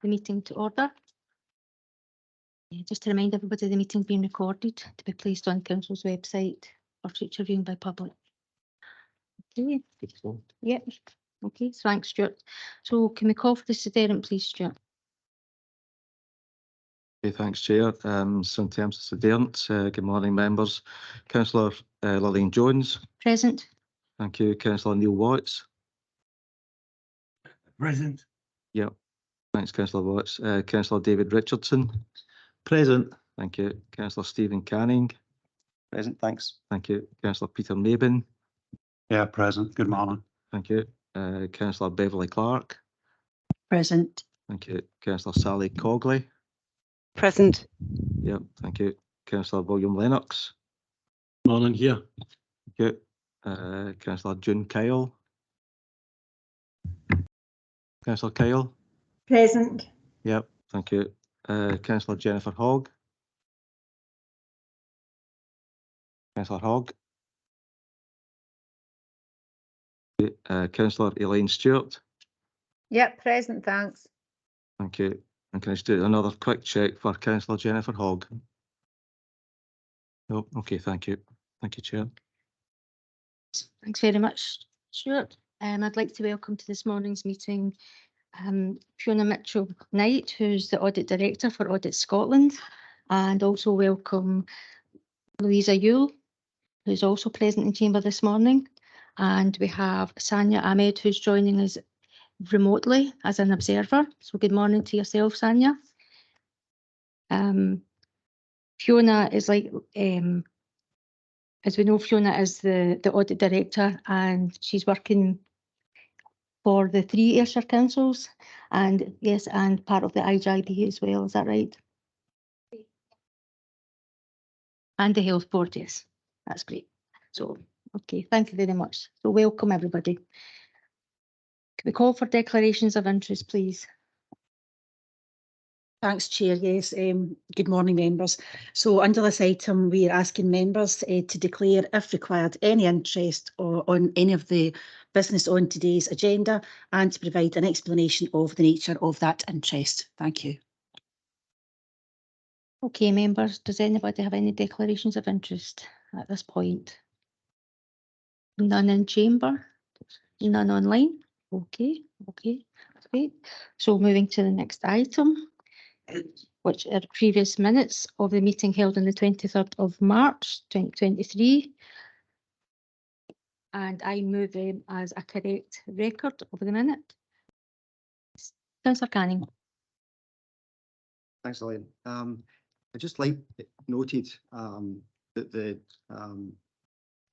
the meeting to order. Just to remind everybody, the meeting being recorded to be placed on Council's website for future viewing by public. Okay. Yep. Okay, thanks, Stuart. So can we call for the sederunt, please, Stuart? Okay, thanks, Chair. So in terms of sederunt, good morning, members. Councillor Lillian Jones. Present. Thank you. Councillor Neil Watts. Present. Yep. Thanks, Councillor Watts. Councillor David Richardson. Present. Thank you. Councillor Stephen Canning. Present, thanks. Thank you. Councillor Peter Mabin. Yeah, present. Good morning. Thank you. Councillor Beverly Clark. Present. Thank you. Councillor Sally Cogley. Present. Yep. Thank you. Councillor William Lennox. Morning here. Thank you. Councillor June Kyle. Councillor Kyle. Present. Yep. Thank you. Councillor Jennifer Hogg. Councillor Hogg. Councillor Elaine Stewart. Yep, present, thanks. Thank you. And can I just do another quick check for Councillor Jennifer Hogg? No. Okay. Thank you. Thank you, Chair. Thanks very much, Stuart. I'd like to welcome to this morning's meeting Fiona Mitchell-Knight, who's the Audit Director for Audit Scotland, and also welcome Louisa Yule, who's also present in chamber this morning. And we have Sanya Ahmed, who's joining us remotely as an observer. So good morning to yourself, Sanya. Fiona is as we know, Fiona is the Audit Director, and she's working for the 3 Ayrshire councils, and yes, and part of the IGIB as well, is that right? And the Health Board, yes, that's great. So, okay, thank you very much. So welcome everybody. Can we call for declarations of interest, please? Thanks, Chair. Yes, good morning, members. So under this item, we are asking members to declare, if required, any interest on any of the business on today's agenda and to provide an explanation of the nature of that interest. Thank you. Okay, members, does anybody have any declarations of interest at this point? None in chamber, none online. Okay, that's great. So moving to the next item, which are previous minutes of the meeting held on the 23rd of March 2023. And I move them as a correct record of the minute. Councillor Canning. Thanks, Elaine. I'd just like it noted that the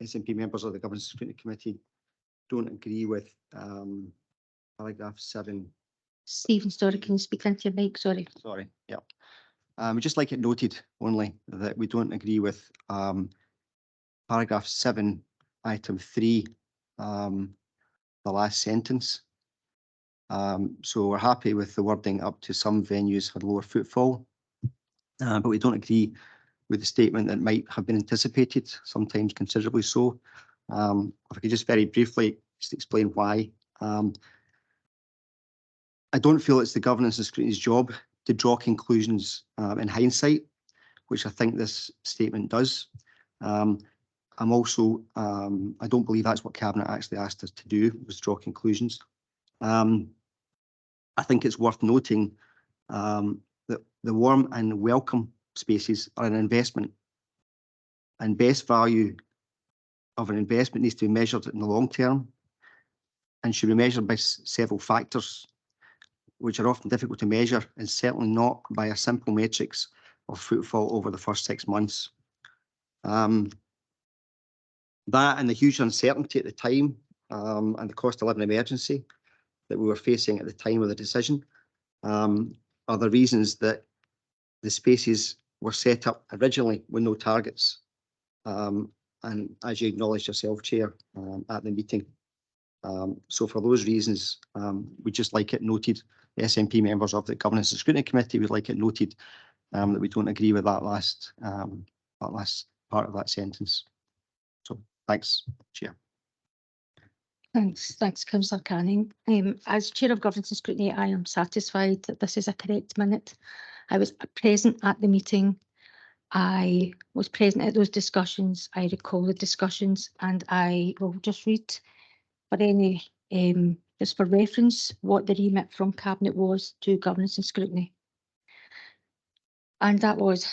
SNP members of the Governance Scrutiny Committee don't agree with paragraph 7. Stephen, sorry, can you speak into your mic? Sorry. Sorry, yeah. We'd just like it noted only that we don't agree with paragraph 7, item 3, the last sentence. So we're happy with the wording up to some venues had lower footfall, but we don't agree with the statement that might have been anticipated, sometimes considerably so. If I could just very briefly just explain why. I don't feel it's the Governance and Scrutiny's job to draw conclusions in hindsight, which I think this statement does. I'm also, I don't believe that's what Cabinet actually asked us to do, was draw conclusions. I think it's worth noting that the warm and welcome spaces are an investment, and best value of an investment needs to be measured in the long term and should be measured by several factors, which are often difficult to measure and certainly not by a simple matrix of footfall over the first 6 months. That and the huge uncertainty at the time and the cost of living emergency that we were facing at the time of the decision are the reasons that the spaces were set up originally with no targets. And as you acknowledged yourself, Chair, at the meeting. So for those reasons, we'd just like it noted, the SNP members of the Governance and Scrutiny Committee would like it noted that we don't agree with that last part of that sentence. So thanks, Chair. Thanks, Councillor Canning. As Chair of Governance and Scrutiny, I am satisfied that this is a correct minute. I was present at the meeting. I was present at those discussions. I recall the discussions, and I will just read for any, just for reference, what the remit from Cabinet was to Governance and Scrutiny. And that was: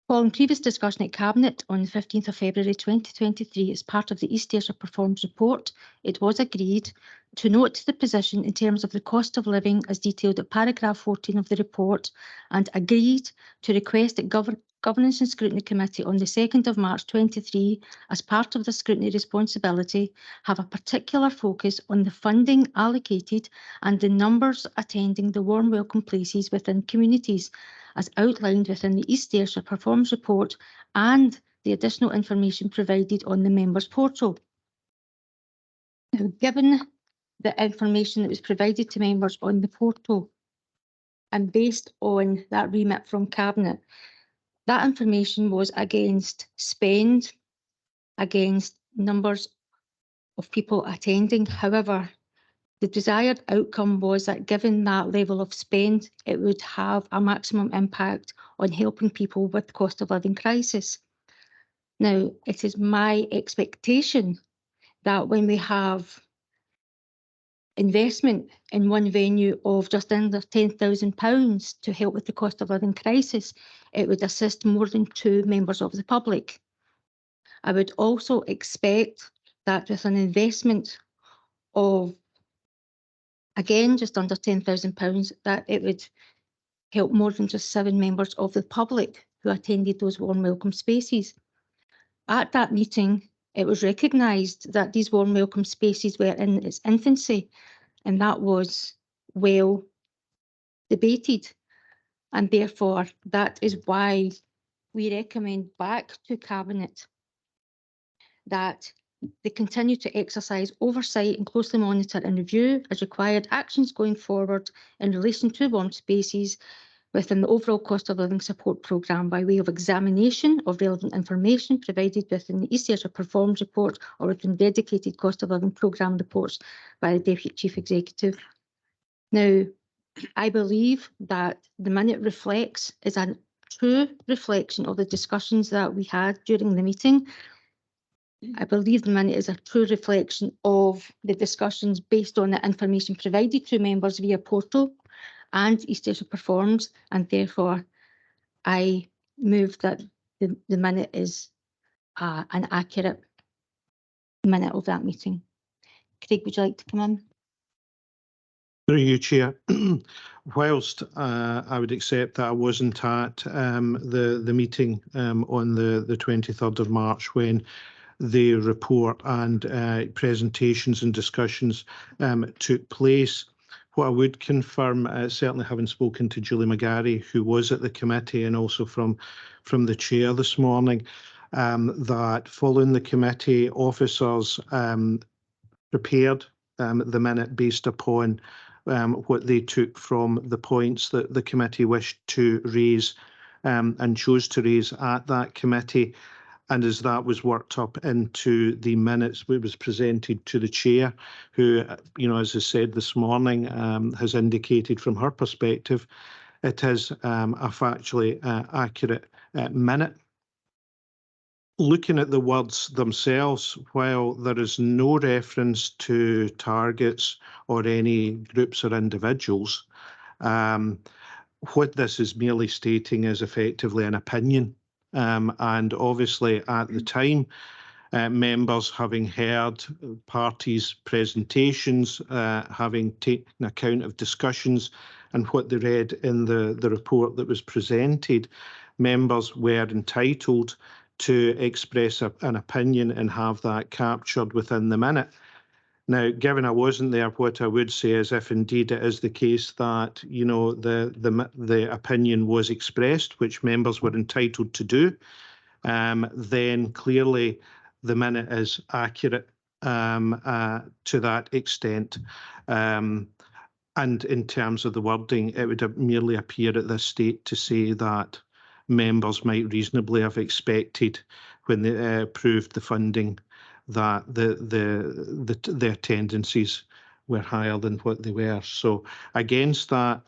following previous discussion at Cabinet on the 15th of February 2023 as part of the East Ayrshire Performance Report, it was agreed to note the position in terms of the cost of living as detailed at paragraph 14 of the report, and agreed to request that Governance and Scrutiny Committee on the 2nd of March 23, as part of the scrutiny responsibility, have a particular focus on the funding allocated and the numbers attending the warm welcome places within communities, as outlined within the East Ayrshire Performance Report and the additional information provided on the members' portal. Now, given the information that was provided to members on the portal, and based on that remit from Cabinet, that information was against spend, against numbers of people attending. However, the desired outcome was that given that level of spend, it would have a maximum impact on helping people with cost of living crisis. Now, it is my expectation that when we have investment in one venue of just under £10,000 to help with the cost of living crisis, it would assist more than 2 members of the public. I would also expect that with an investment of, again, just under £10,000, that it would help more than just 7 members of the public who attended those warm welcome spaces. At that meeting, it was recognised that these warm welcome spaces were in its infancy, and that was well debated. And therefore, that is why we recommend back to Cabinet that they continue to exercise oversight and closely monitor and review as required actions going forward in relation to warm spaces within the overall cost of living support programme by way of examination of relevant information provided within the East Ayrshire Performance Report or within dedicated cost of living programme reports by the Deputy Chief Executive. Now, I believe that the minute is a true reflection of the discussions that we had during the meeting. I believe the minute is a true reflection of the discussions based on the information provided to members via portal and East Ayrshire Performs, and therefore I move that the minute is an accurate minute of that meeting. Craig, would you like to come in? Through you, Chair. Whilst I would accept that I wasn't at the meeting on the 23rd of March when the report and presentations and discussions took place, what I would confirm, certainly having spoken to Julie McGarry, who was at the committee, and also from the chair this morning, that following the committee, officers prepared the minute based upon what they took from the points that the committee wished to raise and chose to raise at that committee. And as that was worked up into the minutes, it was presented to the chair, who, as I said this morning, has indicated from her perspective, it is a factually accurate minute. Looking at the words themselves, while there is no reference to targets or any groups or individuals, what this is merely stating is effectively an opinion. And obviously at the time, members having heard parties' presentations, having taken account of discussions and what they read in the report that was presented, members were entitled to express an opinion and have that captured within the minute. Now, given I wasn't there, what I would say is, if indeed it is the case that the opinion was expressed, which members were entitled to do, then clearly the minute is accurate to that extent. And in terms of the wording, it would merely appear at this state to say that members might reasonably have expected, when they approved the funding, that the attendances were higher than what they were. So against that,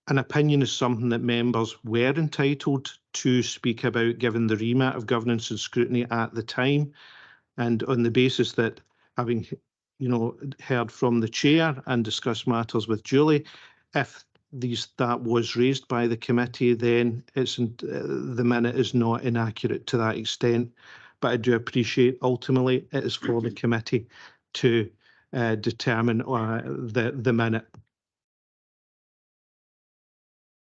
an opinion is something that members were entitled to speak about, given the remit of governance and scrutiny at the time, and on the basis that, having heard from the chair and discussed matters with Julie, if that was raised by the committee, then the minute is not inaccurate to that extent. But I do appreciate ultimately it is for the committee to determine the minute.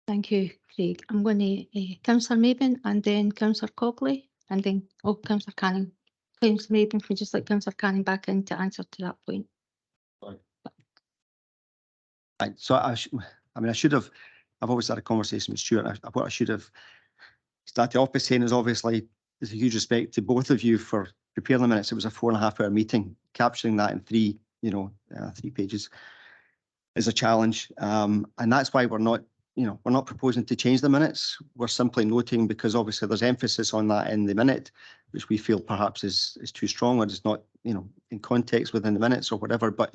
Thank you, Craig. I'm going to Councillor Mabin and then Councillor Cogley and then Councillor Canning. Councillor Mabin, if we just let Councillor Canning back in to answer to that point. Right, so I should have, I've always had a conversation with Stuart. What I should have started off by saying is, obviously there's a huge respect to both of you for preparing the minutes. It was a 4.5-hour meeting. Capturing that in 3 pages is a challenge, and that's why we're not proposing to change the minutes. We're simply noting, because obviously there's emphasis on that in the minute, which we feel perhaps is too strong, or is not in context within the minutes or whatever. But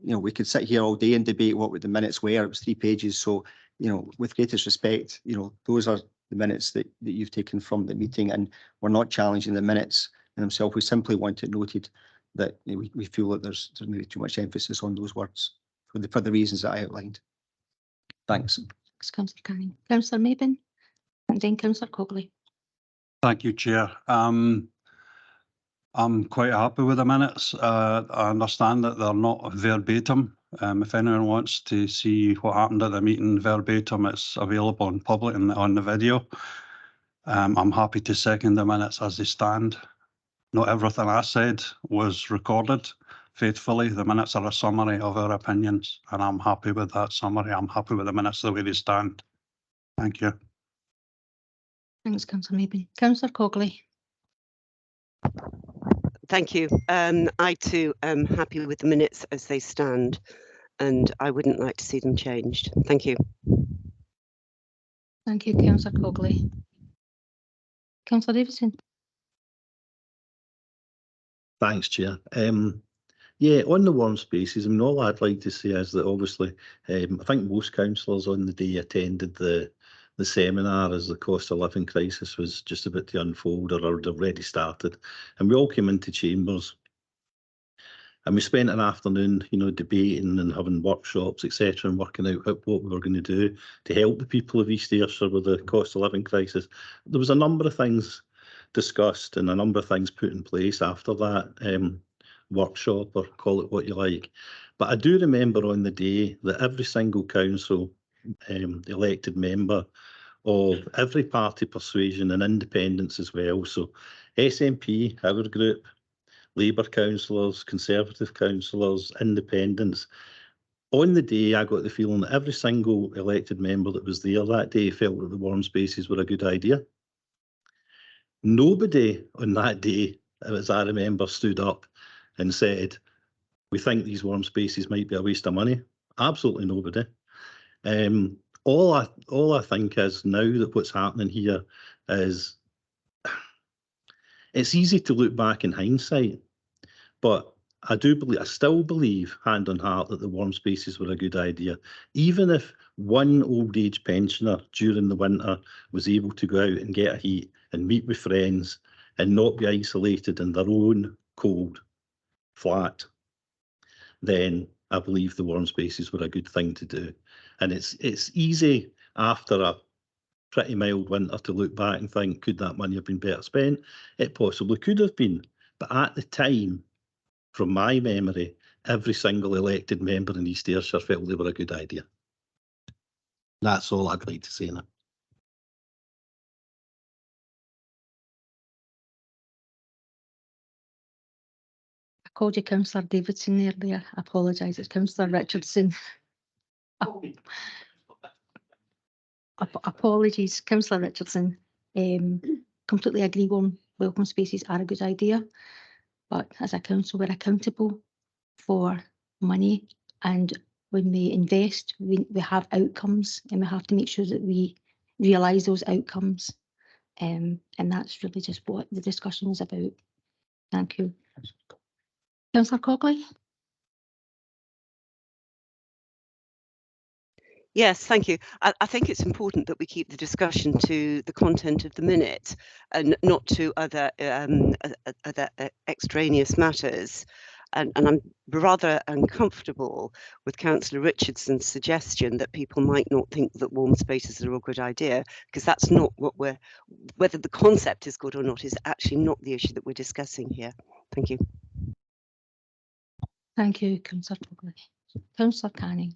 we could sit here all day and debate what the minutes were. It was 3 pages. So with greatest respect, those are the minutes that you've taken from the meeting, and we're not challenging the minutes in themselves. We simply want it noted that we feel that there's maybe too much emphasis on those words for the reasons that I outlined. Thanks. Thanks, Councillor Canning. Councillor Mabin and then Councillor Cogley. Thank you, Chair. I'm quite happy with the minutes. I understand that they're not verbatim. If anyone wants to see what happened at the meeting verbatim, it's available in public and on the video. I'm happy to second the minutes as they stand. Not everything I said was recorded faithfully. The minutes are a summary of our opinions, and I'm happy with that summary. I'm happy with the minutes the way they stand. Thank you. Thanks, Councillor Mabin. Councillor Cogley. Thank you. I too am happy with the minutes as they stand, and I wouldn't like to see them changed. Thank you. Thank you, Councillor Cogley. Councillor Davidson. Thanks, Chair. Yeah, on the warm spaces, all I'd like to say is that obviously, I think most councillors on the day attended the seminar as the cost of living crisis was just about to unfold, or had already started, and we all came into chambers and we spent an afternoon, debating and having workshops, etc., and working out what we were going to do to help the people of East Ayrshire with the cost of living crisis. There was a number of things discussed and a number of things put in place after that workshop, or call it what you like. But I do remember on the day that every single council elected member of every party persuasion and independence as well, so SNP, our group, Labour councillors, Conservative councillors, independents, on the day I got the feeling that every single elected member that was there that day felt that the warm spaces were a good idea. Nobody on that day, as I remember, stood up and said, we think these warm spaces might be a waste of money. Absolutely nobody. All I think is now that what's happening here is, it's easy to look back in hindsight, but I still believe, hand on heart, that the warm spaces were a good idea. Even if one old age pensioner during the winter was able to go out and get a heat and meet with friends and not be isolated in their own cold flat, then I believe the warm spaces were a good thing to do. And it's easy after a pretty mild winter to look back and think, could that money have been better spent? It possibly could have been. But at the time, from my memory, every single elected member in East Ayrshire felt they were a good idea. That's all I'd like to say now. I called you Councillor Davidson earlier. I apologise. It's Councillor Richardson. Apologies, Councillor Richardson. Completely agree on welcome spaces are a good idea, but as a council, we're accountable for money, and when we invest, we have outcomes, and we have to make sure that we realise those outcomes. And that's really just what the discussion is about. Thank you. Councillor Cogley? Yes, thank you. I think it's important that we keep the discussion to the content of the minute and not to other extraneous matters. And I'm rather uncomfortable with Councillor Richardson's suggestion that people might not think that warm spaces are a good idea, because that's not what whether the concept is good or not is actually not the issue that we're discussing here. Thank you. Thank you, Councillor Cogley. Councillor Canning?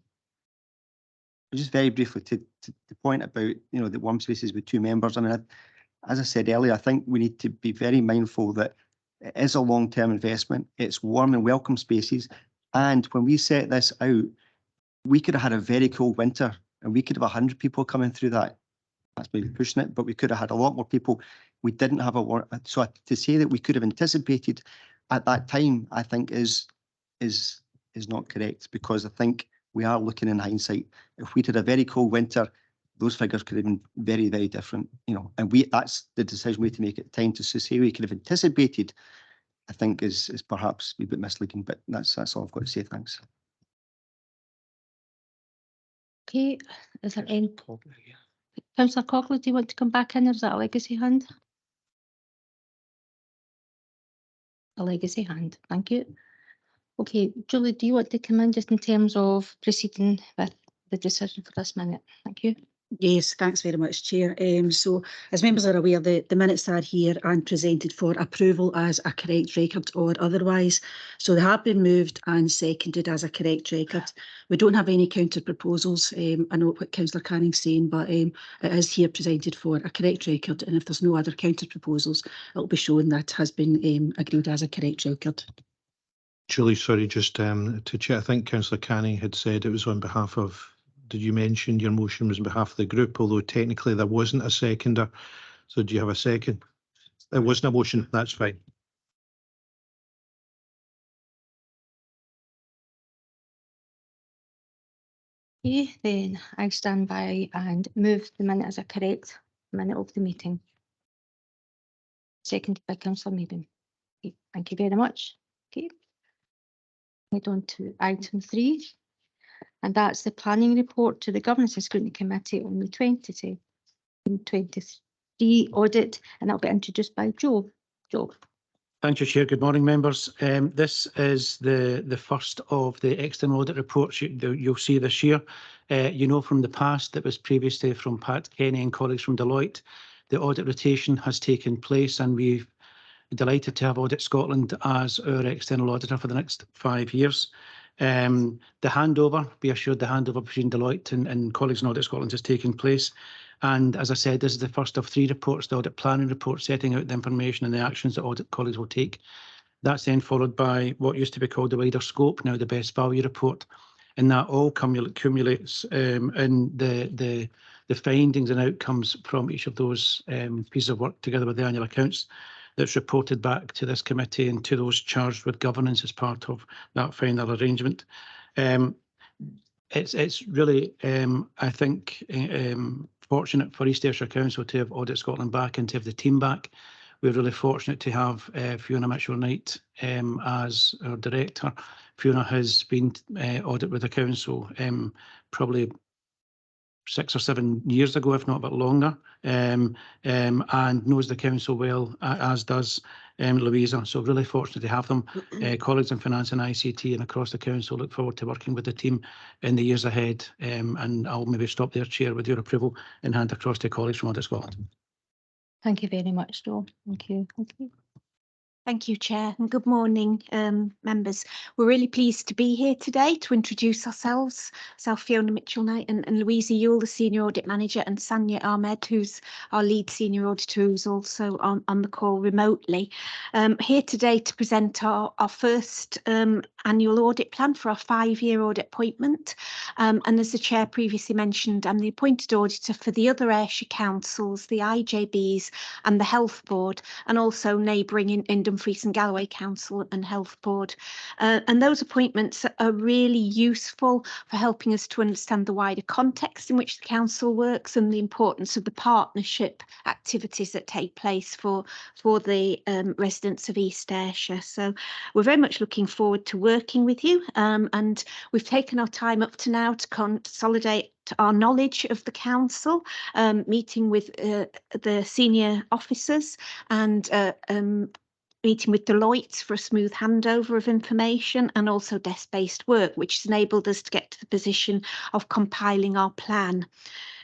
Just very briefly to the point about, the warm spaces with 2 members. I mean, as I said earlier, I think we need to be very mindful that it is a long-term investment. It's warm and welcome spaces. And when we set this out, we could have had a very cold winter and we could have 100 people coming through that. That's maybe pushing it, but we could have had a lot more people. We didn't have so to say that we could have anticipated at that time, I think is not correct, because I think we are looking in hindsight. If we did a very cold winter, those figures could have been very, very different, and that's the decision we had to make at the time. To say we could have anticipated, I think is perhaps a bit misleading, but that's all I've got to say. Thanks. Okay, is there any? Councillor Cogley, do you want to come back in, or is that a legacy hand? A legacy hand, thank you. Okay, Julie, do you want to come in just in terms of proceeding with the decision for this minute? Thank you. Yes, thanks very much, Chair. So, as members are aware, the minutes are here and presented for approval as a correct record or otherwise. So they have been moved and seconded as a correct record. We don't have any counter proposals. I know what Councillor Canning's saying, but it is here presented for a correct record. And if there's no other counter proposals, it will be shown that has been agreed as a correct record. Julie, sorry, just to check, I think Councillor Canning had said it was on behalf of, did you mention your motion was on behalf of the group, although technically there wasn't a seconder. So do you have a second? There wasn't a motion, that's fine. Okay, then I stand by and move the minute as a correct minute of the meeting. Seconded by Councillor Maiden. Okay, thank you very much. Okay. Head on to item 3, and that's the planning report to the Governance and Scrutiny Committee on the 2023 audit, and that'll be introduced by Joe. Joe. Thank you, Chair. Good morning, members. This is the first of the external audit reports you'll see this year. From the past, that was previously from Pat Kenny and colleagues from Deloitte. The audit rotation has taken place, and we're delighted to have Audit Scotland as our external auditor for the next 5 years. The handover, be assured, the handover between Deloitte and colleagues in Audit Scotland is taking place. And as I said, this is the first of 3 reports, the audit planning report, setting out the information and the actions that audit colleagues will take. That's then followed by what used to be called the wider scope, now the best value report. And that all accumulates in the findings and outcomes from each of those pieces of work, together with the annual accounts, that's reported back to this committee and to those charged with governance as part of that final arrangement. It's really, I think, fortunate for East Ayrshire Council to have Audit Scotland back and to have the team back. We're really fortunate to have Fiona Mitchell-Knight as our director. Fiona has been audit with the council probably 6 or 7 years ago, if not a bit longer, and knows the council well, as does Louisa. So really fortunate to have them. Colleagues in finance and ICT and across the council look forward to working with the team in the years ahead. And I'll maybe stop there, Chair, with your approval and hand across to colleagues from Audit Scotland. Thank you very much, Joe. Thank you. Thank you. Thank you, Chair, and good morning, members. We're really pleased to be here today to introduce ourselves. Myself, Fiona Mitchell-Knight, and Louisa Yule, the Senior Audit Manager, and Sanya Ahmed, who's our Lead Senior Auditor, who's also on the call remotely. Here today to present our first annual audit plan for our 5-year audit appointment. And as the Chair previously mentioned, I'm the appointed auditor for the other Ayrshire councils, the IJBs and the Health Board, and also neighbouring in Dumfries and Galloway Council and Health Board. And those appointments are really useful for helping us to understand the wider context in which the council works and the importance of the partnership activities that take place for the residents of East Ayrshire. So we're very much looking forward to working with you, and we've taken our time up to now to consolidate our knowledge of the council, meeting with the senior officers and meeting with Deloitte for a smooth handover of information, and also desk-based work, which has enabled us to get to the position of compiling our plan.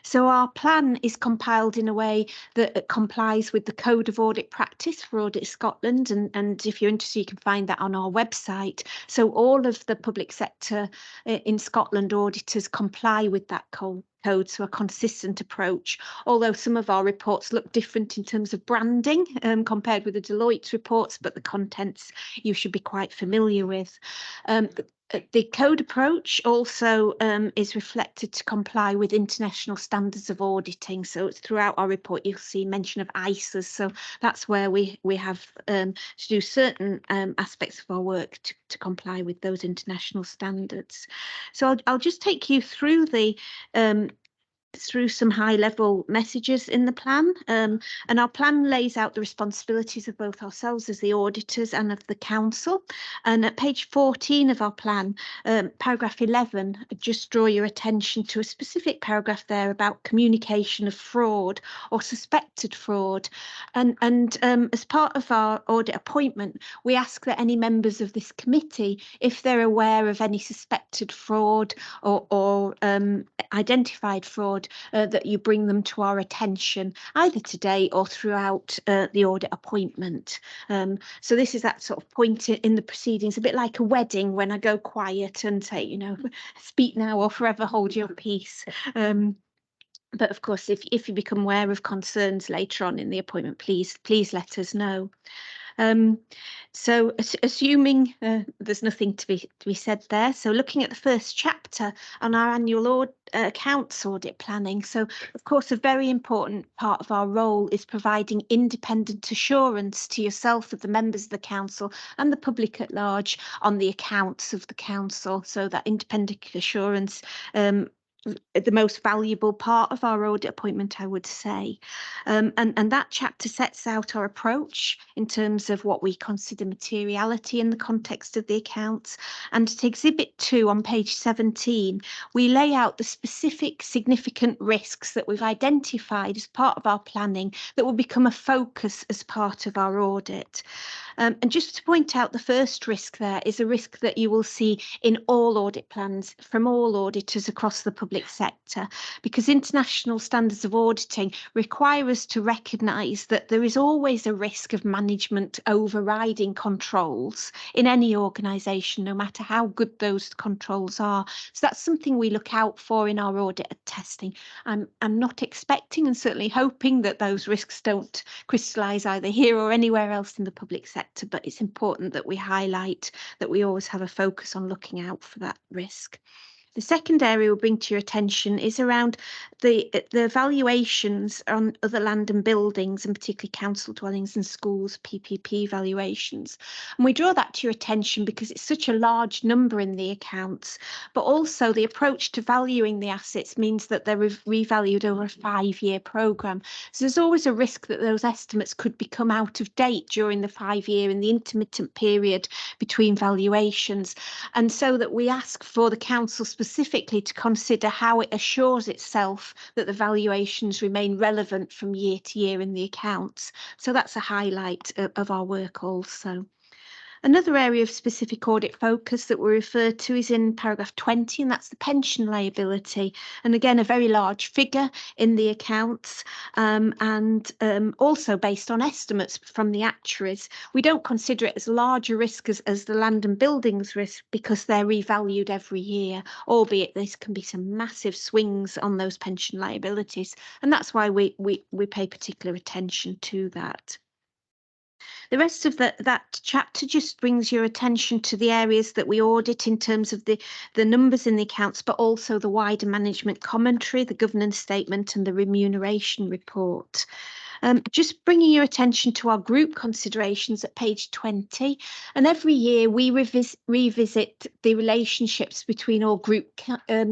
So our plan is compiled in a way that complies with the Code of Audit Practice for Audit Scotland, and if you're interested, you can find that on our website. So all of the public sector in Scotland auditors comply with that code, so a consistent approach, although some of our reports look different in terms of branding compared with the Deloitte reports, but the contents you should be quite familiar with. The code approach also is reflected to comply with international standards of auditing. So throughout our report, you'll see mention of ISAs. So that's where we have to do certain aspects of our work to comply with those international standards. So I'll just take you through through some high-level messages in the plan, and our plan lays out the responsibilities of both ourselves as the auditors and of the council. And at page 14 of our plan, paragraph 11, I just draw your attention to a specific paragraph there about communication of fraud or suspected fraud. And as part of our audit appointment, we ask that any members of this committee, if they're aware of any suspected fraud or identified fraud, that you bring them to our attention either today or throughout the audit appointment. So this is that sort of point in the proceedings, a bit like a wedding when I go quiet and say, you know, speak now or forever hold your peace. But of course, if you become aware of concerns later on in the appointment, please let us know. So assuming there's nothing to be said there, so looking at the first chapter on our annual accounts audit planning. So of course, a very important part of our role is providing independent assurance to yourself, of the members of the council and the public at large, on the accounts of the council. So that independent assurance, the most valuable part of our audit appointment, I would say. And that chapter sets out our approach in terms of what we consider materiality in the context of the accounts. And at Exhibit 2 on page 17, we lay out the specific significant risks that we've identified as part of our planning that will become a focus as part of our audit. And just to point out, the first risk there is a risk that you will see in all audit plans from all auditors across the public sector, because international standards of auditing require us to recognise that there is always a risk of management overriding controls in any organisation, no matter how good those controls are. So that's something we look out for in our audit testing. I'm not expecting and certainly hoping that those risks don't crystallise either here or anywhere else in the public sector, but it's important that we highlight that we always have a focus on looking out for that risk. The second area we'll bring to your attention is around the valuations on other land and buildings, and particularly council dwellings and schools, PPP valuations. And we draw that to your attention because it's such a large number in the accounts, but also the approach to valuing the assets means that they're revalued over a 5-year programme. So there's always a risk that those estimates could become out of date during the 5-year and the intermittent period between valuations. And so that we ask for the council specifically to consider how it assures itself that the valuations remain relevant from year to year in the accounts. So that's a highlight of our work also. Another area of specific audit focus that we refer to is in paragraph 20, and that's the pension liability. And again, a very large figure in the accounts, and also based on estimates from the actuaries. We don't consider it as large a risk as the land and buildings risk because they're revalued every year, albeit there can be some massive swings on those pension liabilities. And that's why we pay particular attention to that. The rest of that chapter just brings your attention to the areas that we audit in terms of the numbers in the accounts, but also the wider management commentary, the governance statement and the remuneration report. Just bringing your attention to our group considerations at page 20. And every year we revisit the relationships between all group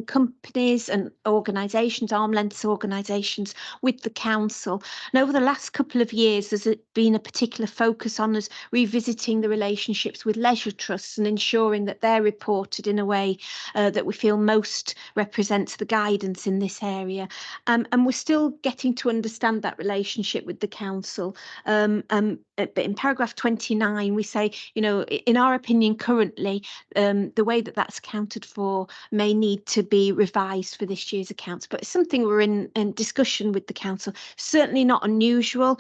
companies and organisations, arm's length organisations with the council. And over the last couple of years, there's been a particular focus on us revisiting the relationships with leisure trusts and ensuring that they're reported in a way that we feel most represents the guidance in this area. And we're still getting to understand that relationship with the council. But in paragraph 29, we say, you know, in our opinion, currently, the way that that's accounted for may need to be revised for this year's accounts. But it's something we're in discussion with the council. Certainly not unusual.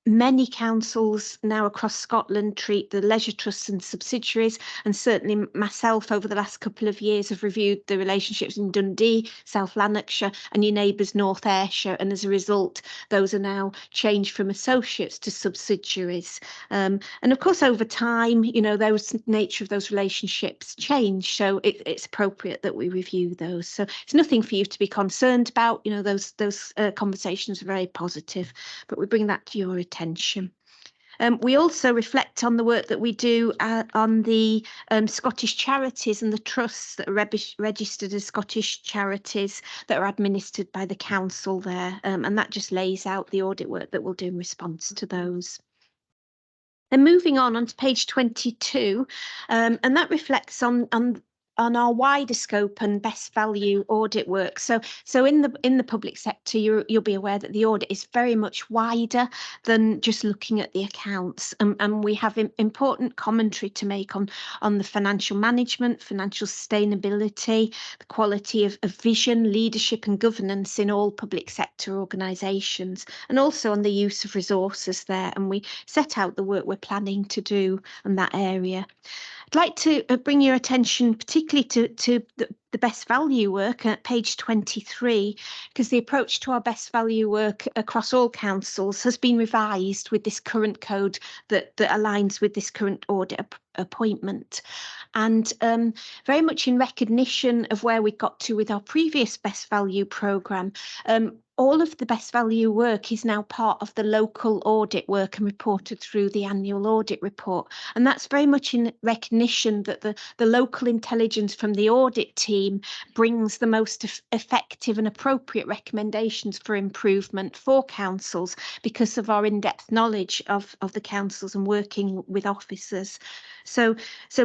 Many councils now across Scotland treat the leisure trusts and subsidiaries, and certainly myself over the last couple of years have reviewed the relationships in Dundee, South Lanarkshire and your neighbours North Ayrshire, and as a result those are now changed from associates to subsidiaries. And of course over time, you know, those nature of those relationships change, so it's appropriate that we review those. So it's nothing for you to be concerned about, you know, those conversations are very positive, but we bring that to your attention. We also reflect on the work that we do on the Scottish charities and the trusts that are registered as Scottish charities that are administered by the council there, and that just lays out the audit work that we'll do in response to those. Then moving on to page 22, and that reflects on our wider scope and best value audit work. So in the public sector, you'll be aware that the audit is very much wider than just looking at the accounts, and we have important commentary to make on the financial management, financial sustainability, the quality of vision, leadership and governance in all public sector organisations, and also on the use of resources there. And we set out the work we're planning to do in that area. I'd like to bring your attention particularly to the best value work at page 23, because the approach to our best value work across all councils has been revised with this current code that aligns with this current audit appointment. And very much in recognition of where we got to with our previous best value programme, all of the best value work is now part of the local audit work and reported through the annual audit report. And that's very much in recognition that the local intelligence from the audit team brings the most effective and appropriate recommendations for improvement for councils because of our in-depth knowledge of the councils and working with officers. So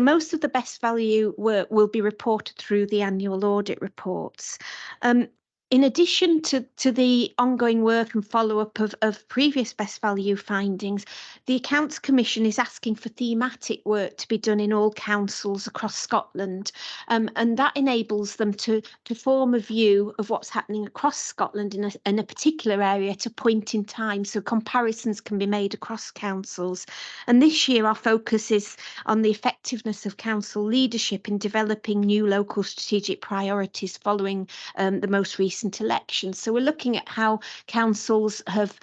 most of the best value work will be reported through the annual audit reports. In addition to the ongoing work and follow-up of previous best value findings, the Accounts Commission is asking for thematic work to be done in all councils across Scotland, and that enables them to form a view of what's happening across Scotland in a particular area at a point in time, so comparisons can be made across councils. And this year our focus is on the effectiveness of council leadership in developing new local strategic priorities following the most recent elections. So we're looking at how councils have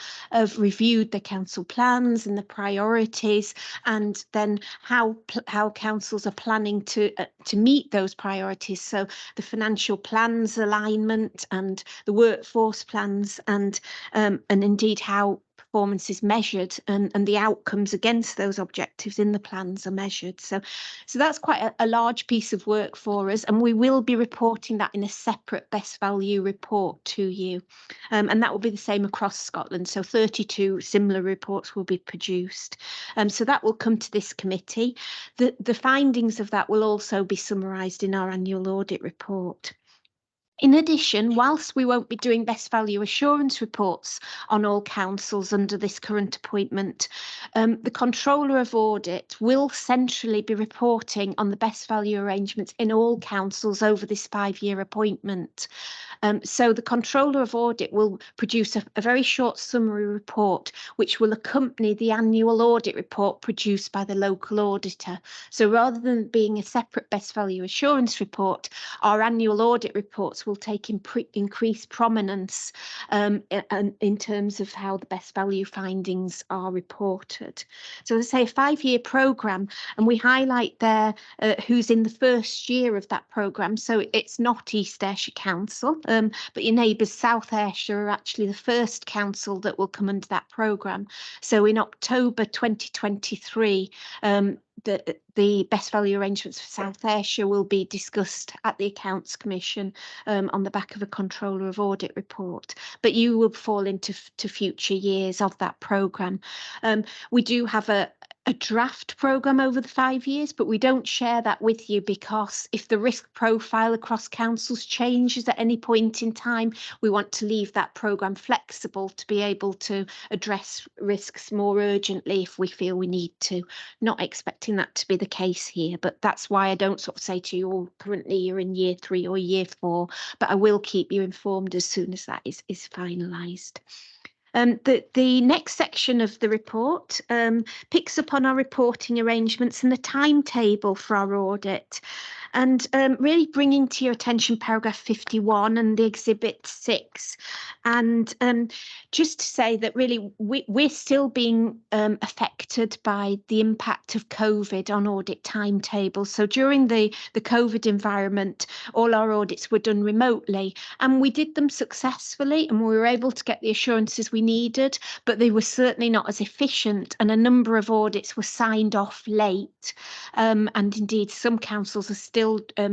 reviewed their council plans and the priorities, and then how councils are planning to meet those priorities. So the financial plans alignment and the workforce plans, and indeed how performance is measured and the outcomes against those objectives in the plans are measured. So that's quite a large piece of work for us, and we will be reporting that in a separate best value report to you, and that will be the same across Scotland. So 32 similar reports will be produced. So that will come to this committee. The findings of that will also be summarised in our annual audit report. In addition, whilst we won't be doing best value assurance reports on all councils under this current appointment, the Controller of Audit will centrally be reporting on the best value arrangements in all councils over this 5-year appointment. So the Controller of Audit will produce a very short summary report which will accompany the annual audit report produced by the local auditor. So rather than being a separate best value assurance report, our annual audit reports will will take increased prominence in terms of how the best value findings are reported. So as I say, a 5-year programme, and we highlight there who's in the first year of that programme. So it's not East Ayrshire Council, but your neighbours South Ayrshire are actually the first council that will come under that programme. So in October 2023, the best value arrangements for South Ayrshire will be discussed at the Accounts Commission on the back of a Controller of Audit report, but you will fall into future years of that programme. We do have a draft programme over the 5 years, but we don't share that with you because if the risk profile across councils changes at any point in time, we want to leave that programme flexible to be able to address risks more urgently if we feel we need to. Not expecting that to be the case here, but that's why I don't sort of say to you, oh, currently you're in year 3 or year 4, but I will keep you informed as soon as that is finalised. The next section of the report picks up on our reporting arrangements and the timetable for our audit, and really bringing to your attention paragraph 51 and the exhibit 6, and just to say that really we're still being affected by the impact of COVID on audit timetables. So during the COVID environment, all our audits were done remotely, and we did them successfully, and we were able to get the assurances we needed, but they were certainly not as efficient, and a number of audits were signed off late, and indeed some councils are still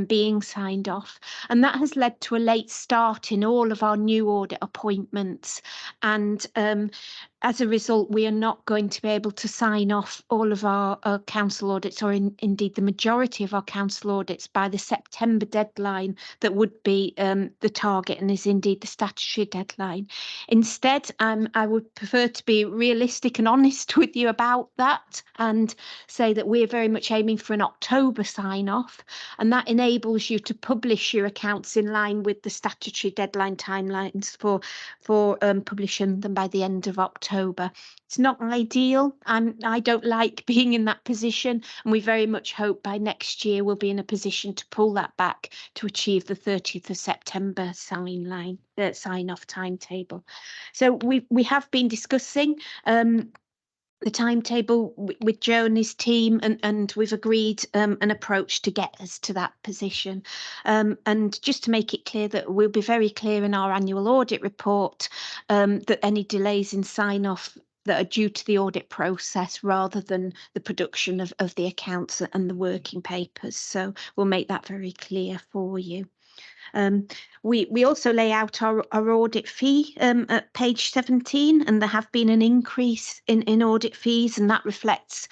being signed off, and that has led to a late start in all of our new audit appointments, and as a result, we are not going to be able to sign off all of our council audits, or indeed the majority of our council audits, by the September deadline that would be the target and is indeed the statutory deadline. Instead, I would prefer to be realistic and honest with you about that and say that we're very much aiming for an October sign-off, and that enables you to publish your accounts in line with the statutory deadline timelines for publishing them by the end of October. It's not ideal. I don't like being in that position, and we very much hope by next year we'll be in a position to pull that back to achieve the 30th of September sign-off timetable. So we have been discussing the timetable with Joe and his team, and we've agreed an approach to get us to that position. And just to make it clear that we'll be very clear in our annual audit report that any delays in sign-off that are due to the audit process rather than the production of the accounts and the working papers. So we'll make that very clear for you. We also lay out our audit fee at page 17, and there have been an increase in audit fees, and that reflects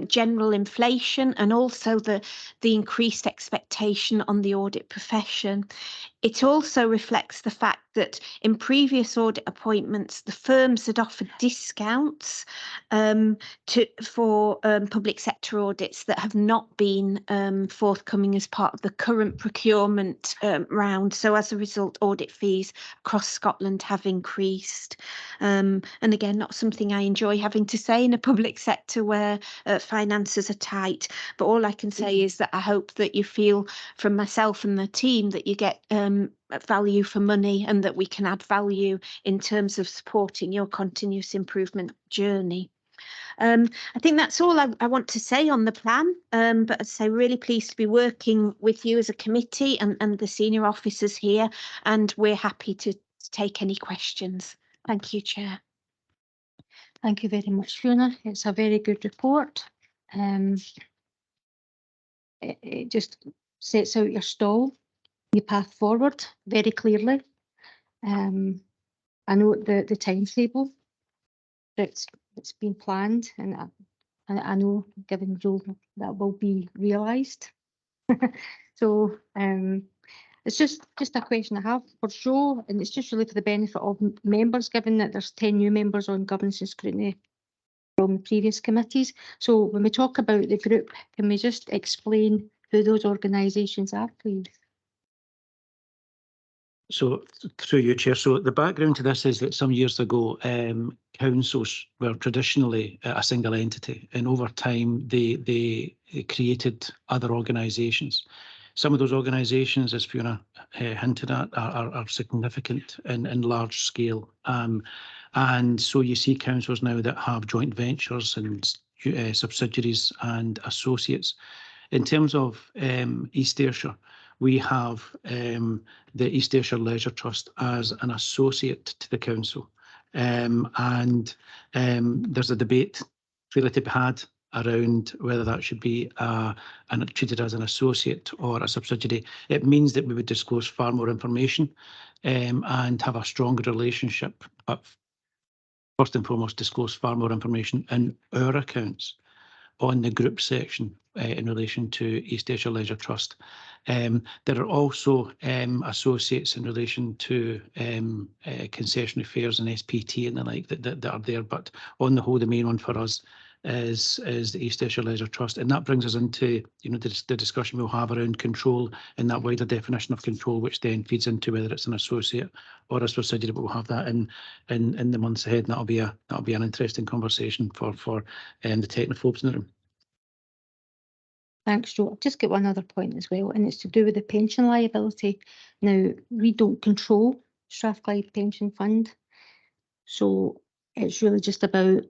general inflation and also the increased expectation on the audit profession. It also reflects the fact that in previous audit appointments, the firms had offered discounts for public sector audits that have not been forthcoming as part of the current procurement round. So as a result, audit fees across Scotland have increased. And again, not something I enjoy having to say in a public sector where finances are tight. But all I can say is that I hope that you feel from myself and the team that you get value for money, and that we can add value in terms of supporting your continuous improvement journey. I think that's all I want to say on the plan, but as I say, really pleased to be working with you as a committee and the senior officers here, and we're happy to take any questions. Thank you, Chair. Thank you very much, Fiona. It's a very good report. It just sets out your stall, your path forward very clearly. I know the timetable that's been planned, and I know, given Joel, that will be realised. So it's just a question I have for Joe, and it's just really for the benefit of members, given that there's 10 new members on governance and scrutiny from the previous committees. So when we talk about the group, can we just explain who those organisations are, please? So through you, Chair. So the background to this is that some years ago, councils were traditionally a single entity, and over time they created other organisations. Some of those organisations, as Fiona hinted at, are significant in large scale. And so you see councils now that have joint ventures and subsidiaries and associates. In terms of East Ayrshire, we have the East Ayrshire Leisure Trust as an associate to the council. And there's a debate really to be had around whether that should be treated as an associate or a subsidiary. It means that we would disclose far more information and have a stronger relationship, but first and foremost disclose far more information in our accounts on the group section in relation to East Ayrshire Leisure Trust. There are also associates in relation to concessionary fares and SPT and the like that are there, but on the whole, the main one for us is the East Ayrshire Leisure Trust, and that brings us into the discussion we'll have around control and that wider definition of control, which then feeds into whether it's an associate or a subsidiary. But we'll have that in the months ahead, and that'll be an interesting conversation for the technophobes in the room. Thanks, Joe. I've just got one other point as well, and it's to do with the pension liability. Now, we don't control Strathclyde Pension Fund, so it's really just about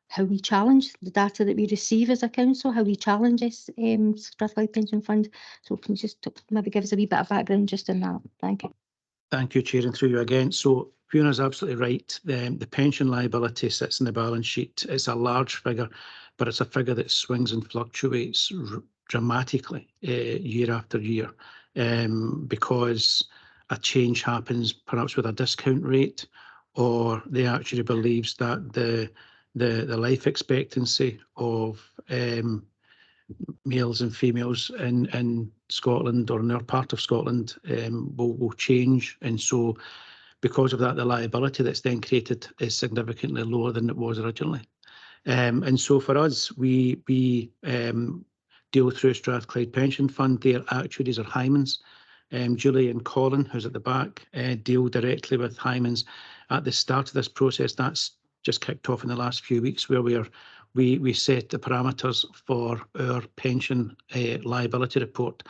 how we challenge the data that we receive as a council, how we challenge this Strathclyde Pension Fund. So can you just maybe give us a wee bit of background just in that? Thank you. Thank you, Chair, and through you again. So Fiona's absolutely right. The pension liability sits in the balance sheet. It's a large figure, but it's a figure that swings and fluctuates dramatically year after year because a change happens perhaps with a discount rate, or the actuary believes that the life expectancy of males and females in Scotland or in our part of Scotland will change, and so because of that, the liability that's then created is significantly lower than it was originally. And so for us, we deal through Strathclyde Pension Fund. Their actuaries are Hymans. Julie and Colin, who's at the back, deal directly with Hymans at the start of this process. That's just kicked off in the last few weeks, where we set the parameters for our pension liability report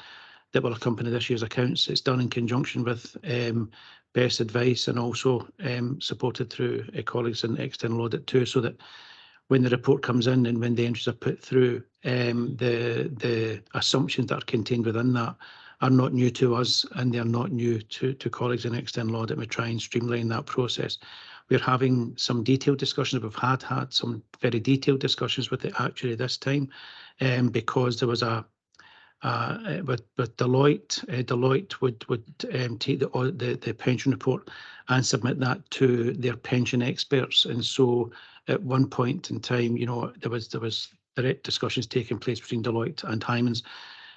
that will accompany this year's accounts. It's done in conjunction with best advice and also supported through colleagues in external audit too, so that when the report comes in and when the entries are put through, the assumptions that are contained within that are not new to us, and they're not new to colleagues in external audit. We try and streamline that process. We're having some detailed discussions. We've had some very detailed discussions with the actuary this time, because there was with Deloitte. Deloitte would take the pension report and submit that to their pension experts, and so at one point in time, there was direct discussions taking place between Deloitte and Hymans.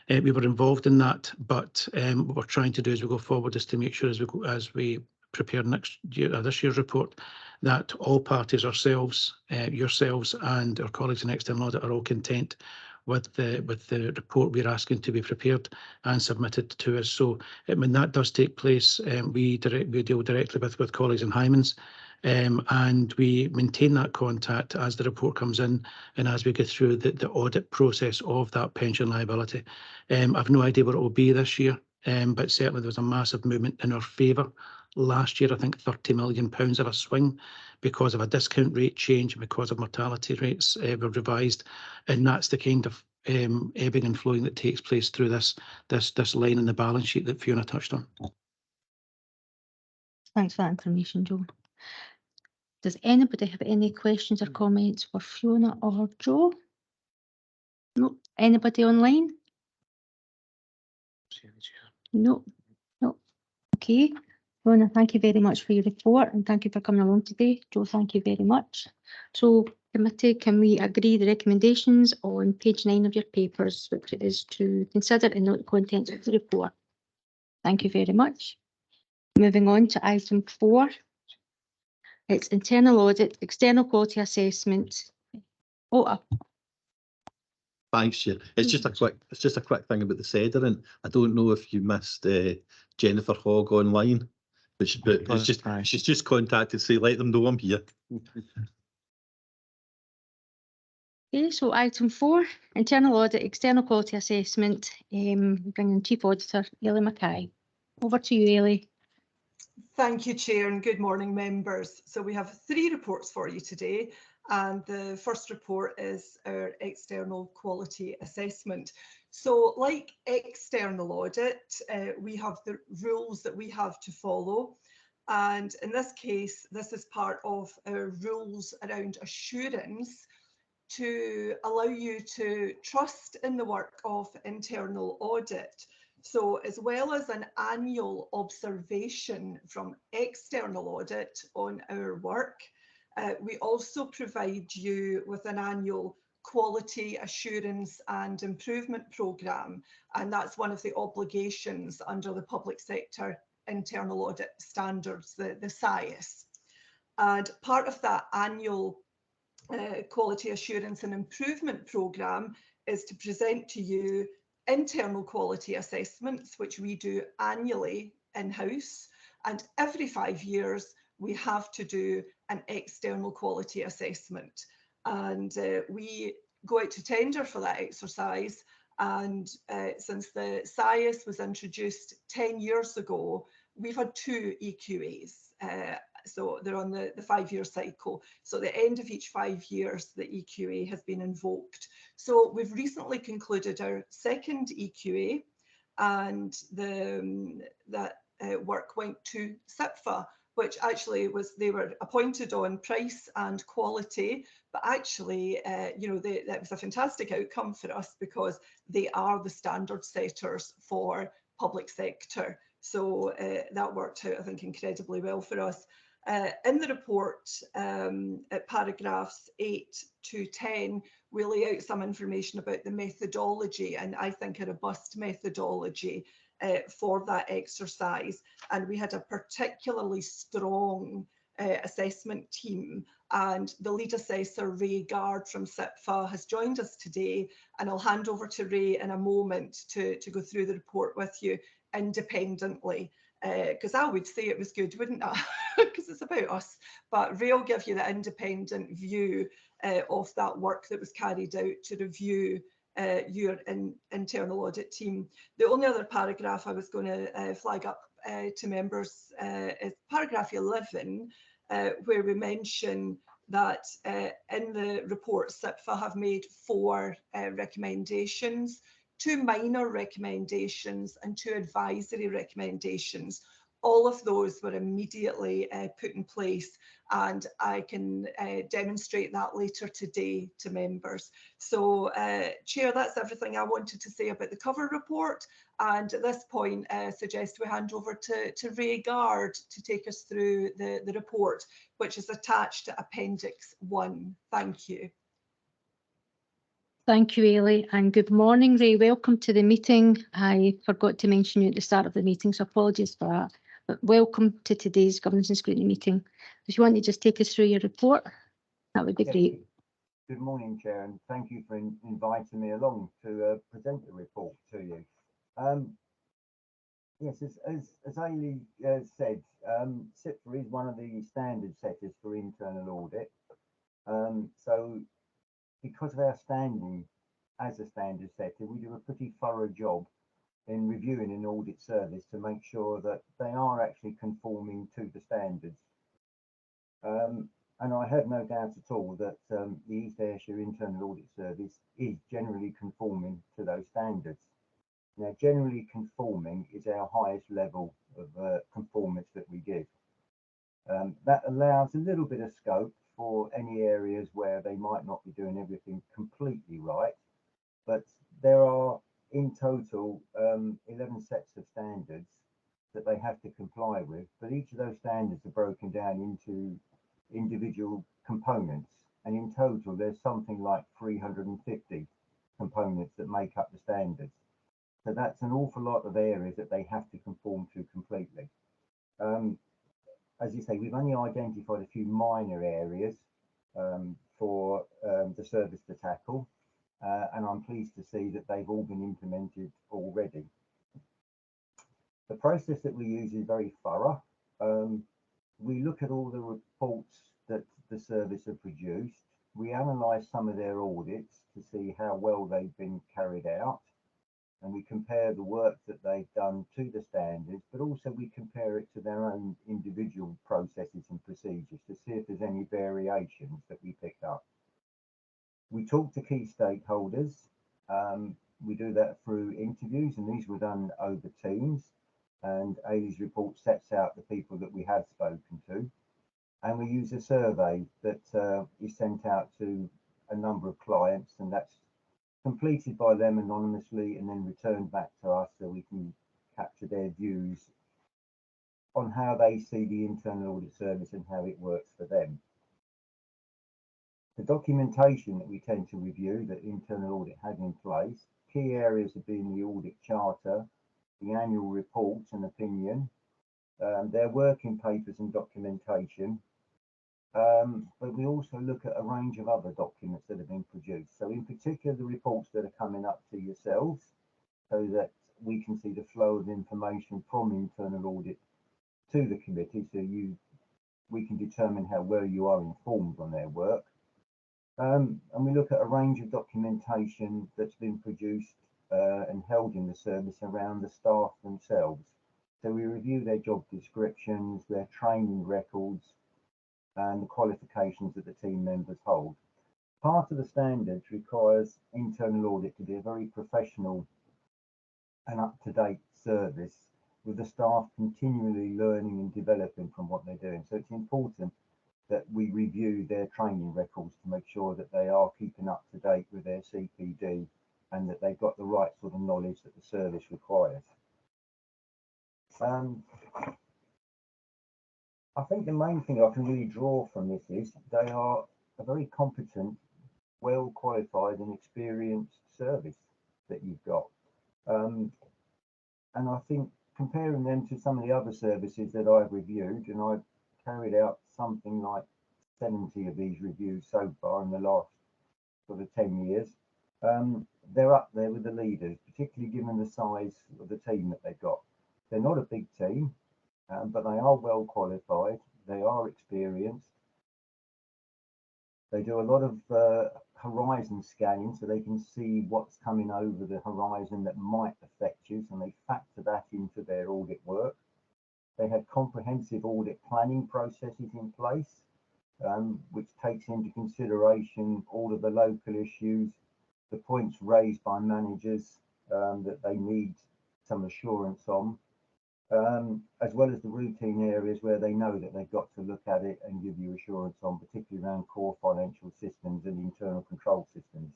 We were involved in that, but what we're trying to do as we go forward is to make sure as we prepare this year's report, that all parties, ourselves, yourselves, and our colleagues in external audit are all content with the report we're asking to be prepared and submitted to us. So when that does take place, we deal directly with colleagues in Hymans, and we maintain that contact as the report comes in and as we go through the audit process of that pension liability. I've no idea what it will be this year, but certainly there was a massive movement in our favour. Last year, I think £30 million of a swing because of a discount rate change and because of mortality rates were revised, and that's the kind of ebbing and flowing that takes place through this line in the balance sheet that Fiona touched on. Thanks for that information, Joe. Does anybody have any questions or comments for Fiona or Joe? No. Anybody online? No. No. Okay. Fiona, thank you very much for your report, and thank you for coming along today. Joe, thank you very much. So, committee, can we agree the recommendations on page 9 of your papers, which is to consider and note the contents of the report? Thank you very much. Moving on to item 4. It's internal audit, external quality assessment. Thanks, Chair. It's just a quick thing about the Sedering. I don't know if you missed Jennifer Hogg online, but she's just contacted to say let them know I'm here. Okay, so item 4, internal audit, external quality assessment, bringing Chief Auditor Ailey Mackay. Over to you, Ailey. Thank you, Chair, and good morning, members. So we have 3 reports for you today, and the first report is our external quality assessment. So like external audit, we have the rules that we have to follow. And in this case, this is part of our rules around assurance to allow you to trust in the work of internal audit. So as well as an annual observation from external audit on our work, we also provide you with an annual quality assurance and improvement programme, and that's one of the obligations under the public sector internal audit standards, the SIAS. And part of that annual quality assurance and improvement programme is to present to you internal quality assessments, which we do annually in-house, and every 5 years we have to do an external quality assessment, and we go out to tender for that exercise. And since the SIAS was introduced 10 years ago, we've had 2 EQAs. So they're on the 5-year cycle. So at the end of each 5 years, the EQA has been invoked. So we've recently concluded our second EQA, and that work went to SIPFA, which actually was, they were appointed on price and quality, but actually, you know, that was a fantastic outcome for us because they are the standard setters for public sector. So that worked out, I think, incredibly well for us. In the report, at paragraphs 8 to 10, we lay out some information about the methodology, and I think a robust methodology for that exercise. And we had a particularly strong assessment team, and the lead assessor Ray Gard from SIPFA has joined us today, and I'll hand over to Ray in a moment to go through the report with you independently, because I would say it was good, wouldn't I? Because it's about us, but Ray will give you the independent view of that work that was carried out to review your internal audit team. The only other paragraph I was going to flag up to members is paragraph 11, where we mention that in the report SIPFA have made 4 recommendations, 2 minor recommendations and 2 advisory recommendations. All of those were immediately put in place, and I can demonstrate that later today to members. So, Chair, that's everything I wanted to say about the cover report. And at this point, I suggest we hand over to Ray Gard to take us through the report, which is attached to Appendix 1. Thank you. Thank you, Ailey, and good morning, Ray. Welcome to the meeting. I forgot to mention you at the start of the meeting, so apologies for that. But welcome to today's Governance and Scrutiny meeting. If you want to just take us through your report, that would be great. Good morning, Chair, and thank you for inviting me along to present the report to you. Yes, as Ailey said, SIPFA is one of the standard setters for internal audit. So because of our standing as a standard setter, we do a pretty thorough job in reviewing an audit service to make sure that they are actually conforming to the standards. And I have no doubt at all that the East Ayrshire Internal Audit Service is generally conforming to those standards. Now, generally conforming is our highest level of conformance that we give. That allows a little bit of scope for any areas where they might not be doing everything completely right, but there are in total 11 sets of standards that they have to comply with, but each of those standards are broken down into individual components, and in total there's something like 350 components that make up the standards. So that's an awful lot of areas that they have to conform to completely. As you say, we've only identified a few minor areas for the service to tackle, and I'm pleased to see that they've all been implemented already. The process that we use is very thorough. We look at all the reports that the service have produced, we analyse some of their audits to see how well they've been carried out, and we compare the work that they've done to the standards, but also we compare it to their own individual processes and procedures to see if there's any variations that we picked up. We talk to key stakeholders. We do that through interviews, and these were done over Teams, and Ailey's report sets out the people that we have spoken to. And we use a survey that is sent out to a number of clients, and that's completed by them anonymously and then returned back to us so we can capture their views on how they see the internal audit service and how it works for them. The documentation that we tend to review that internal audit had in place, key areas have been the audit charter, the annual reports and opinion, their working papers and documentation, but we also look at a range of other documents that have been produced. So in particular, the reports that are coming up to yourselves, so that we can see the flow of information from internal audit to the committee, so we can determine how well you are informed on their work. And we look at a range of documentation that's been produced and held in the service around the staff themselves. So we review their job descriptions, their training records, and the qualifications that the team members hold. Part of the standards requires internal audit to be a very professional and up-to-date service, with the staff continually learning and developing from what they're doing. So it's important that we review their training records to make sure that they are keeping up to date with their CPD and that they've got the right sort of knowledge that the service requires. I think the main thing I can really draw from this is they are a very competent, well qualified and experienced service that you've got. And I think comparing them to some of the other services that I've reviewed, and I've carried out something like 70 of these reviews so far in the last sort of 10 years, they're up there with the leaders, particularly given the size of the team that they've got. They're not a big team, but they are well qualified, they are experienced. They do a lot of horizon scanning, so they can see what's coming over the horizon that might affect you, and they factor that into their audit work. They have comprehensive audit planning processes in place, which takes into consideration all of the local issues, the points raised by managers that they need some assurance on, as well as the routine areas where they know that they've got to look at it and give you assurance on, particularly around core financial systems and internal control systems.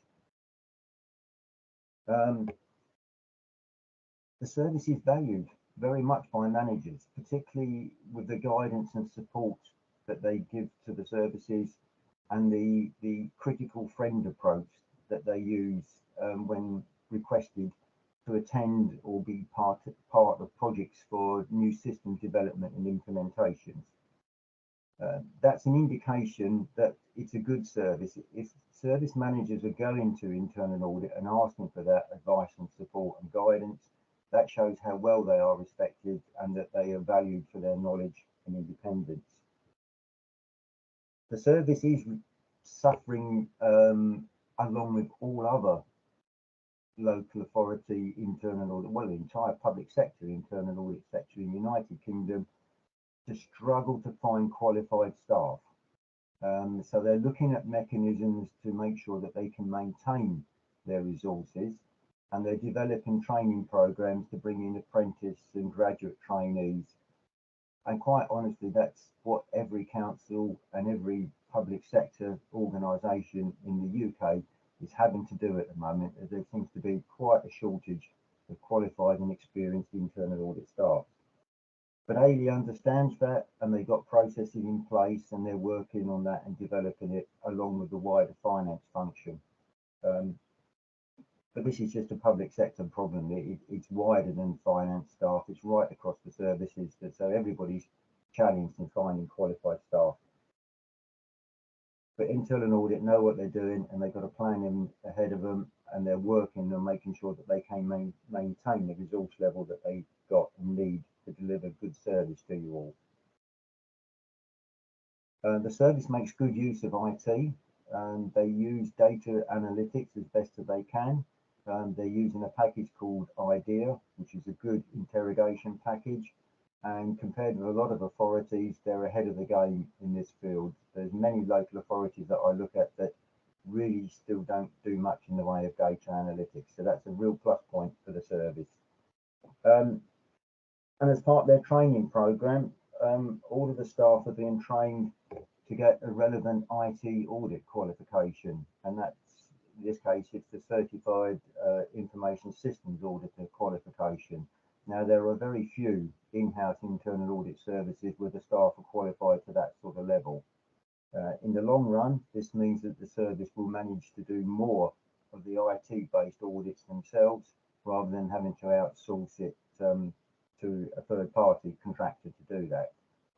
The service is valued very much by managers, particularly with the guidance and support that they give to the services and the critical friend approach that they use when requested to attend or be part of projects for new system development and implementations. That's an indication that it's a good service. If service managers are going to internal audit and asking for that advice and support and guidance, that shows how well they are respected and that they are valued for their knowledge and independence. The service is suffering along with all other local authority internal audit, well, the entire public sector internal audit sector in the United Kingdom, to struggle to find qualified staff. So they're looking at mechanisms to make sure that they can maintain their resources, and they're developing training programs to bring in apprentice and graduate trainees. And quite honestly, that's what every council and every public sector organisation in the UK is having to do at the moment, as there seems to be quite a shortage of qualified and experienced internal audit staff. But Ailey understands that, and they've got processes in place, and they're working on that and developing it along with the wider finance function. But this is just a public sector problem. It's wider than finance staff. It's right across the services, so everybody's challenged in finding qualified staff. But internal audit know what they're doing, and they've got a plan in ahead of them, and they're working on making sure that they can maintain the resource level that they've got and need to deliver good service to you all. The service makes good use of IT. They use data analytics as best as they can. They're using a package called IDEA, which is a good interrogation package. And compared with a lot of authorities, they're ahead of the game in this field. There's many local authorities that I look at that really still don't do much in the way of data analytics. So that's a real plus point for the service. And as part of their training program, all of the staff are being trained to get a relevant IT audit qualification. And that's, in this case, it's the Certified Information Systems Auditor qualification. Now, there are very few in-house internal audit services where the staff are qualified to that sort of level. In the long run, this means that the service will manage to do more of the IT-based audits themselves rather than having to outsource it to a third-party contractor to do that.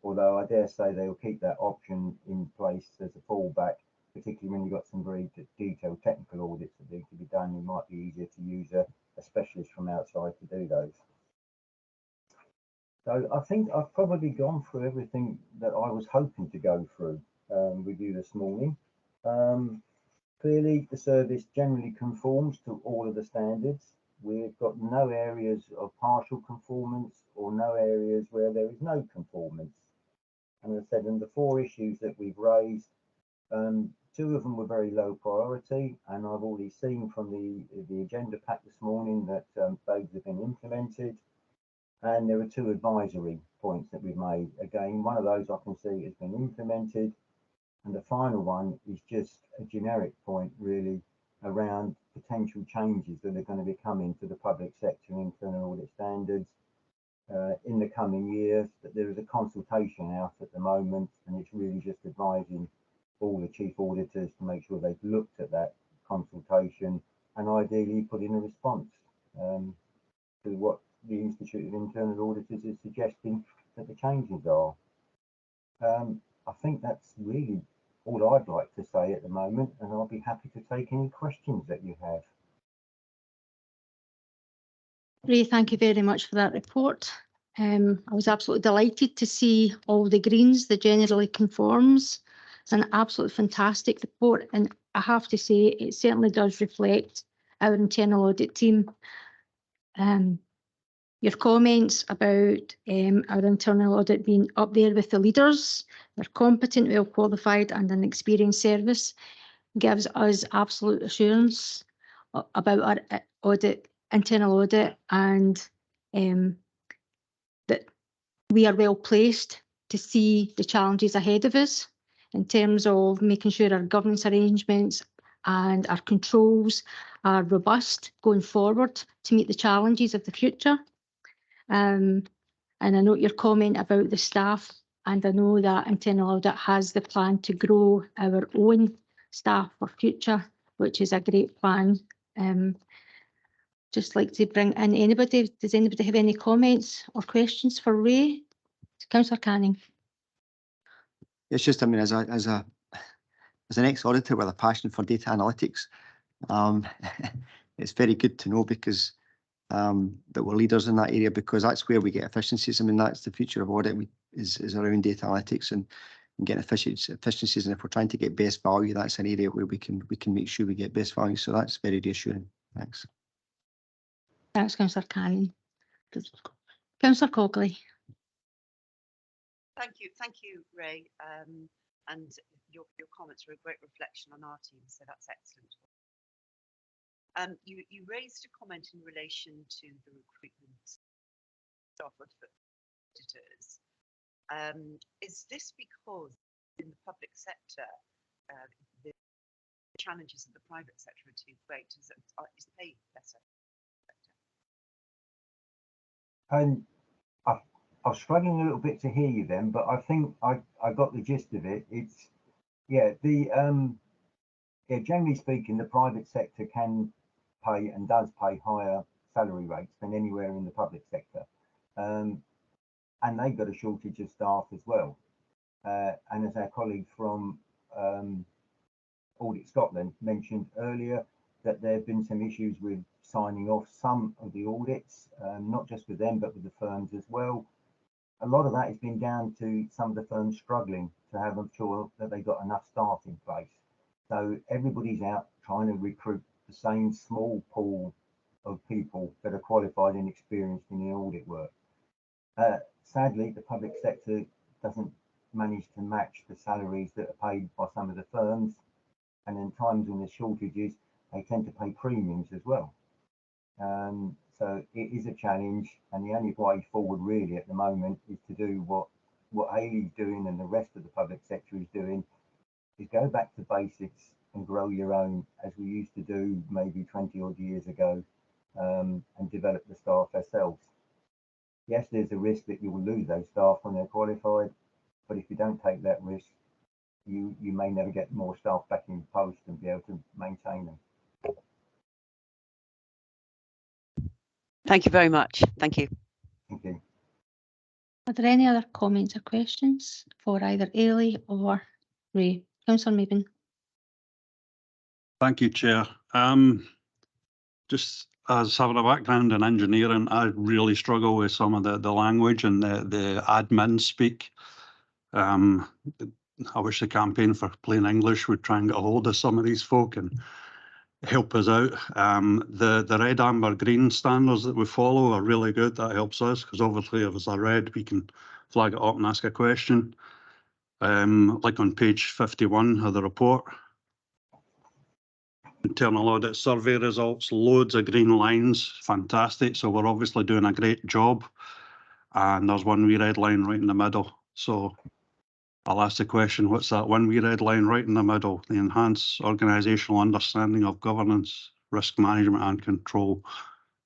Although I dare say they'll keep that option in place as a fallback, particularly when you've got some very detailed technical audits that need to be done. It might be easier to use a specialist from outside to do those. So I think I've probably gone through everything that I was hoping to go through with you this morning. Clearly, the service generally conforms to all of the standards. We've got no areas of partial conformance or no areas where there is no conformance. And as I said, in the 4 issues that we've raised, 2 of them were very low priority, and I've already seen from the agenda pack this morning that those have been implemented. And there are 2 advisory points that we've made. Again, one of those I can see has been implemented. And the final one is just a generic point, really, around potential changes that are going to be coming to the public sector internal audit standards in the coming years. That there is a consultation out at the moment, and it's really just advising all the chief auditors to make sure they've looked at that consultation and ideally put in a response to what the Institute of Internal Auditors is suggesting that the changes are. I think that's really all I'd like to say at the moment, and I'll be happy to take any questions that you have. Ray, thank you very much for that report. I was absolutely delighted to see all the greens, the generally conforms. It's an absolutely fantastic report, and I have to say it certainly does reflect our internal audit team. Your comments about our internal audit being up there with the leaders, they're competent, well qualified and an experienced service, gives us absolute assurance about our audit, internal audit, and that we are well placed to see the challenges ahead of us in terms of making sure our governance arrangements and our controls are robust going forward to meet the challenges of the future. And I note your comment about the staff, and I know that internal audit has the plan to grow our own staff for future, which is a great plan. Just like to bring in anybody. Does anybody have any comments or questions for Ray? Councillor Canning. It's just, I mean, as an ex-auditor with a passion for data analytics, it's very good to know because that we're leaders in that area, because that's where we get efficiencies. I mean, that's the future of audit is around data analytics and getting efficiencies. And if we're trying to get best value, that's an area where we can make sure we get best value. So that's very reassuring. Thanks. Thanks, Councillor Canning. Councillor Cogley. Thank you, Ray. And your comments were a great reflection on our team, so that's excellent. You raised a comment in relation to the recruitment staff of auditors. Is this because in the public sector, the challenges of the private sector are too great? Is the pay better? I was struggling a little bit to hear you then, but I think I got the gist of it. It's, yeah, generally speaking, the private sector can pay and does pay higher salary rates than anywhere in the public sector. And they've got a shortage of staff as well. And as our colleague from Audit Scotland mentioned earlier, that there have been some issues with signing off some of the audits, not just with them, but with the firms as well. A lot of that has been down to some of the firms struggling to have them sure that they've got enough staff in place. So everybody's out trying to recruit the same small pool of people that are qualified and experienced in the audit work. Sadly, the public sector doesn't manage to match the salaries that are paid by some of the firms, and in times when there's shortages, they tend to pay premiums as well. So it is a challenge, and the only way forward really at the moment is to do what Hayley's doing and the rest of the public sector is doing, is go back to basics and grow your own, as we used to do maybe 20 odd years ago, and develop the staff ourselves. Yes, there's a risk that you will lose those staff when they're qualified, but if you don't take that risk, you may never get more staff back in post and be able to maintain them. Thank you very much. Thank you. Thank you. Are there any other comments or questions for either Ailey or Ray? Councillor Maben. Thank you, Chair. Just as having a background in engineering, I really struggle with some of the language and the admin speak. I wish the campaign for plain English would try and get a hold of some of these folk and help us out. The red, amber, green standards that we follow are really good. That helps us, because obviously if it's a red, we can flag it up and ask a question. Like on page 51 of the report, internal audit survey results, loads of green lines, fantastic. So we're obviously doing a great job. And there's one wee red line right in the middle. So I'll ask the question, what's that one wee red line right in the middle? The enhanced organisational understanding of governance, risk management and control,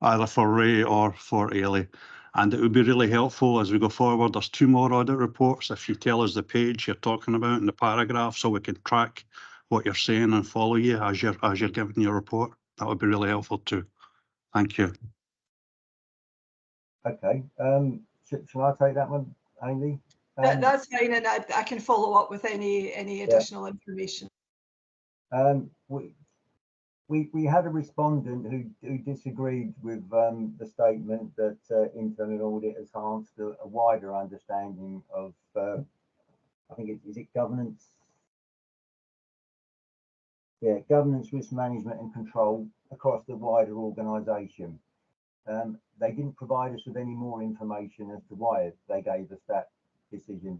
either for Ray or for Ailey. And it would be really helpful as we go forward. There's 2 more audit reports. If you tell us the page you're talking about in the paragraph, so we can track what you're saying and follow you as you're giving your report, that would be really helpful too. Thank you. Okay. Shall I take that one, Hayley? That's fine, and I can follow up with any additional information. We had a respondent who disagreed with the statement that internal audit has enhanced a wider understanding of, I think is it governance? Yeah, governance, risk management and control across the wider organisation. They didn't provide us with any more information as to why they gave us that decision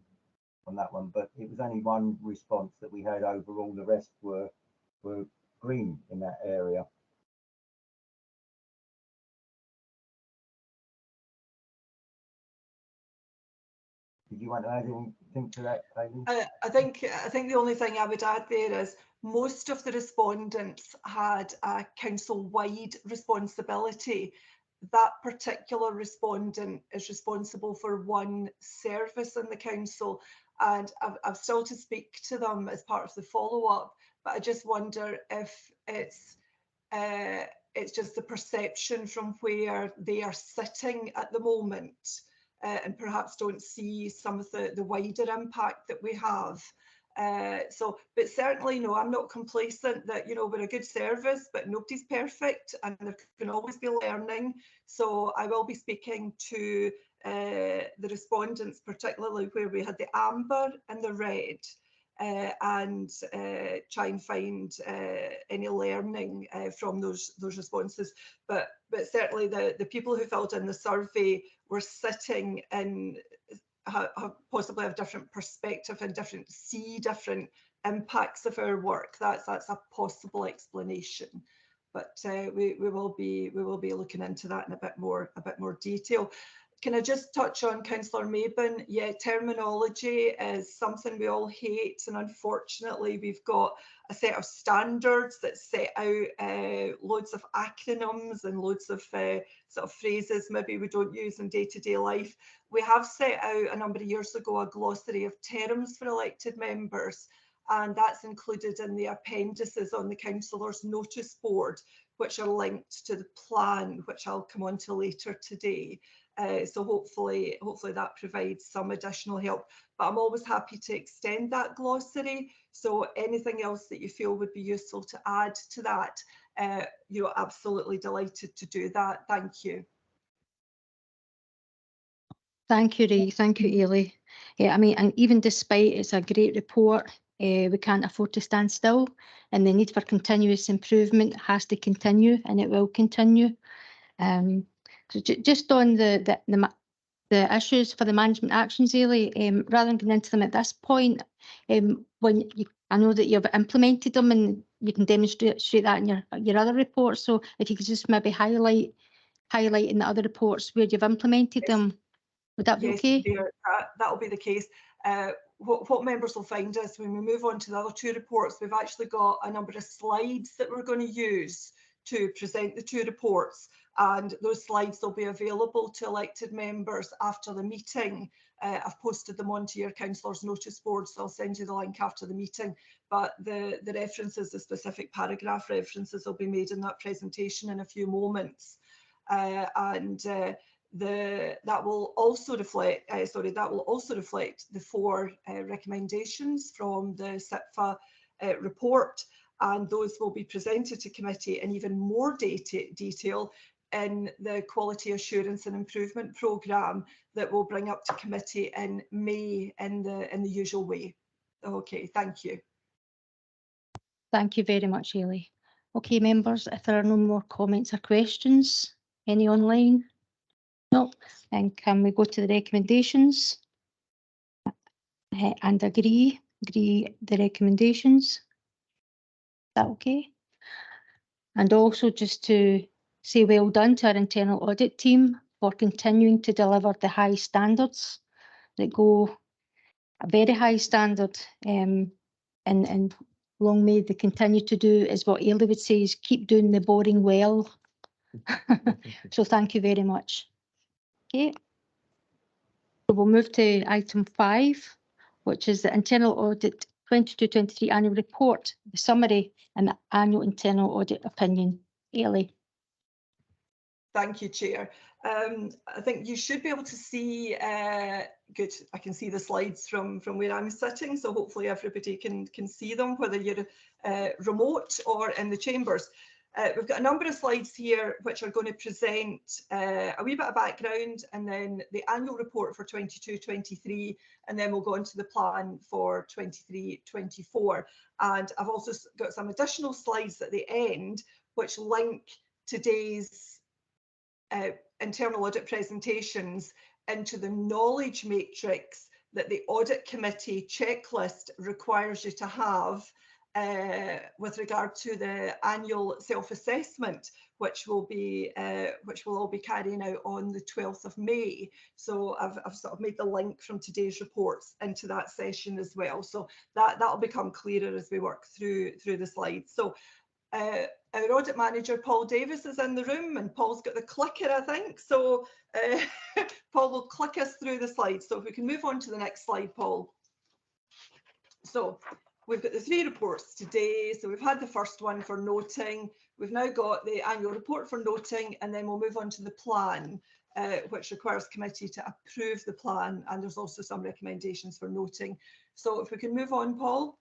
on that one, but it was only one response that we had overall. The rest were green in that area. Did you want to add anything to that, Hayley? I think the only thing I would add there is most of the respondents had a council-wide responsibility. That particular respondent is responsible for one service in the council, and I've still to speak to them as part of the follow-up, but I just wonder if it's just the perception from where they are sitting at the moment, and perhaps don't see some of the wider impact that we have. But certainly, no, I'm not complacent that, we're a good service, but nobody's perfect and there can always be learning. So I will be speaking to the respondents, particularly where we had the amber and the red, and try and find any learning from those responses. But certainly the people who filled in the survey were sitting in possibly have different perspective and see different impacts of our work. That's a possible explanation, but we will be looking into that in a bit more detail. Can I just touch on Councillor Maben? Yeah, terminology is something we all hate, and unfortunately we've got a set of standards that set out loads of acronyms and loads of sort of phrases maybe we don't use in day-to-day life. We have set out a number of years ago a glossary of terms for elected members, and that's included in the appendices on the councillors' notice board, which are linked to the plan, which I'll come on to later today. So hopefully that provides some additional help, but I'm always happy to extend that glossary. So anything else that you feel would be useful to add to that, absolutely delighted to do that. Thank you. Thank you, Ray. Thank you, Ailey. Yeah, I mean, and even despite it's a great report, we can't afford to stand still, and the need for continuous improvement has to continue, and it will continue. So just on the issues for the management actions, Ailey, rather than going into them at this point, I know that you've implemented them and you can demonstrate that in your other reports. So if you could just maybe highlight in the other reports where you've implemented them, would that be okay? Yes, that'll be the case. What members will find is when we move on to the other two reports, we've actually got a number of slides that we're going to use to present the two reports, and those slides will be available to elected members after the meeting. I've posted them onto your councillors' notice board, so I'll send you the link after the meeting. But the references, the specific paragraph references, will be made in that presentation in a few moments, that will also reflect the 4 recommendations from the SIPFA report, and those will be presented to committee in even more detail in the Quality Assurance and Improvement Programme that we'll bring up to committee in May in the usual way. Okay, thank you. Thank you very much, Ailey. Okay, members, if there are no more comments or questions, any online? No. And can we go to the recommendations and agree the recommendations? Is that okay? And also just to say well done to our internal audit team for continuing to deliver the high standards that go a very high standard, and long may they continue to do, as what Ailey would say, is keep doing the boring well. So thank you very much. Okay. So we'll move to item 5, which is the internal audit 22-23 annual report, the summary and the annual internal audit opinion. Ailey. Thank you, Chair. I think you should be able to see, good, I can see the slides from where I'm sitting, so hopefully everybody can see them, whether you're remote or in the chambers. We've got a number of slides here which are going to present a wee bit of background, and then the annual report for 22-23, and then we'll go into the plan for 23-24. And I've also got some additional slides at the end which link today's internal audit presentations into the knowledge matrix that the audit committee checklist requires you to have with regard to the annual self-assessment, which will all be carrying out on the 12th of May. So I've sort of made the link from today's reports into that session as well. So that'll become clearer as we work through the slides. So our audit manager, Paul Davis, is in the room, and Paul's got the clicker, I think. So Paul will click us through the slides. So if we can move on to the next slide, Paul. So we've got the 3 reports today. So we've had the first one for noting. We've now got the annual report for noting, and then we'll move on to the plan, which requires committee to approve the plan. And there's also some recommendations for noting. So if we can move on, Paul.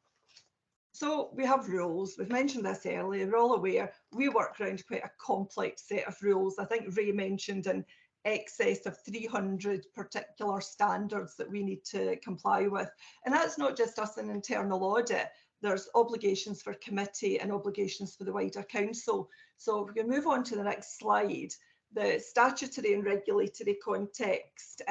So we have rules. We've mentioned this earlier. We're all aware we work around quite a complex set of rules. I think Ray mentioned in excess of 300 particular standards that we need to comply with. And that's not just us in internal audit. There's obligations for committee and obligations for the wider council. So if we can move on to the next slide, the statutory and regulatory context.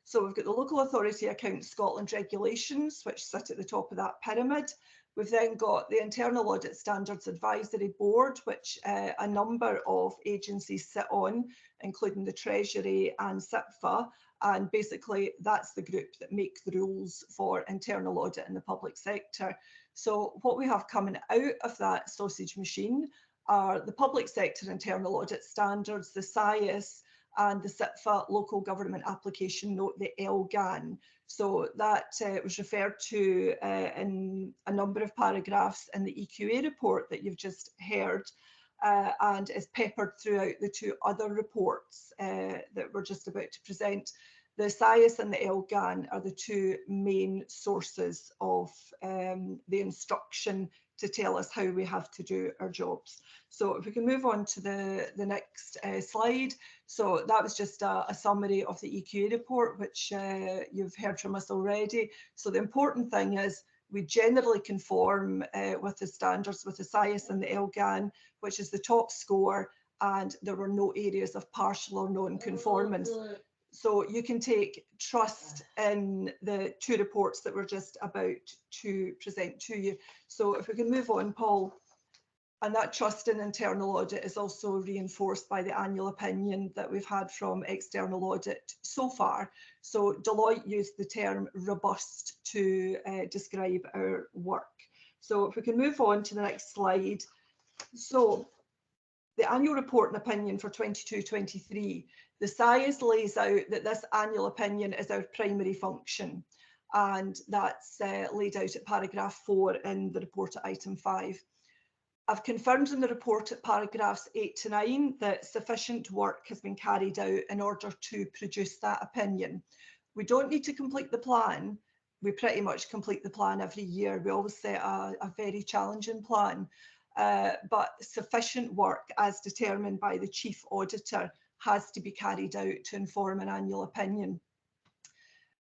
So we've got the Local Authority Accounts Scotland regulations, which sit at the top of that pyramid. We've then got the Internal Audit Standards Advisory Board, which a number of agencies sit on, including the Treasury and SIPFA. And basically, that's the group that make the rules for internal audit in the public sector. So what we have coming out of that sausage machine are the public sector internal audit standards, the SIAS, and the SIPFA Local Government Application Note, the LGAN. So that was referred to in a number of paragraphs in the EQA report that you've just heard, and is peppered throughout the 2 other reports that we're just about to present. The SIAS and the LGAN are the 2 main sources of the instruction to tell us how we have to do our jobs. So if we can move on to the next slide. So that was just a summary of the EQA report, which you've heard from us already. So the important thing is We generally conform with the standards with the SIAS and the LGAN, which is the top score, and there were no areas of partial or non-conformance. So you can take trust in the two reports that we're just about to present to you. So if we can move on, Paul. And that trust in internal audit is also reinforced by the annual opinion that we've had from external audit so far. So Deloitte used the term robust to describe our work. So if we can move on to the next slide. So the annual report and opinion for 22-23, the SIAS lays out that this annual opinion is our primary function. And that's laid out at paragraph 4 in the report at item 5. I've confirmed in the report at paragraphs 8 to 9 that sufficient work has been carried out in order to produce that opinion. We don't need to complete the plan. We pretty much complete the plan every year. We always set a very challenging plan, but sufficient work as determined by the chief auditor has to be carried out to inform an annual opinion.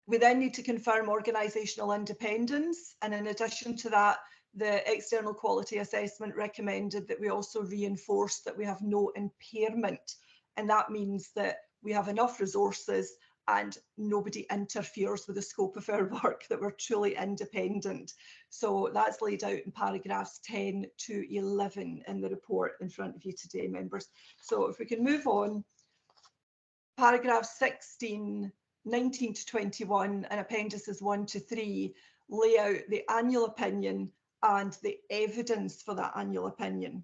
We then need to confirm organisational independence, and in addition to that, the external quality assessment recommended that we also reinforce that we have no impairment, and that means that we have enough resources and nobody interferes with the scope of our work, that we're truly independent. So that's laid out in paragraphs 10 to 11 in the report in front of you today, members. So if we can move on, paragraphs 16, 19 to 21 and appendices 1 to 3 lay out the annual opinion and the evidence for that annual opinion.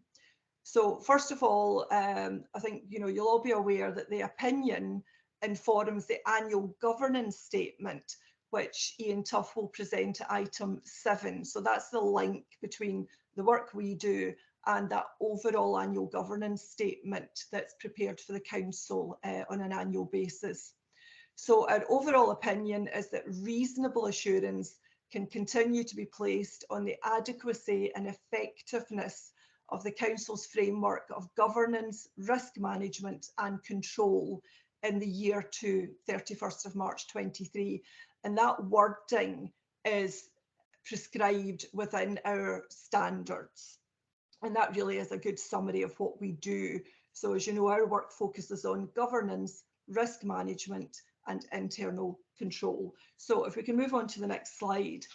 So first of all, I think you'll all be aware that the opinion informs the annual governance statement, which Ian Tuff will present at item 7. So that's the link between the work we do and that overall annual governance statement that's prepared for the council on an annual basis. So our overall opinion is that reasonable assurance can continue to be placed on the adequacy and effectiveness of the Council's framework of governance, risk management and control in the year to 31st of March 23. And that wording is prescribed within our standards. And that really is a good summary of what we do. So as you know, our work focuses on governance, risk management and internal control. So if we can move on to the next slide.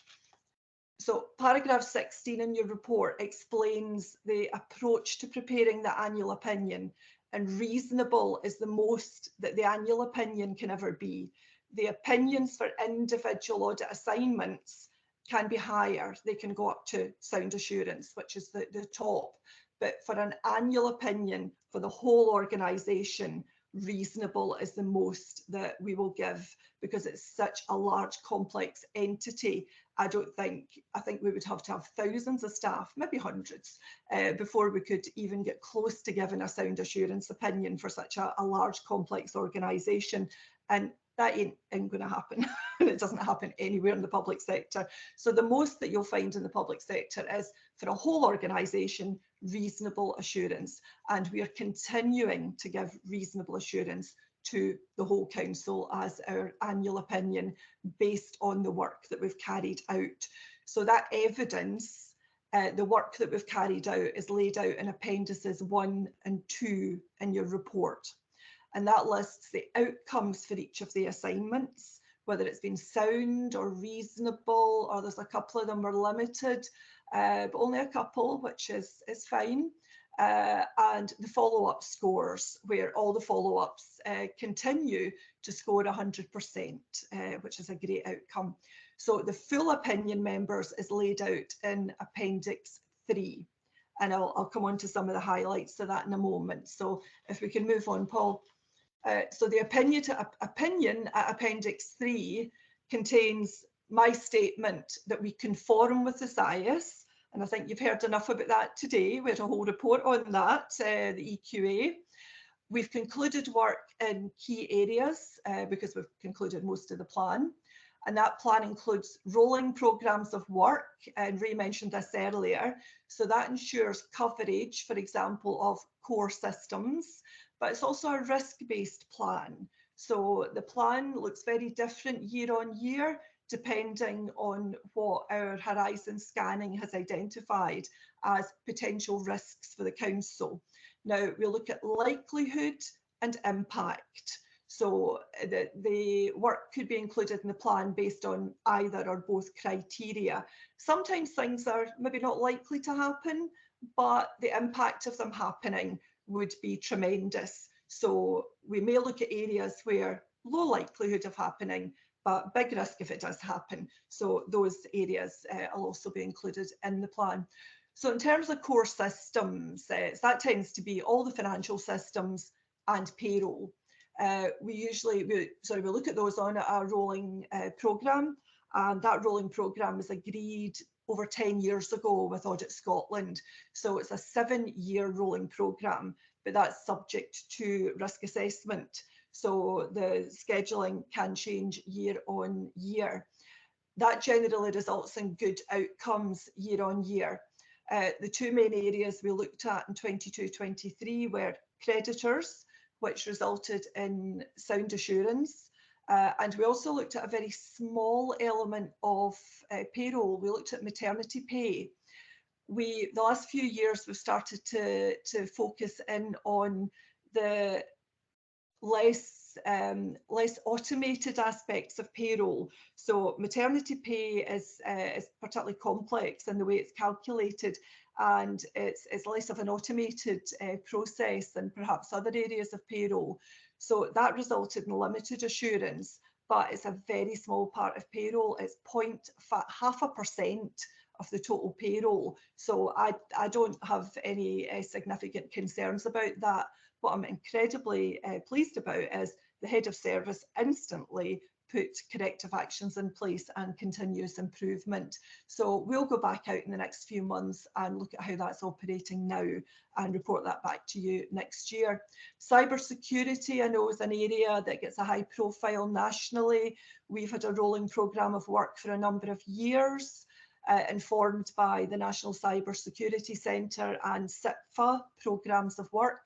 So paragraph 16 in your report explains the approach to preparing the annual opinion, and reasonable is the most that the annual opinion can ever be. The opinions for individual audit assignments can be higher. They can go up to sound assurance, which is the top. But for an annual opinion for the whole organisation, reasonable is the most that we will give, because it's such a large complex entity. I think we would have to have thousands of staff, maybe hundreds, before we could even get close to giving a sound assurance opinion for such a large complex organisation. And that ain't going to happen. It doesn't happen anywhere in the public sector. So the most that you'll find in the public sector is for a whole organisation, reasonable assurance. And we are continuing to give reasonable assurance to the whole council as our annual opinion based on the work that we've carried out. So that evidence, the work that we've carried out, is laid out in appendices 1 and 2 in your report. And that lists the outcomes for each of the assignments, whether it's been sound or reasonable, or there's a couple of them were limited, but only a couple, which is fine. And the follow-up scores, where all the follow-ups continue to score 100%, which is a great outcome. So the full opinion, members, is laid out in Appendix 3. And I'll come on to some of the highlights of that in a moment. So if we can move on, Paul. So the opinion at Appendix 3 contains my statement that we conform with the SIAS, and I think you've heard enough about that today. We had a whole report on that, the EQA. We've concluded work in key areas because we've concluded most of the plan, and that plan includes rolling programmes of work, and Ray mentioned this earlier, so that ensures coverage, for example, of core systems. But it's also a risk-based plan. So the plan looks very different year on year, depending on what our horizon scanning has identified as potential risks for the council. Now, we look at likelihood and impact. So the work could be included in the plan based on either or both criteria. Sometimes things are maybe not likely to happen, but the impact of them happening would be tremendous. So we may look at areas where low likelihood of happening, but big risk if it does happen. So those areas will also be included in the plan. So in terms of core systems, that tends to be all the financial systems and payroll. We look at those on a rolling programme, and that rolling programme was agreed over 10 years ago with Audit Scotland. So it's a 7-year rolling programme, but that's subject to risk assessment. So the scheduling can change year on year. That generally results in good outcomes year on year. The two main areas we looked at in 22-23 were creditors, which resulted in sound assurance. And we also looked at a very small element of payroll. We looked at maternity pay. The last few years, we've started to focus in on the less automated aspects of payroll. So maternity pay is particularly complex in the way it's calculated, and it's less of an automated process than perhaps other areas of payroll. So that resulted in limited assurance, but it's a very small part of payroll. It's 0.5% of the total payroll. So I don't have any significant concerns about that. What I'm incredibly pleased about is the head of service instantly put corrective actions in place and continuous improvement. So we'll go back out in the next few months and look at how that's operating now and report that back to you next year. Cybersecurity, I know, is an area that gets a high profile nationally. We've had a rolling programme of work for a number of years, informed by the National Cybersecurity Centre and SIPFA programmes of work.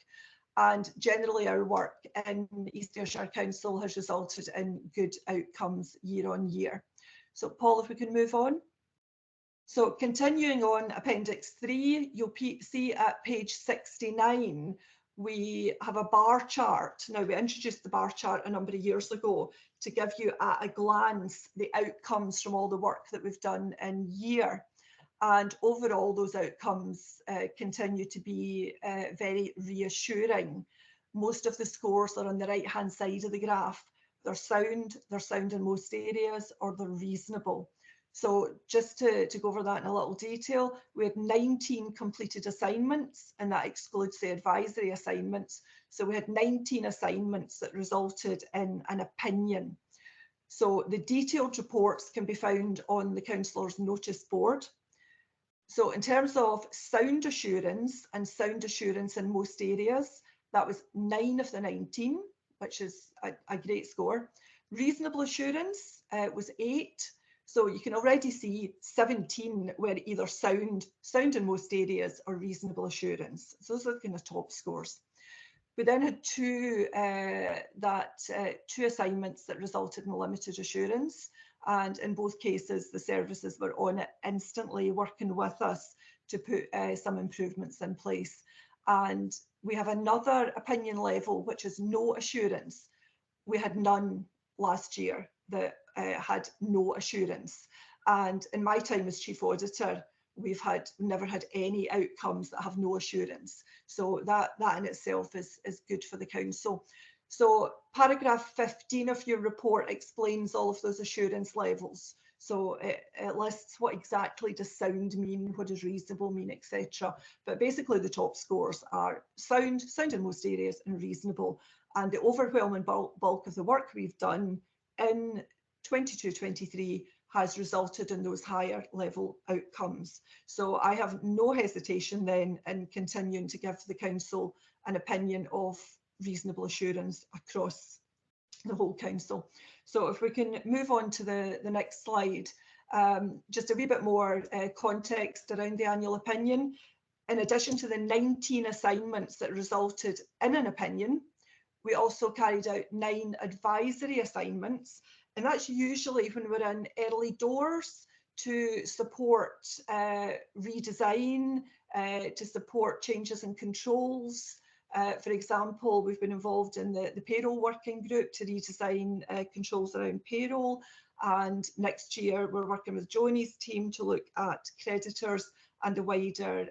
And generally our work in East Ayrshire Council has resulted in good outcomes year on year. So Paul, if we can move on. So continuing on Appendix 3, you'll see at page 69, we have a bar chart. Now, we introduced the bar chart a number of years ago to give you at a glance the outcomes from all the work that we've done in year. And overall, those outcomes continue to be very reassuring. Most of the scores are on the right-hand side of the graph. They're sound in most areas, or they're reasonable. So just to go over that in a little detail, we had 19 completed assignments, and that excludes the advisory assignments. So we had 19 assignments that resulted in an opinion. So the detailed reports can be found on the councillor's notice board. So in terms of sound assurance in most areas, that was 9 of the 19, which is a great score. Reasonable assurance was 8. So you can already see 17 were either sound in most areas or reasonable assurance. So those are the kind of top scores. We then had two assignments that resulted in limited assurance. And in both cases, the services were on it instantly, working with us to put some improvements in place. And we have another opinion level, which is no assurance. We had none last year that had no assurance. And in my time as Chief Auditor, we've never had any outcomes that have no assurance. So that in itself is good for the council. So paragraph 15 of your report explains all of those assurance levels. So it lists what exactly does sound mean, what does reasonable mean, etc. But basically the top scores are sound in most areas, and reasonable. And the overwhelming bulk of the work we've done in 22-23 has resulted in those higher level outcomes. So I have no hesitation then in continuing to give the council an opinion of reasonable assurance across the whole council. So if we can move on to the next slide, just a wee bit more context around the annual opinion. In addition to the 19 assignments that resulted in an opinion, we also carried out 9 advisory assignments, and that's usually when we're in early doors to support redesign, to support changes in controls. For example, we've been involved in the payroll working group to redesign controls around payroll. And next year, we're working with Joni's team to look at creditors and the wider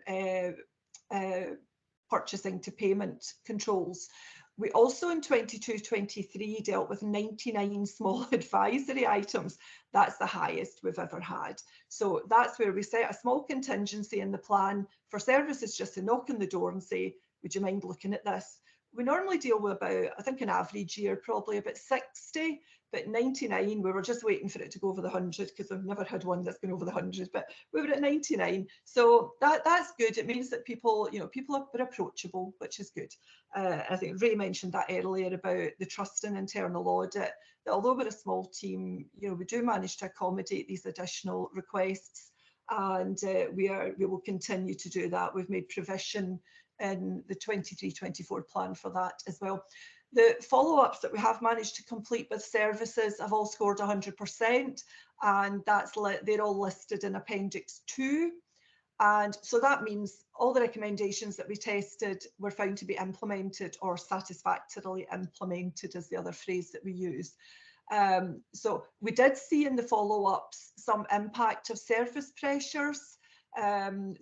purchasing to payment controls. We also in 22-23 dealt with 99 small advisory items. That's the highest we've ever had. So that's where we set a small contingency in the plan for services just to knock on the door and say, would you mind looking at this? We normally deal with about, I think an average year, probably about 60, but 99, we were just waiting for it to go over the 100 because I've never had one that's been over the 100, but we were at 99. So that's good. It means that people, people are approachable, which is good. I think Ray mentioned that earlier about the trust in internal audit, that although we're a small team, we do manage to accommodate these additional requests, and we will continue to do that. We've made provision in the 23-24 plan for that as well. The follow-ups that we have managed to complete with services have all scored 100%, and they're all listed in Appendix 2. And so that means all the recommendations that we tested were found to be implemented, or satisfactorily implemented is the other phrase that we use. So we did see in the follow-ups some impact of service pressures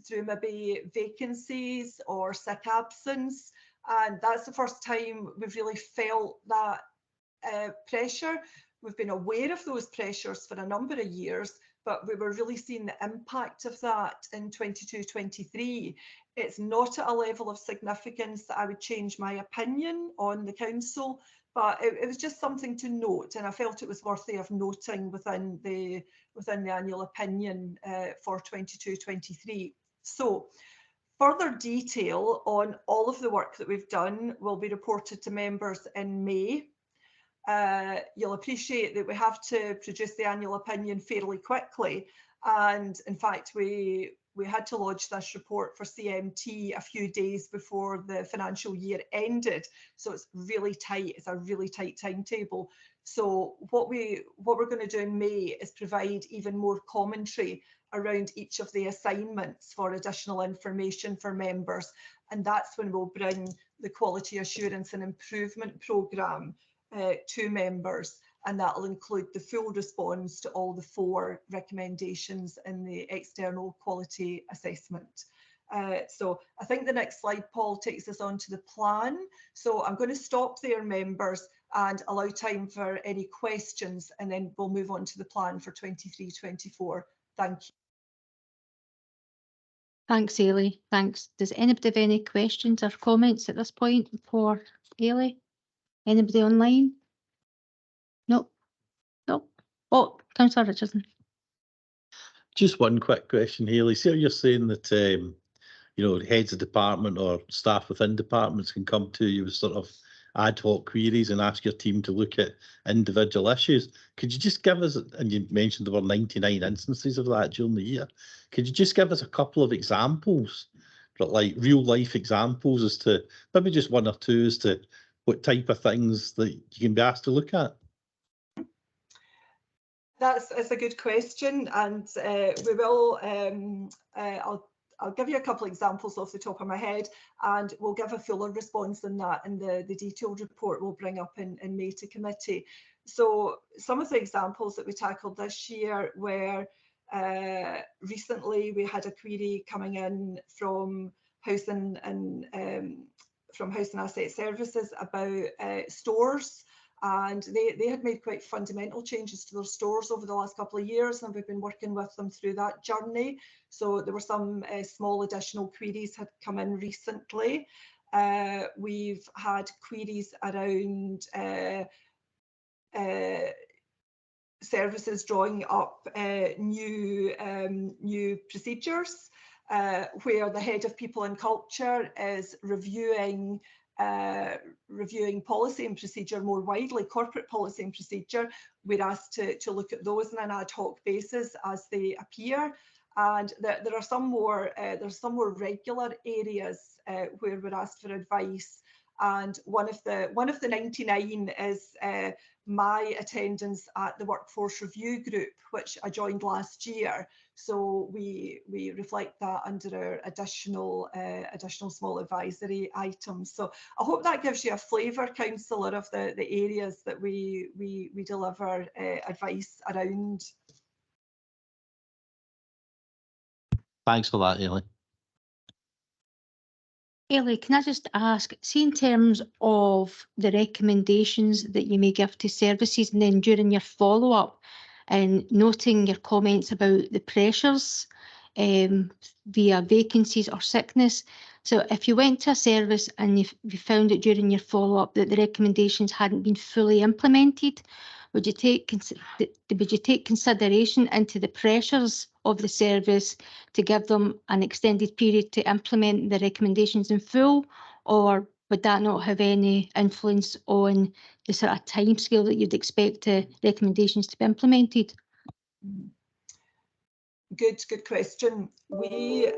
through maybe vacancies or sick absence. And that's the first time we've really felt that pressure. We've been aware of those pressures for a number of years, but we were really seeing the impact of that in 22-23. It's not at a level of significance that I would change my opinion on the council, but it was just something to note, and I felt it was worthy of noting within the annual opinion for 22-23. So further detail on all of the work that we've done will be reported to members in May. You'll appreciate that we have to produce the annual opinion fairly quickly, and in fact we had to lodge this report for CMT a few days before the financial year ended, so it's really tight. It's a really tight timetable. So what we're going to do in May is provide even more commentary around each of the assignments for additional information for members, and that's when we'll bring the quality assurance and improvement programme to members, and that will include the full response to all the 4 recommendations in the external quality assessment. So I think the next slide, Paul, takes us on to the plan. So I'm going to stop there, members, and allow time for any questions, and then we'll move on to the plan for 23-24. Thank you. Thanks, Ailey. Thanks. Does anybody have any questions or comments at this point for Ailey? Anybody online? No. No. Oh, Councillor Richardson. Just one quick question, Hayley. So you're saying that heads of department or staff within departments can come to you with sort of ad hoc queries and ask your team to look at individual issues. Could you just give us, and you mentioned there were 99 instances of that during the year, could you just give us a couple of examples, like real life examples, as to maybe just 1 or 2 as to what type of things that you can be asked to look at? That's a good question, and we will. I'll give you a couple of examples off the top of my head, and we'll give a fuller response than that in the detailed report we'll bring up in May to committee. So some of the examples that we tackled this year were recently we had a query coming in from Housing and Asset Services about stores. And they had made quite fundamental changes to their stores over the last couple of years, and we've been working with them through that journey. So there were some small additional queries had come in recently. We've had queries around services drawing up new procedures, where the head of people and culture is reviewing policy and procedure more widely, corporate policy and procedure. We're asked to look at those on an ad hoc basis as they appear, and there are some more regular areas where we're asked for advice. And one of the 99 is my attendance at the Workforce Review Group, which I joined last year. So we reflect that under our additional small advisory items. So I hope that gives you a flavour, Councillor, of the areas that we deliver advice around. Thanks for that, Ailey. Ailey, can I just ask, see in terms of the recommendations that you may give to services and then during your follow-up and noting your comments about the pressures via vacancies or sickness. So if you went to a service and you found it during your follow-up that the recommendations hadn't been fully implemented, would you take consideration into the pressures of the service to give them an extended period to implement the recommendations in full, or would that not have any influence on the sort of timescale that you'd expect recommendations to be implemented? Good question. We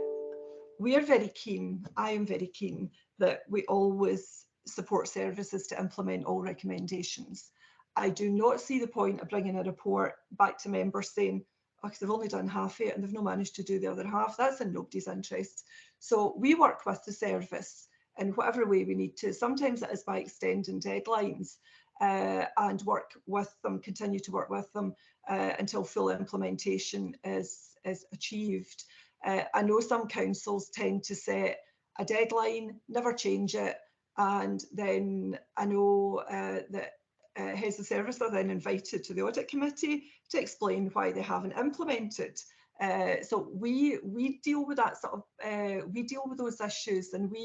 are very keen, I am very keen, that we always support services to implement all recommendations. I do not see the point of bringing a report back to members saying, oh, because they've only done half it and they've not managed to do the other half. That's in nobody's interest. So we work with the service in whatever way we need to. Sometimes it is by extending deadlines and work with them, continue to work with them until full implementation is achieved. I know some councils tend to set a deadline, never change it, and then I know that heads of service are then invited to the audit committee to explain why they haven't implemented. So we deal with that sort of, we deal with those issues, and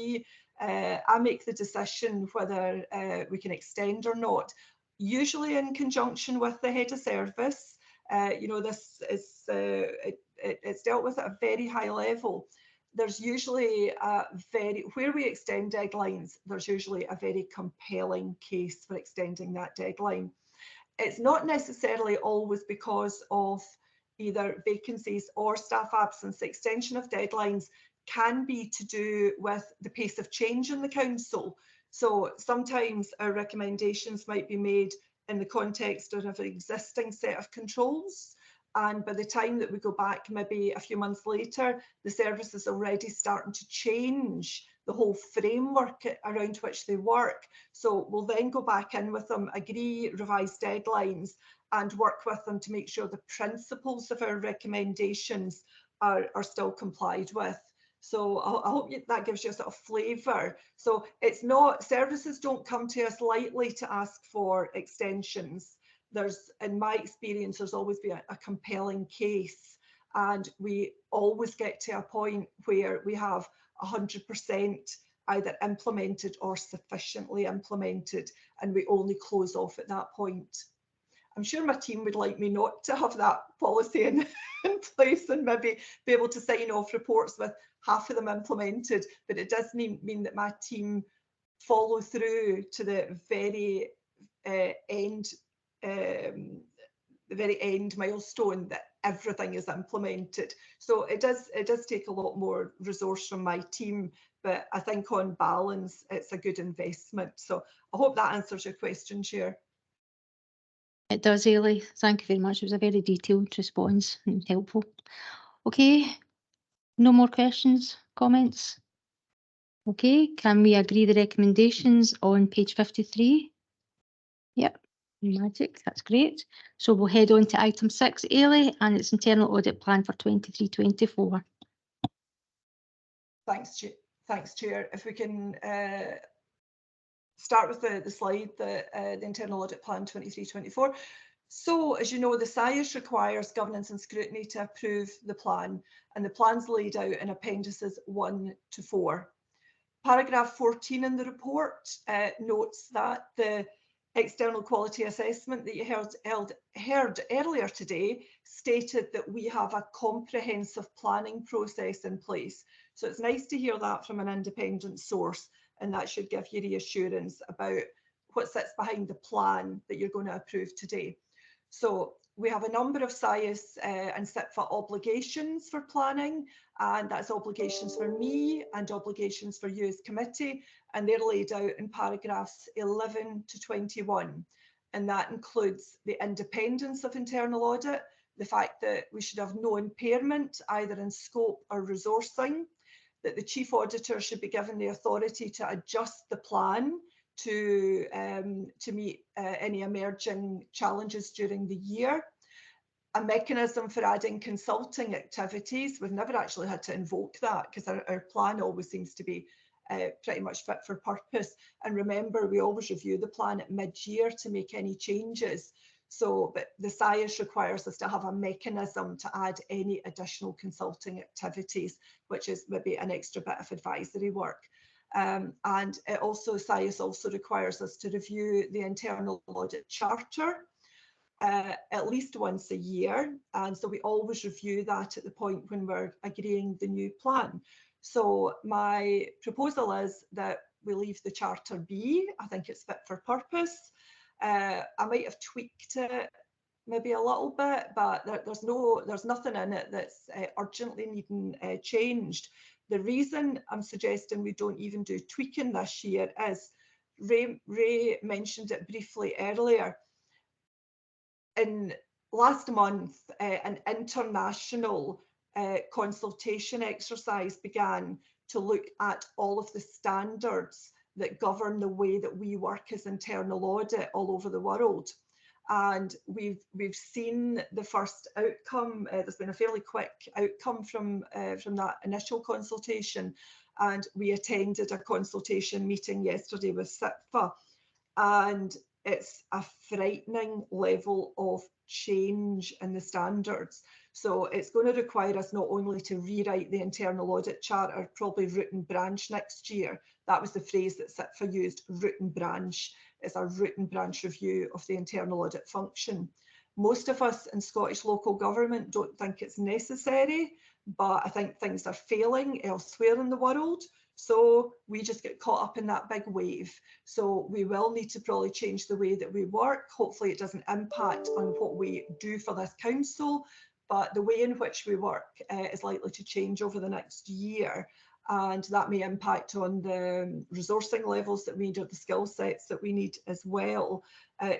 I make the decision whether we can extend or not, usually in conjunction with the head of service. You know, this is it's dealt with at a very high level. There's usually where we extend deadlines, there's usually a very compelling case for extending that deadline. It's not necessarily always because of either vacancies or staff absence. The extension of deadlines can be to do with the pace of change in the council. So sometimes our recommendations might be made in the context of an existing set of controls. And by the time that we go back, maybe a few months later, the service is already starting to change the whole framework around which they work. So we'll then go back in with them, agree revised deadlines, and work with them to make sure the principles of our recommendations are still complied with. So I hope that gives you a sort of flavour. So it's not, services don't come to us lightly to ask for extensions. There's, in my experience, there's always been a compelling case, and we always get to a point where we have 100% either implemented or sufficiently implemented, and we only close off at that point. I'm sure my team would like me not to have that policy in place and maybe be able to sign off reports with half of them implemented, but it does mean that my team follow through to the very end milestone that everything is implemented. So it does take a lot more resource from my team, but I think on balance it's a good investment. So I hope that answers your question, Chair. It does, Ailey. Thank you very much. It was a very detailed response and helpful. Okay, no more questions, comments? Okay, can we agree the recommendations on page 53? Yep, magic, that's great. So we'll head on to item 6, Ailey, and it's internal audit plan for 23-24. Thanks, Chair. If we can start with the slide, the internal audit plan 23-24. So, as you know, the SIAS requires governance and scrutiny to approve the plan, and the plan's laid out in appendices 1 to 4. Paragraph 14 in the report notes that the external quality assessment that you heard earlier today stated that we have a comprehensive planning process in place. So it's nice to hear that from an independent source, and that should give you reassurance about what sits behind the plan that you're going to approve today. So we have a number of SIAS and SIPFA obligations for planning, and that's obligations for me and obligations for you as committee, and they're laid out in paragraphs 11 to 21. and that includes the independence of internal audit, the fact that we should have no impairment either in scope or resourcing, that the chief auditor should be given the authority to adjust the plan to meet any emerging challenges during the year, a mechanism for adding consulting activities. We've never actually had to invoke that because our plan always seems to be pretty much fit for purpose. And remember, we always review the plan at mid-year to make any changes. So, but the SIAS requires us to have a mechanism to add any additional consulting activities, which is maybe an extra bit of advisory work. And it also, SIAS also requires us to review the internal audit charter at least once a year. And so we always review that at the point when we're agreeing the new plan. So my proposal is that we leave the charter be. I think it's fit for purpose. I might have tweaked it maybe a little bit, but there's nothing in it that's urgently needing changed. The reason I'm suggesting we don't even do tweaking this year is Ray mentioned it briefly earlier. In last month, an international consultation exercise began to look at all of the standards that govern the way that we work as internal audit all over the world. And we've seen the first outcome. There's been a fairly quick outcome from that initial consultation, and we attended a consultation meeting yesterday with SIPFA, and it's a frightening level of change in the standards. So it's going to require us not only to rewrite the internal audit charter, probably root and branch next year. That was the phrase that SIPFA used, root and branch. It's a root and branch review of the internal audit function. Most of us in Scottish local government don't think it's necessary, but I think things are failing elsewhere in the world. So we just get caught up in that big wave. So we will need to probably change the way that we work. Hopefully it doesn't impact on what we do for this council, but the way in which we work is likely to change over the next year. And that may impact on the resourcing levels that we need or the skill sets that we need as well.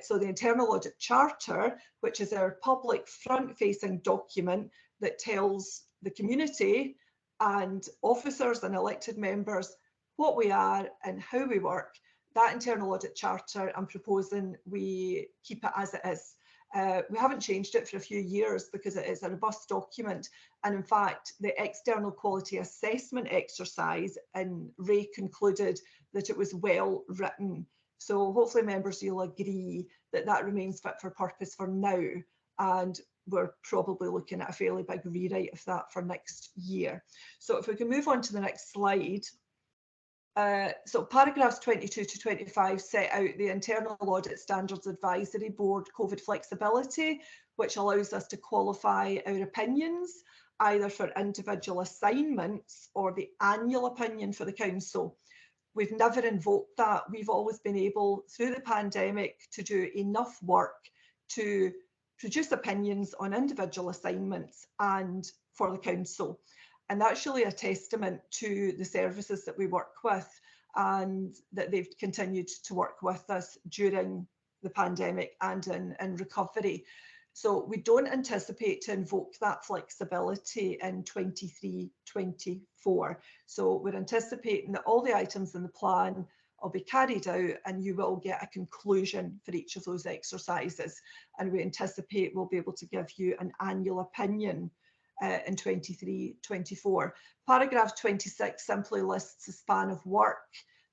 So the Internal Audit Charter, which is our public front-facing document that tells the community and officers and elected members what we are and how we work, that Internal Audit Charter, I'm proposing we keep it as it is. We haven't changed it for a few years because it is a robust document. And in fact, the external quality assessment exercise, and Ray concluded that it was well written. So hopefully members, you'll agree that that remains fit for purpose for now. And we're probably looking at a fairly big rewrite of that for next year. So if we can move on to the next slide. So paragraphs 22 to 25 set out the Internal Audit Standards Advisory Board COVID flexibility, which allows us to qualify our opinions either for individual assignments or the annual opinion for the council. We've never invoked that. We've always been able, through the pandemic, to do enough work to produce opinions on individual assignments and for the council. And that's really a testament to the services that we work with and that they've continued to work with us during the pandemic and in recovery. So we don't anticipate to invoke that flexibility in 23-24. So we're anticipating that all the items in the plan will be carried out and you will get a conclusion for each of those exercises. And we anticipate we'll be able to give you an annual opinion in 23-24. Paragraph 26 simply lists the span of work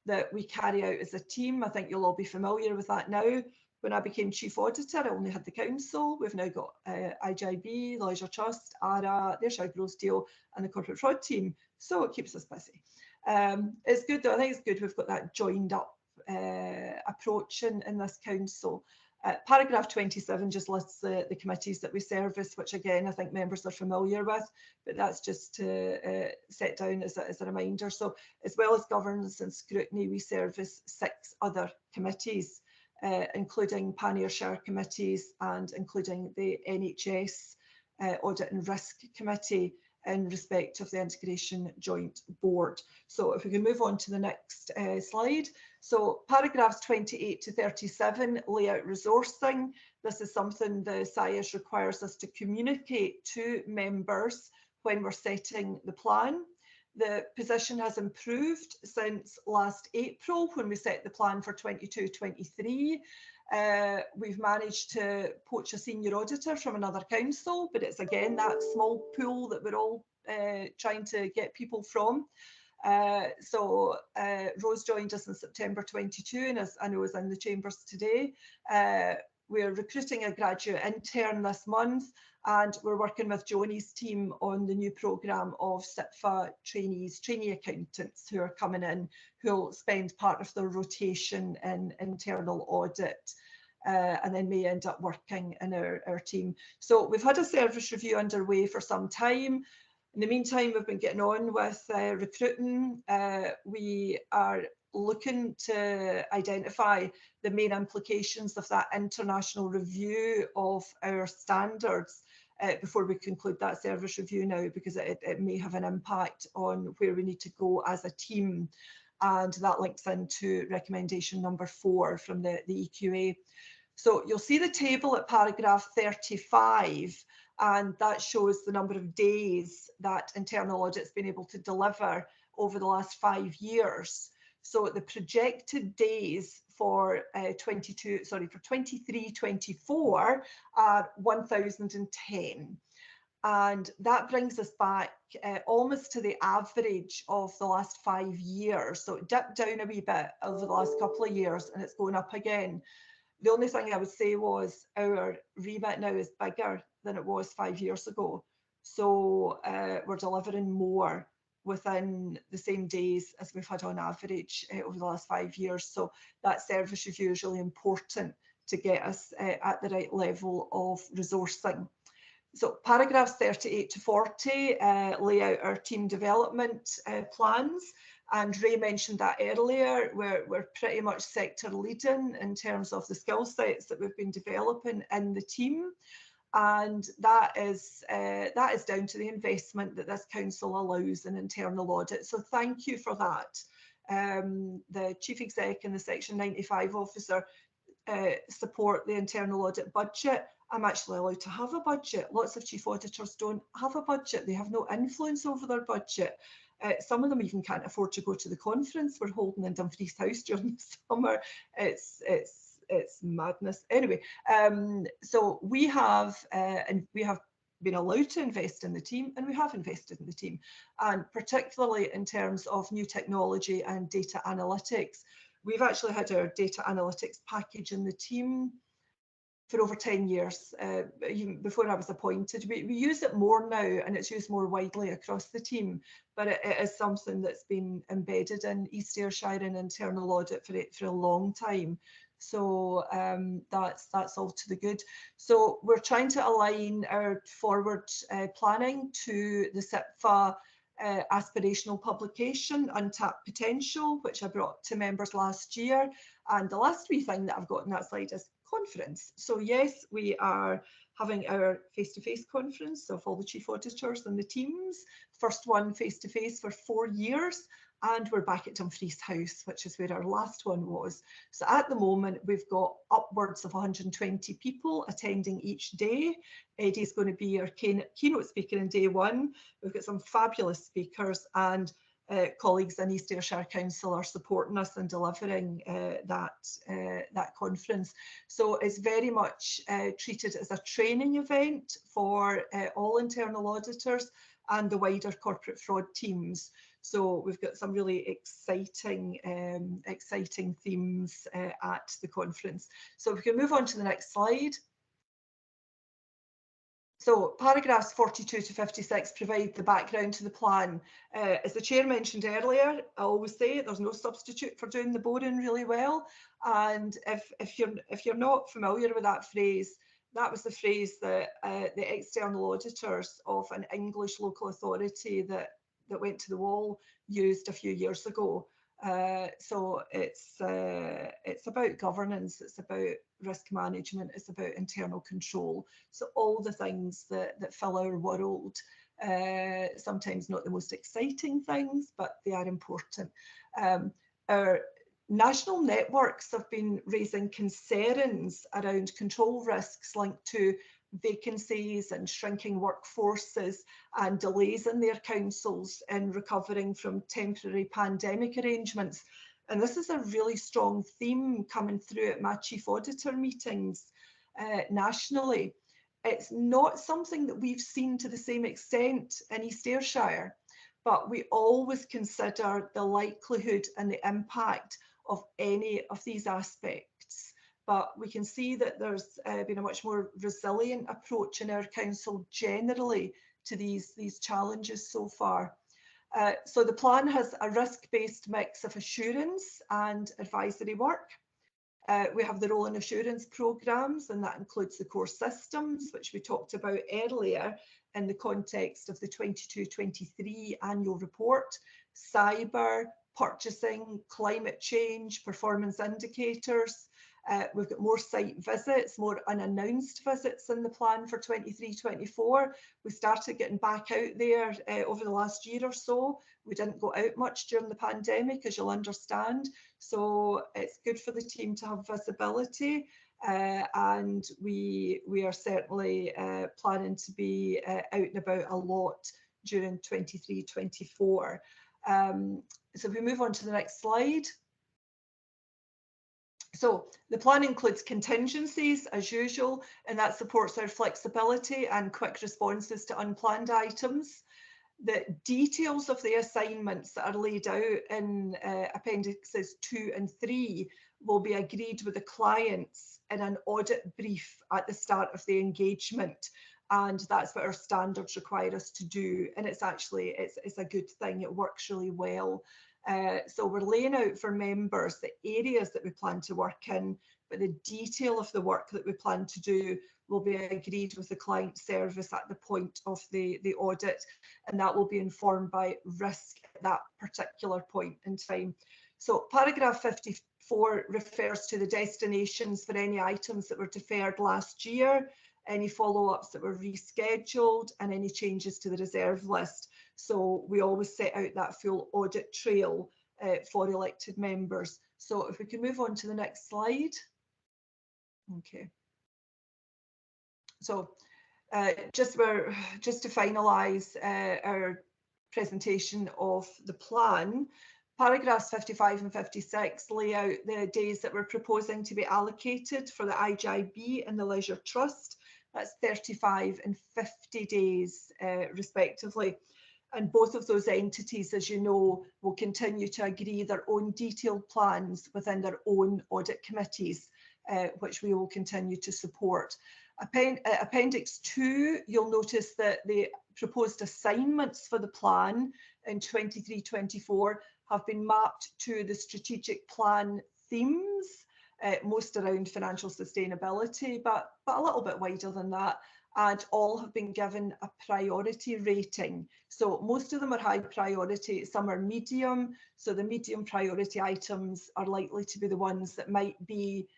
that we carry out as a team. I think you'll all be familiar with that now. When I became Chief Auditor, I only had the Council. We've now got IGB, the Leisure Trust, ARA, the Ayrshire Growth Deal and the Corporate Fraud team. So it keeps us busy. It's good though, I think it's good we've got that joined up approach in this Council. Paragraph 27 just lists the committees that we service, which again I think members are familiar with, but that's just to set down as a reminder. So as well as governance and scrutiny, we service 6 other committees, including Pan-Ayrshire committees and including the NHS Audit and Risk Committee, in respect of the Integration Joint Board. So if we can move on to the next slide. So paragraphs 28 to 37 lay out resourcing. This is something the SIAS requires us to communicate to members when we're setting the plan. The position has improved since last April when we set the plan for 22-23. We've managed to poach a senior auditor from another council, but it's again that small pool that we're all trying to get people from. Rose joined us in September 22, and as I know is in the chambers today. We're recruiting a graduate intern this month, and we're working with Joni's team on the new programme of SIPFA trainees, trainee accountants who are coming in, who'll spend part of their rotation in internal audit. And then may end up working in our team. So we've had a service review underway for some time. In the meantime, we've been getting on with recruiting. We are looking to identify the main implications of that international review of our standards before we conclude that service review now, because it may have an impact on where we need to go as a team. And that links into recommendation number 4 from the EQA. So you'll see the table at paragraph 35, and that shows the number of days that internal audit's been able to deliver over the last 5 years. So the projected days for 23-24 are 1,010. And that brings us back almost to the average of the last 5 years. So it dipped down a wee bit over the last couple of years, and it's going up again. The only thing I would say was our remit now is bigger than it was 5 years ago. So we're delivering more within the same days as we've had on average over the last 5 years. So that service review is really important to get us at the right level of resourcing. So paragraphs 38 to 40 lay out our team development plans. And Ray mentioned that earlier. We're pretty much sector leading in terms of the skill sets that we've been developing in the team. And that is down to the investment that this council allows in internal audit. So thank you for that. The Chief Exec and the Section 95 officer support the internal audit budget. I'm actually allowed to have a budget. Lots of chief auditors don't have a budget. They have no influence over their budget. Some of them even can't afford to go to the conference we're holding in Dumfries House during the summer. It's madness. Anyway, so we have been allowed to invest in the team, and we have invested in the team, and particularly in terms of new technology and data analytics. We've actually had our data analytics package in the team for over 10 years, even before I was appointed. We use it more now, and it's used more widely across the team, but it is something that's been embedded in East Ayrshire and internal audit for a long time. So that's all to the good. So we're trying to align our forward planning to the SIPFA aspirational publication, Untapped Potential, which I brought to members last year. And the last wee thing that I've got on that slide is conference. So yes, we are having our face-to-face conference of all the chief auditors and the teams. First one face-to-face for 4 years. And we're back at Dumfries House, which is where our last one was. So at the moment, we've got upwards of 120 people attending each day. Eddie's going to be our keynote speaker in day 1. We've got some fabulous speakers, and colleagues in East Ayrshire Council are supporting us in delivering that conference. So it's very much treated as a training event for all internal auditors and the wider corporate fraud teams. So we've got some really exciting themes at the conference. So if we can move on to the next slide. So paragraphs 42 to 56 provide the background to the plan. As the chair mentioned earlier, I always say there's no substitute for doing the boring really well. And if you're not familiar with that phrase, that was the phrase that the external auditors of an English local authority that went to the wall used a few years ago. So it's about governance, it's about risk management, it's about internal control. So all the things that fill our world. Sometimes not the most exciting things, but they are important. Our national networks have been raising concerns around control risks linked to vacancies and shrinking workforces and delays in their councils in recovering from temporary pandemic arrangements. And this is a really strong theme coming through at my chief auditor meetings nationally. It's not something that we've seen to the same extent in East Ayrshire, but we always consider the likelihood and the impact of any of these aspects. But we can see that there's been a much more resilient approach in our council generally to these challenges so far. So the plan has a risk-based mix of assurance and advisory work. We have the rolling assurance programmes, and that includes the core systems, which we talked about earlier in the context of the 22-23 annual report, cyber, purchasing, climate change, performance indicators. We've got more site visits, more unannounced visits in the plan for 23-24. We started getting back out there over the last year or so. We didn't go out much during the pandemic, as you'll understand. So it's good for the team to have visibility. And we are certainly planning to be out and about a lot during 23-24. So if we move on to the next slide. So the plan includes contingencies as usual, and that supports our flexibility and quick responses to unplanned items. The details of the assignments that are laid out in Appendixes 2 and 3 will be agreed with the clients in an audit brief at the start of the engagement. And that's what our standards require us to do. And it's actually, it's a good thing. It works really well. So we're laying out for members the areas that we plan to work in, but the detail of the work that we plan to do will be agreed with the client service at the point of the audit, and that will be informed by risk at that particular point in time. So paragraph 54 refers to the destinations for any items that were deferred last year, any follow-ups that were rescheduled, and any changes to the reserve list. So we always set out that full audit trail for elected members. So if we can move on to the next slide. Okay. So just to finalise our presentation of the plan, paragraphs 55 and 56 lay out the days that we're proposing to be allocated for the IGIB and the Leisure Trust. That's 35 and 50 days respectively. And both of those entities, as you know, will continue to agree their own detailed plans within their own audit committees, which we will continue to support. Appendix 2, you'll notice that the proposed assignments for the plan in 23-24 have been mapped to the strategic plan themes, most around financial sustainability, but a little bit wider than that. And all have been given a priority rating. So most of them are high priority, some are medium. So the medium priority items are likely to be the ones that might be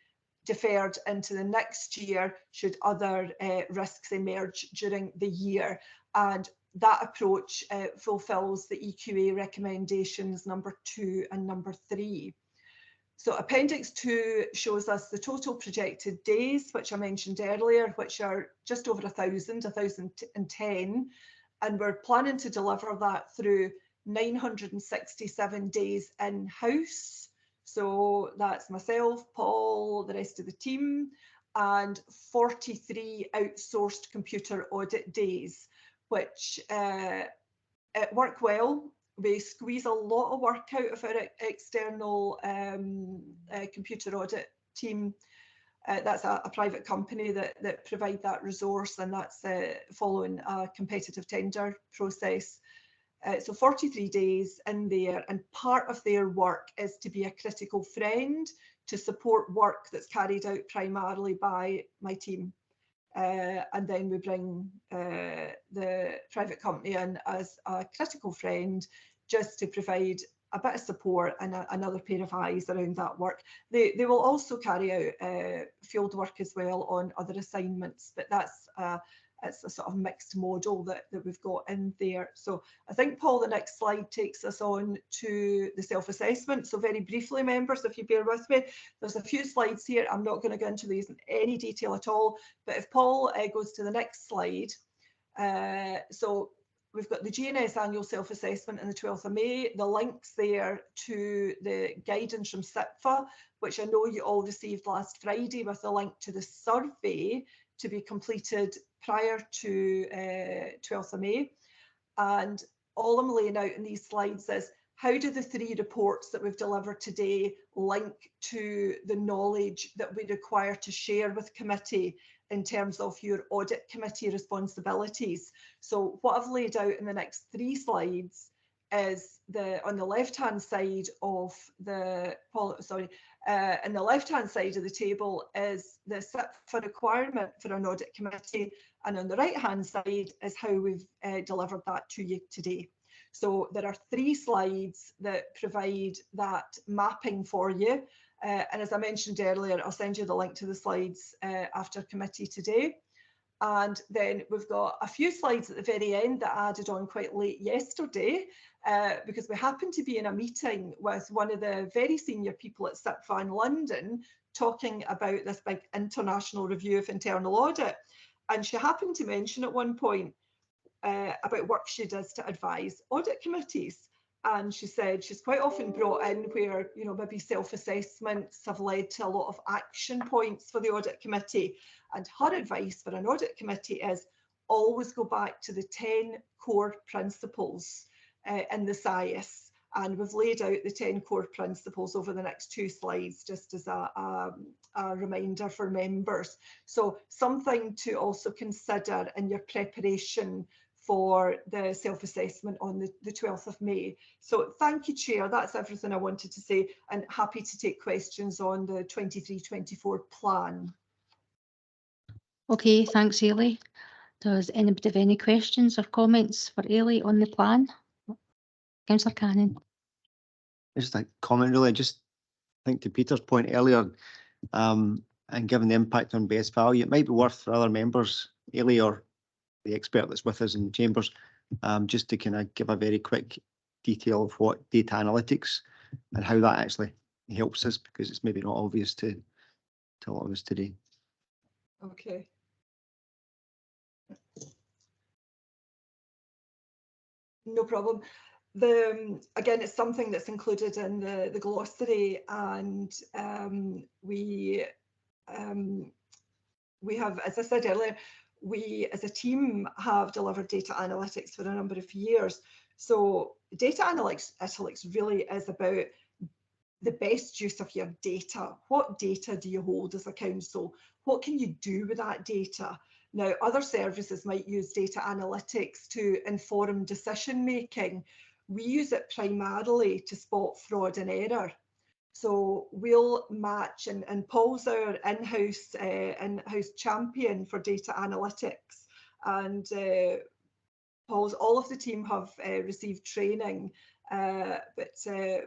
deferred into the next year should other risks emerge during the year. And that approach fulfills the EQA recommendations number 2 and number 3. So Appendix 2 shows us the total projected days, which I mentioned earlier, which are just over 1,010, and we're planning to deliver that through 967 days in-house. So that's myself, Paul, the rest of the team, and 43 outsourced computer audit days, which work well. We squeeze a lot of work out of our external computer audit team. That's a private company that provide that resource, and that's following a competitive tender process. So 43 days in there, and part of their work is to be a critical friend to support work that's carried out primarily by my team. And then we bring the private company in as a critical friend just to provide a bit of support and another pair of eyes around that work. They will also carry out field work as well on other assignments, but that's a it's a sort of mixed model that we've got in there. So I think, Paul, the next slide takes us on to the self-assessment. So very briefly, members, if you bear with me, there's a few slides here. I'm not going to go into these in any detail at all, but if Paul goes to the next slide. So we've got the GNS annual self-assessment on the 12th of May, the links there to the guidance from SIPFA, which I know you all received last Friday, with a link to the survey to be completed prior to 12th of May. And all I'm laying out in these slides is, how do the 3 reports that we've delivered today link to the knowledge that we require to share with committee in terms of your audit committee responsibilities? So what I've laid out in the next 3 slides is on the left-hand side of the left-hand side of the table is the SIPFA requirement for an audit committee, and on the right-hand side is how we've delivered that to you today. So there are 3 slides that provide that mapping for you. And as I mentioned earlier, I'll send you the link to the slides after committee today. And then we've got a few slides at the very end that I added on quite late yesterday, because we happened to be in a meeting with one of the very senior people at SIPFA in London talking about this big international review of internal audit. And she happened to mention at one point about work she does to advise audit committees. And she said she's quite often brought in where, you know, maybe self-assessments have led to a lot of action points for the audit committee. And her advice for an audit committee is always go back to the 10 core principles in the SIAS. And we've laid out the 10 core principles over the next 2 slides, just as a reminder for members. So something to also consider in your preparation for the self-assessment on the 12th of May. So thank you, Chair. That's everything I wanted to say, and happy to take questions on the 23-24 plan. Okay, thanks, Ailey. Does anybody have any questions or comments for Ailey on the plan? Councillor Cannon. Just a comment, really. Just think to Peter's point earlier, and given the impact on best value, it might be worth for other members, Ailey or the expert that's with us in chambers, just to kind of give a very quick detail of what data analytics and how that actually helps us, because it's maybe not obvious to a lot of us today. Okay. No problem. Again, it's something that's included in the glossary, and we have, as I said earlier, we as a team have delivered data analytics for a number of years. So data analytics really is about the best use of your data. What data do you hold as a council? What can you do with that data? Now, other services might use data analytics to inform decision making. We use it primarily to spot fraud and error. So we'll match, and Paul's our in-house champion for data analytics, and all of the team have received training, but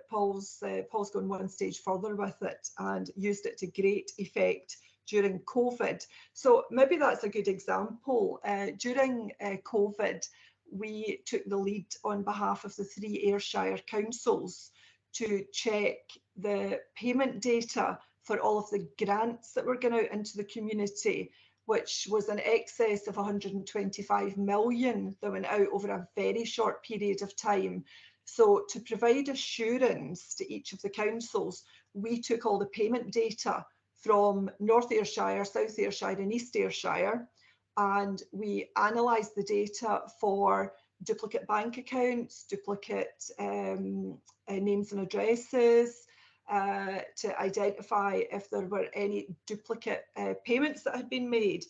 Paul's gone one stage further with it and used it to great effect during COVID. So maybe that's a good example. During COVID, we took the lead on behalf of the 3 Ayrshire councils to check the payment data for all of the grants that were going out into the community, which was in excess of 125 million that went out over a very short period of time. So to provide assurance to each of the councils, we took all the payment data from North Ayrshire, South Ayrshire and East Ayrshire, and we analysed the data for duplicate bank accounts, duplicate names and addresses, to identify if there were any duplicate payments that had been made.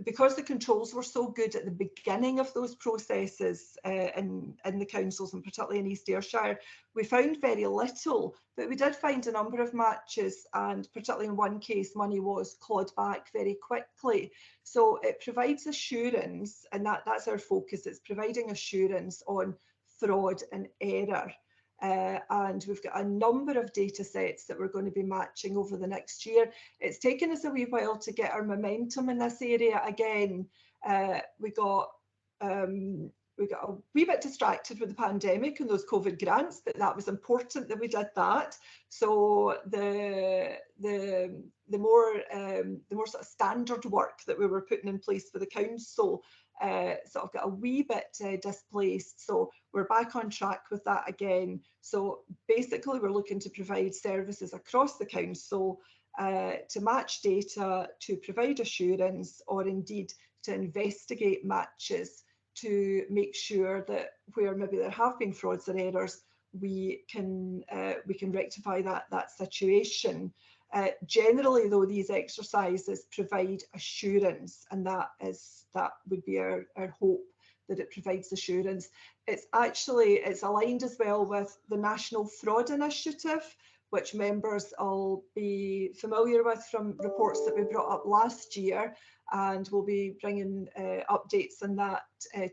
Because the controls were so good at the beginning of those processes in the councils, and particularly in East Ayrshire, we found very little, but we did find a number of matches, and particularly in one case, money was clawed back very quickly. So it provides assurance, and that's our focus. It's providing assurance on fraud and error. and we've got a number of data sets that we're going to be matching over the next year. It's taken us a wee while to get our momentum in this area again. We got a wee bit distracted with the pandemic and those COVID grants, but that was important that we did that. So the more sort of standard work that we were putting in place for the council sort of got a wee bit displaced. So we're back on track with that again. So basically we're looking to provide services across the council to match data, to provide assurance, or indeed to investigate matches to make sure that where maybe there have been frauds or errors, we can rectify that situation. Generally, though, these exercises provide assurance, and that would be our hope, that it provides assurance. It's aligned as well with the National Fraud Initiative, which members will be familiar with from reports that we brought up last year, and we'll be bringing updates on that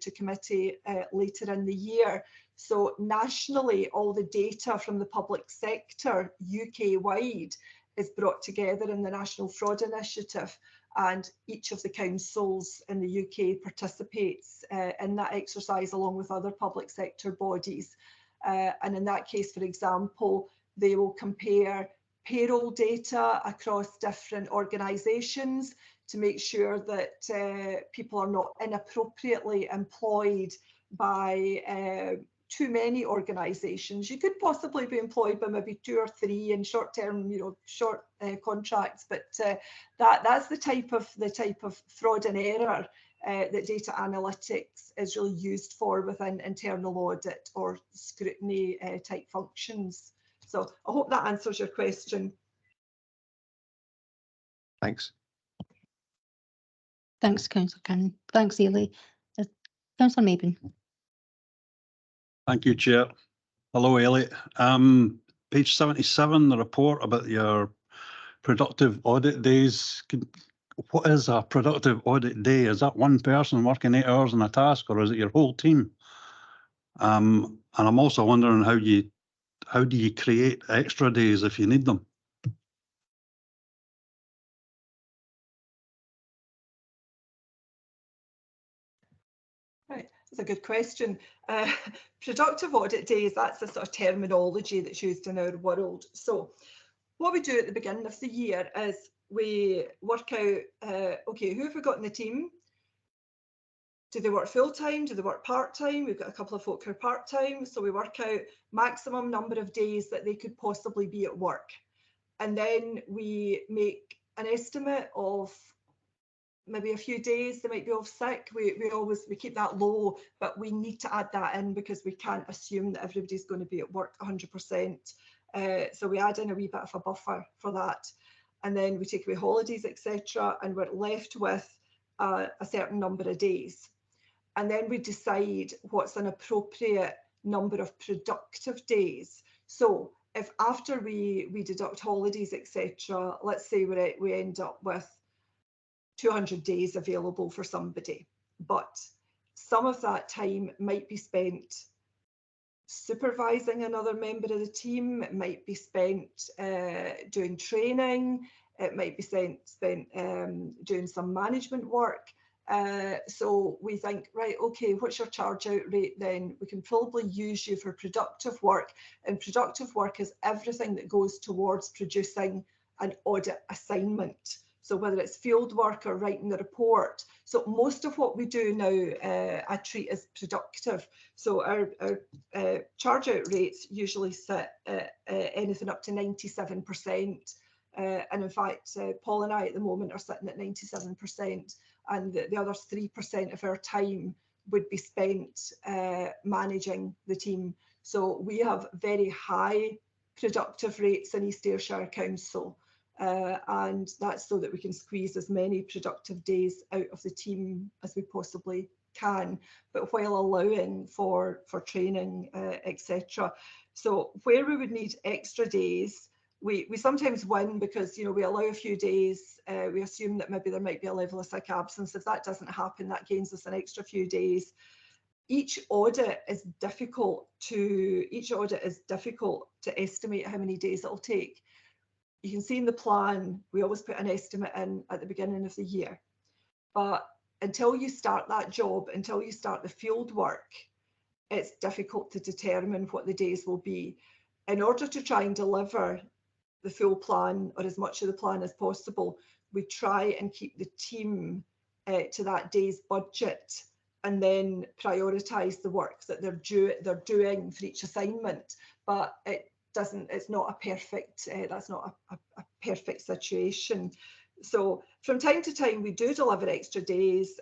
to committee later in the year. So nationally, all the data from the public sector UK-wide is brought together in the National Fraud Initiative, and each of the councils in the UK participates in that exercise along with other public sector bodies. And in that case, for example, they will compare payroll data across different organisations to make sure that people are not inappropriately employed by too many organisations. You could possibly be employed by maybe 2 or 3 in short-term, short contracts, but that's the type of fraud and error that data analytics is really used for within internal audit or scrutiny type functions. So I hope that answers your question. Thanks. Thanks, Councillor Cannon. Thanks, Ailey. Councillor Mabin. Thank you, Chair. Hello, Elliot. Page 77, the report about your productive audit days. What is a productive audit day? Is that one person working 8 hours on a task, or is it your whole team? And I'm also wondering how do you create extra days if you need them? Right, that's a good question. Productive audit days, that's the sort of terminology that's used in our world. So what we do at the beginning of the year is we work out, okay, who have we got in the team? Do they work full-time? Do they work part-time? We've got a couple of folk who are part-time, so we work out maximum number of days that they could possibly be at work. And then we make an estimate of maybe a few days they might be off sick. We keep that low, but we need to add that in because we can't assume that everybody's going to be at work 100%. So we add in a wee bit of a buffer for that. And then we take away holidays, etc. And we're left with a certain number of days. And then we decide what's an appropriate number of productive days. So if after we deduct holidays, etc., let's say we end up with 200 days available for somebody, but some of that time might be spent supervising another member of the team, it might be spent doing training, it might be spent doing some management work. So we think, right, okay, what's your charge out rate then? We can probably use you for productive work, and productive work is everything that goes towards producing an audit assignment. So whether it's field work or writing the report. So most of what we do now I treat as productive. So our charge out rates usually sit at anything up to 97%. And in fact, Paul and I at the moment are sitting at 97%. And the other 3% of our time would be spent managing the team. So we have very high productive rates in East Ayrshire Council. And that's so that we can squeeze as many productive days out of the team as we possibly can, but while allowing for training, etc. So where we would need extra days, we sometimes win because we allow a few days. We assume that maybe there might be a level of sick absence. If that doesn't happen, that gains us an extra few days. each audit is difficult to estimate how many days it'll take. You can see in the plan, we always put an estimate in at the beginning of the year. But until you start that job, until you start the field work, it's difficult to determine what the days will be. In order to try and deliver the full plan, or as much of the plan as possible, we try and keep the team to that day's budget, and then prioritise the work that they're doing for each assignment. But it's not a perfect, that's not a perfect situation. So from time to time, we do deliver extra days.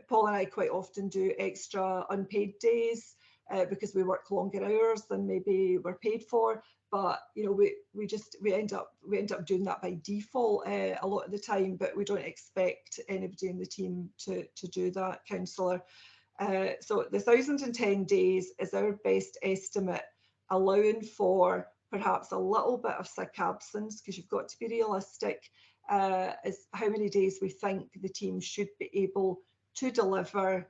Paul and I quite often do extra unpaid days because we work longer hours than maybe we're paid for. But you know, we end up doing that by default a lot of the time. But we don't expect anybody in the team to do that, councillor. So the 1,010 days is our best estimate, allowing for perhaps a little bit of sick absence, because you've got to be realistic, is how many days we think the team should be able to deliver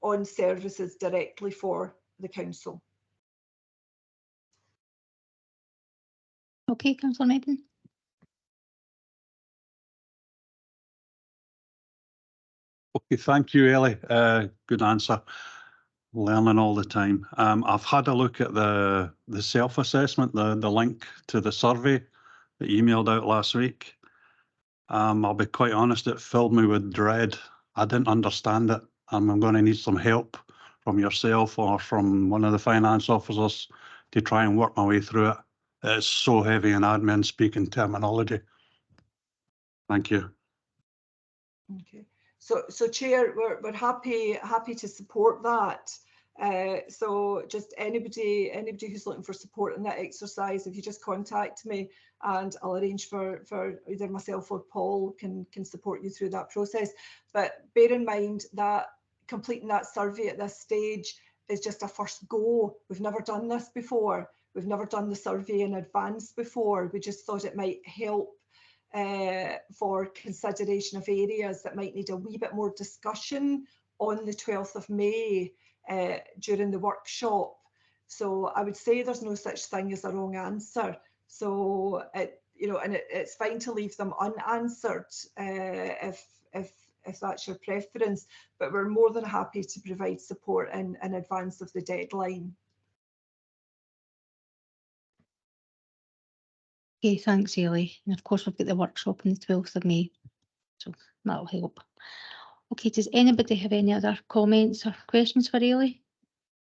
on services directly for the council. Okay, Councillor Maiden. Okay, thank you, Ellie. Good answer. Learning all the time. I've had a look at the self-assessment, the link to the survey that you emailed out last week. I'll be quite honest, it filled me with dread. I didn't understand it. I'm going to need some help from yourself or from one of the finance officers to try and work my way through it. It's so heavy in admin speaking terminology. Thank you. Okay. So Chair, we're happy to support that. So just anybody who's looking for support in that exercise, if you just contact me, and I'll arrange for either myself or Paul can support you through that process. But bear in mind that completing that survey at this stage is just a first go. We've never done this before. We've never done the survey in advance before. We just thought it might help for consideration of areas that might need a wee bit more discussion on the 12th of May during the workshop. So I would say there's no such thing as a wrong answer. So it's fine to leave them unanswered if that's your preference, but we're more than happy to provide support in advance of the deadline. Okay, thanks, Ellie. And of course, we've got the workshop on the 12th of May, so that'll help. Okay, does anybody have any other comments or questions for Ellie?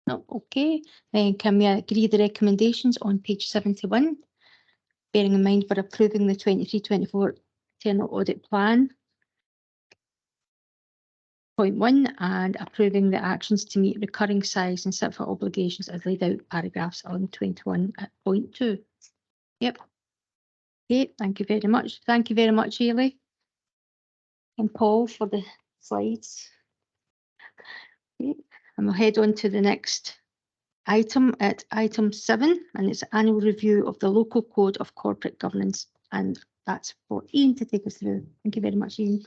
No, okay. Then can we agree the recommendations on page 71, bearing in mind we're approving the 23-24 internal audit plan. Point 1, and approving the actions to meet recurring size and SIPFA obligations as laid out paragraphs 11-21 at point 2. Yep. Okay, thank you very much. Thank you very much, Ellie and Paul, for the slides. Okay, and we'll head on to the next item at item 7, and it's annual review of the local code of corporate governance, and that's for Ian to take us through. Thank you very much, Ian.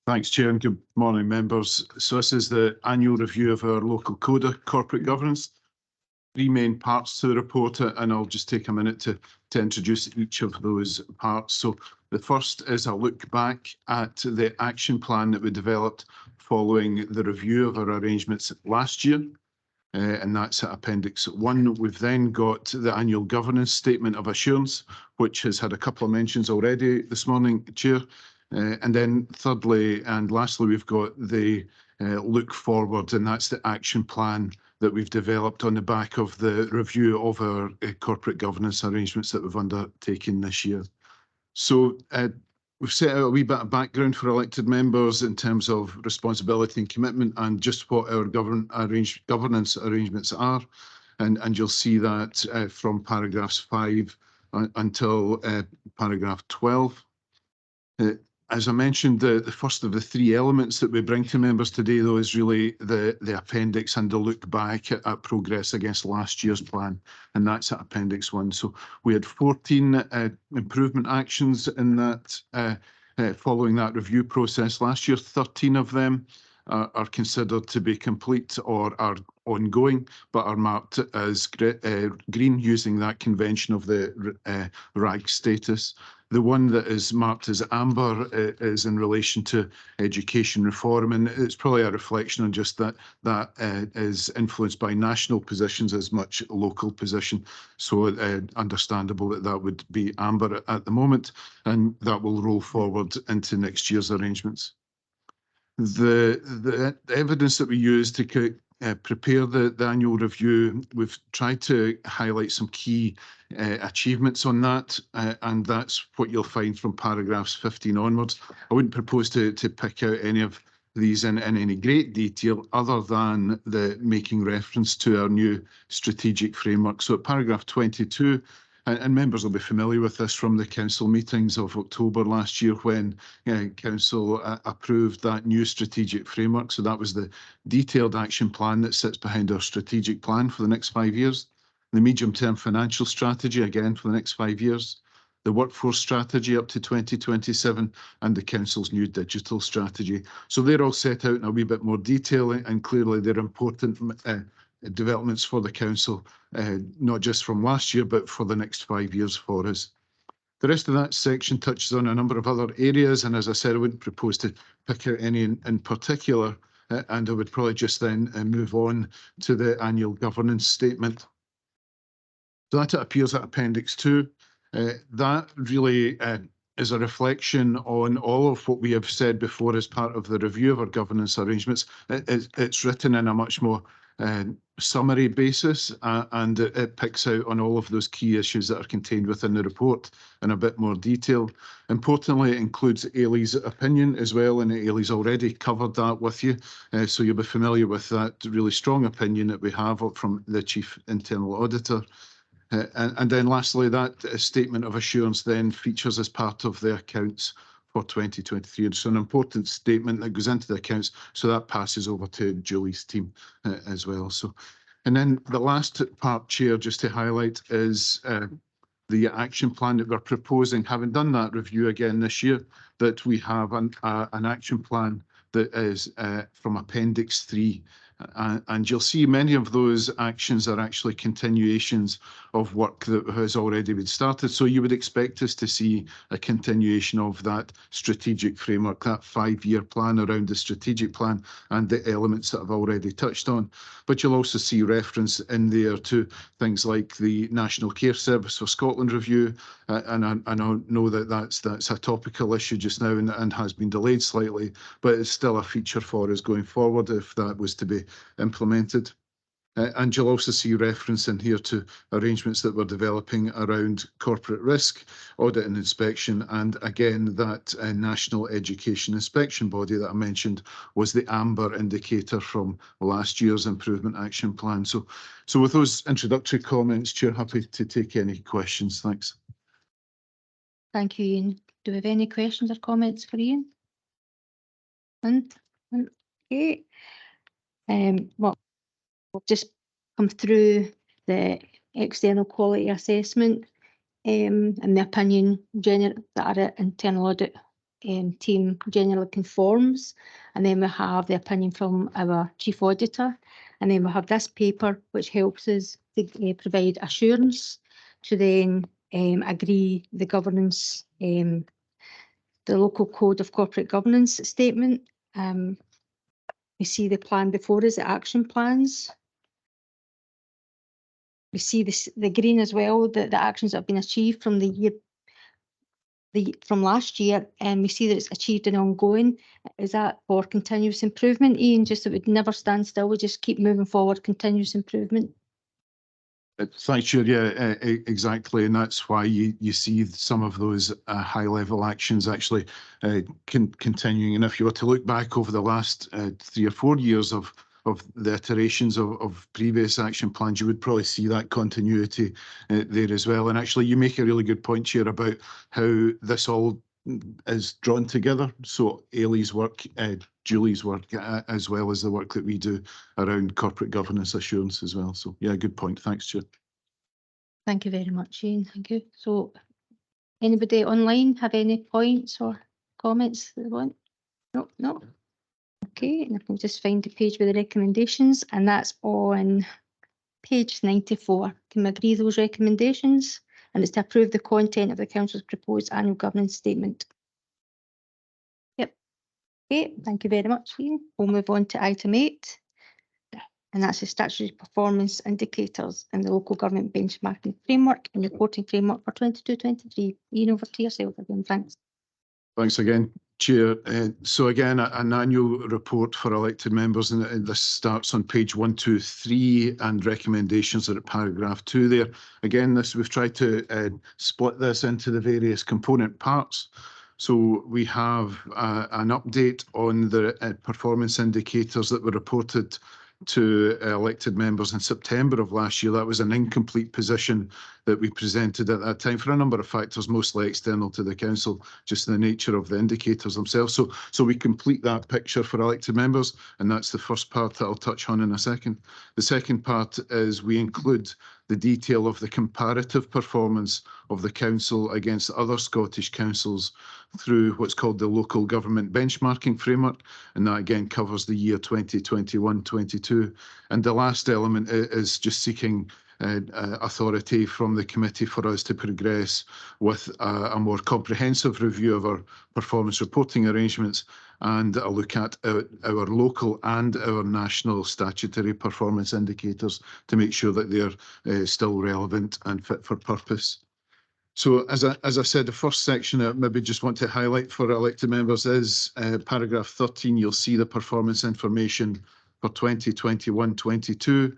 Thanks, Chair, and good morning, members. So this is the annual review of our local code of corporate governance. 3 main parts to the report, and I'll just take a minute to introduce each of those parts. So the first is a look back at the action plan that we developed following the review of our arrangements last year, and that's at Appendix 1. We've then got the annual governance statement of assurance, which has had a couple of mentions already this morning, Chair. And then thirdly and lastly, we've got the look forward, and that's the action plan that we've developed on the back of the review of our corporate governance arrangements that we've undertaken this year. So we've set out a wee bit of background for elected members in terms of responsibility and commitment and just what our governance arrangements are. And you'll see that from paragraphs 5 until paragraph 12. As I mentioned, the first of the 3 elements that we bring to members today, though, is really the appendix and the look back at progress against last year's plan, and that's at Appendix 1. So we had 14 improvement actions in that following that review process last year. 13 of them are considered to be complete or are ongoing, but are marked as green using that convention of the RAG status. The one that is marked as amber is in relation to education reform, and it's probably a reflection on just that is influenced by national positions as much local position. So understandable that would be amber at the moment, and that will roll forward into next year's arrangements. The evidence that we use to prepare the annual review, we've tried to highlight some key achievements on that, and that's what you'll find from paragraphs 15 onwards. I wouldn't propose to pick out any of these in any great detail other than the making reference to our new strategic framework. So at paragraph 22, and members will be familiar with this from the council meetings of October last year when council approved that new strategic framework. So that was the detailed action plan that sits behind our strategic plan for the next 5 years. The medium-term financial strategy, again, for the next 5 years. The workforce strategy up to 2027 and the council's new digital strategy. So they're all set out in a wee bit more detail, and clearly they're important developments for the council, not just from last year, but for the next 5 years for us. The rest of that section touches on a number of other areas, and as I said, I wouldn't propose to pick out any in particular, and I would probably just then move on to the annual governance statement. So that appears at Appendix 2. That really is a reflection on all of what we have said before as part of the review of our governance arrangements. It's written in a much more summary basis, and it picks out on all of those key issues that are contained within the report in a bit more detail. Importantly, it includes Ailey's opinion as well, and Ailey's already covered that with you, so you'll be familiar with that really strong opinion that we have from the Chief Internal Auditor. And then lastly, that statement of assurance then features as part of the accounts for 2023. So an important statement that goes into the accounts, so that passes over to Julie's team as well. So, and then the last part, Chair, just to highlight is the action plan that we're proposing. Having done that review again this year, that we have an action plan that is from Appendix 3. And you'll see many of those actions are actually continuations of work that has already been started. So you would expect us to see a continuation of that strategic framework, that 5-year plan around the strategic plan and the elements that I've already touched on. But you'll also see reference in there to things like the National Care Service for Scotland review. And I know that that's a topical issue just now and has been delayed slightly, but it's still a feature for us going forward if that was to be implemented. And you'll also see reference in here to arrangements that we're developing around corporate risk, audit and inspection. And again, that National Education Inspection Body that I mentioned was the amber indicator from last year's improvement action plan. So with those introductory comments, Chair, happy to take any questions. Thanks. Thank you, Ian. Do we have any questions or comments for Ian? Okay. Well, we'll just come through the external quality assessment and the opinion that our internal audit team generally conforms. And then we have the opinion from our chief auditor. And then we have this paper, which helps us to provide assurance to then agree the governance, the local code of corporate governance statement. We see the plan before us, the action plans. We see the green as well, the actions that have been achieved from from last year, and we see that it's achieved and ongoing. Is that for continuous improvement, Ian? Just that we'd never stand still, we just keep moving forward, continuous improvement. Thanks, Chair. Yeah, exactly, and that's why you see some of those high-level actions actually continuing. And if you were to look back over the last 3 or 4 years of the iterations of previous action plans, you would probably see that continuity there as well. And actually, you make a really good point, Chair, about how this all is drawn together. So Ailey's work, Julie's work, as well as the work that we do around corporate governance assurance as well. So yeah, good point. Thanks, Chair. Thank you very much, Ian. Thank you. So anybody online have any points or comments that they want? No. Okay, and I can just find the page with the recommendations, and that's on page 94. Can we agree those recommendations? And it's to approve the content of the council's proposed annual governance statement. Yep. Okay, thank you very much, Ian. We'll move on to item 8. And that's the statutory performance indicators in the local government benchmarking framework and reporting framework for 22-23. Ian, over to yourself again. Thanks. Thanks again, Chair. So again, an annual report for elected members, and this starts on page 123, and recommendations are at paragraph 2 there. Again, we've tried to split this into the various component parts. So we have an update on the performance indicators that were reported to elected members in September of last year. That was an incomplete position that we presented at that time for a number of factors, mostly external to the council, just the nature of the indicators themselves. So we complete that picture for elected members, and that's the first part that I'll touch on in a second. The second part is we include the detail of the comparative performance of the council against other Scottish councils through what's called the local government benchmarking framework, and that again covers the year 2021-22. And the last element is just seeking authority from the committee for us to progress with a more comprehensive review of our performance reporting arrangements and a look at our local and our national statutory performance indicators to make sure that they're still relevant and fit for purpose. So as I said, the first section I maybe just want to highlight for elected members is paragraph 13. You'll see the performance information for 2021-22.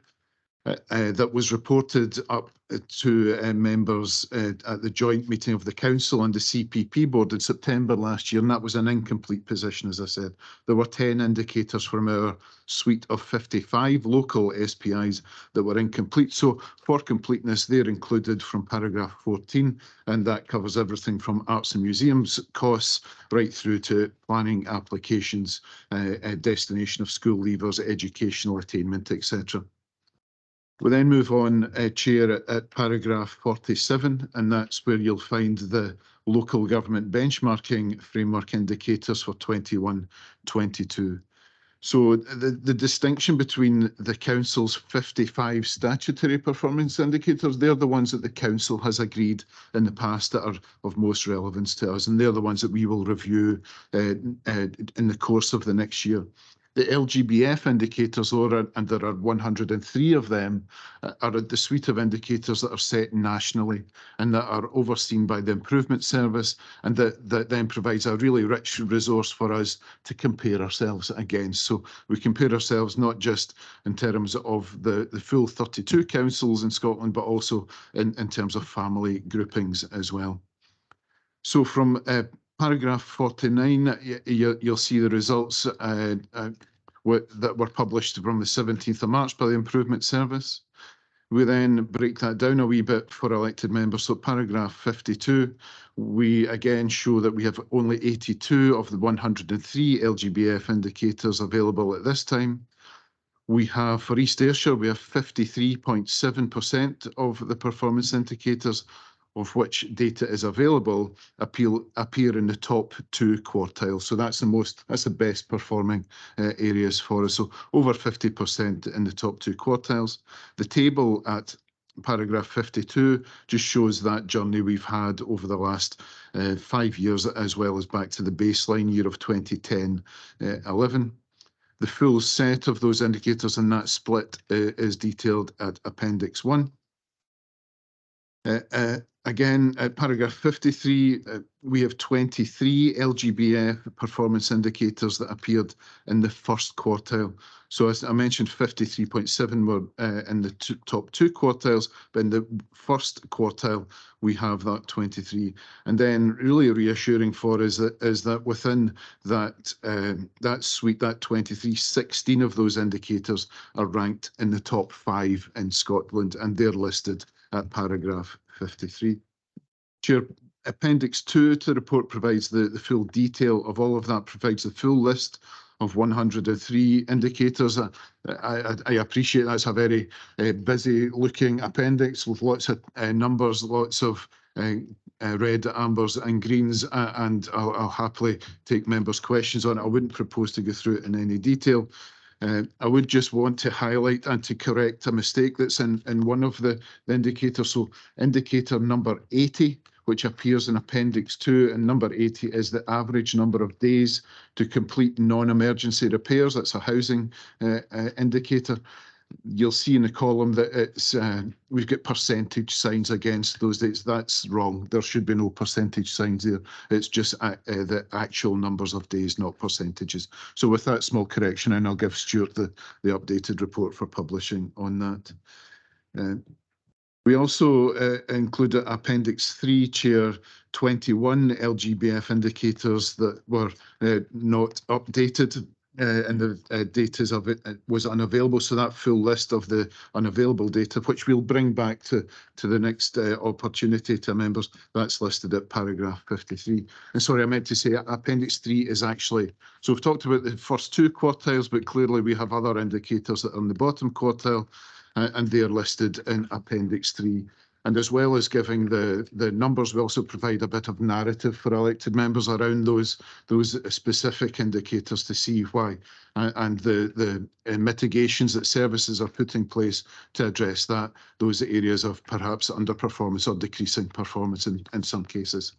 That was reported up to members at the joint meeting of the council and the CPP board in September last year, and that was an incomplete position, as I said. There were 10 indicators from our suite of 55 local SPIs that were incomplete. So for completeness, they're included from paragraph 14, and that covers everything from arts and museums costs right through to planning applications, destination of school leavers, educational attainment, etc. We then move on, Chair, at paragraph 47, and that's where you'll find the local government benchmarking framework indicators for 21-22. So the distinction between the council's 55 statutory performance indicators, they're the ones that the council has agreed in the past that are of most relevance to us, and they're the ones that we will review in the course of the next year. The LGBF indicators, and there are 103 of them, are the suite of indicators that are set nationally and that are overseen by the Improvement Service, and that then provides a really rich resource for us to compare ourselves against. So we compare ourselves not just in terms of the full 32 councils in Scotland, but also in terms of family groupings as well. So from paragraph 49, you'll see the results that were published from the 17th of March by the Improvement Service. We then break that down a wee bit for elected members. So paragraph 52, we again show that we have only 82 of the 103 LGBF indicators available at this time. We have, for East Ayrshire, we have 53.7% of the performance indicators of which data is available appear in the top 2 quartiles. So that's the best performing areas for us. So over 50% in the top 2 quartiles. The table at paragraph 52 just shows that journey we've had over the last 5 years, as well as back to the baseline year of 2010-11. The full set of those indicators in that split is detailed at Appendix 1. Again, at paragraph 53, we have 23 LGBF performance indicators that appeared in the first quartile. So as I mentioned, 53.7 were in the top 2 quartiles, but in the first quartile, we have that 23. And then really reassuring for us is that within that suite, that 23, 16 of those indicators are ranked in the top 5 in Scotland, and they're listed at paragraph 53. Chair, Appendix 2 to the report provides the full detail of all of that, provides the full list of 103 indicators. I appreciate that's a very busy looking appendix with lots of numbers, lots of red, ambers and greens, and I'll happily take members' questions on it. I wouldn't propose to go through it in any detail. I would just want to highlight and to correct a mistake that's in one of the indicators. So indicator number 80, which appears in Appendix 2, and number 80 is the average number of days to complete non-emergency repairs. That's a housing indicator. You'll see in the column that it's we've got percentage signs against those dates. That's wrong. There should be no percentage signs there. It's just the actual numbers of days, not percentages. So with that small correction, and I'll give Stuart the updated report for publishing on that. We also included Appendix 3, Chair, 21 LGBF indicators that were not updated. And the data of it was unavailable. So that full list of the unavailable data, which we'll bring back to the next opportunity to members, that's listed at paragraph 53. And sorry, I meant to say Appendix 3 is actually, so we've talked about the first 2 quartiles, but clearly we have other indicators that are in the bottom quartile, and they're listed in Appendix 3. And as well as giving the numbers, we also provide a bit of narrative for elected members around those specific indicators to see why, and the mitigations that services are put in place to address those areas of perhaps underperformance or decreasing performance in some cases.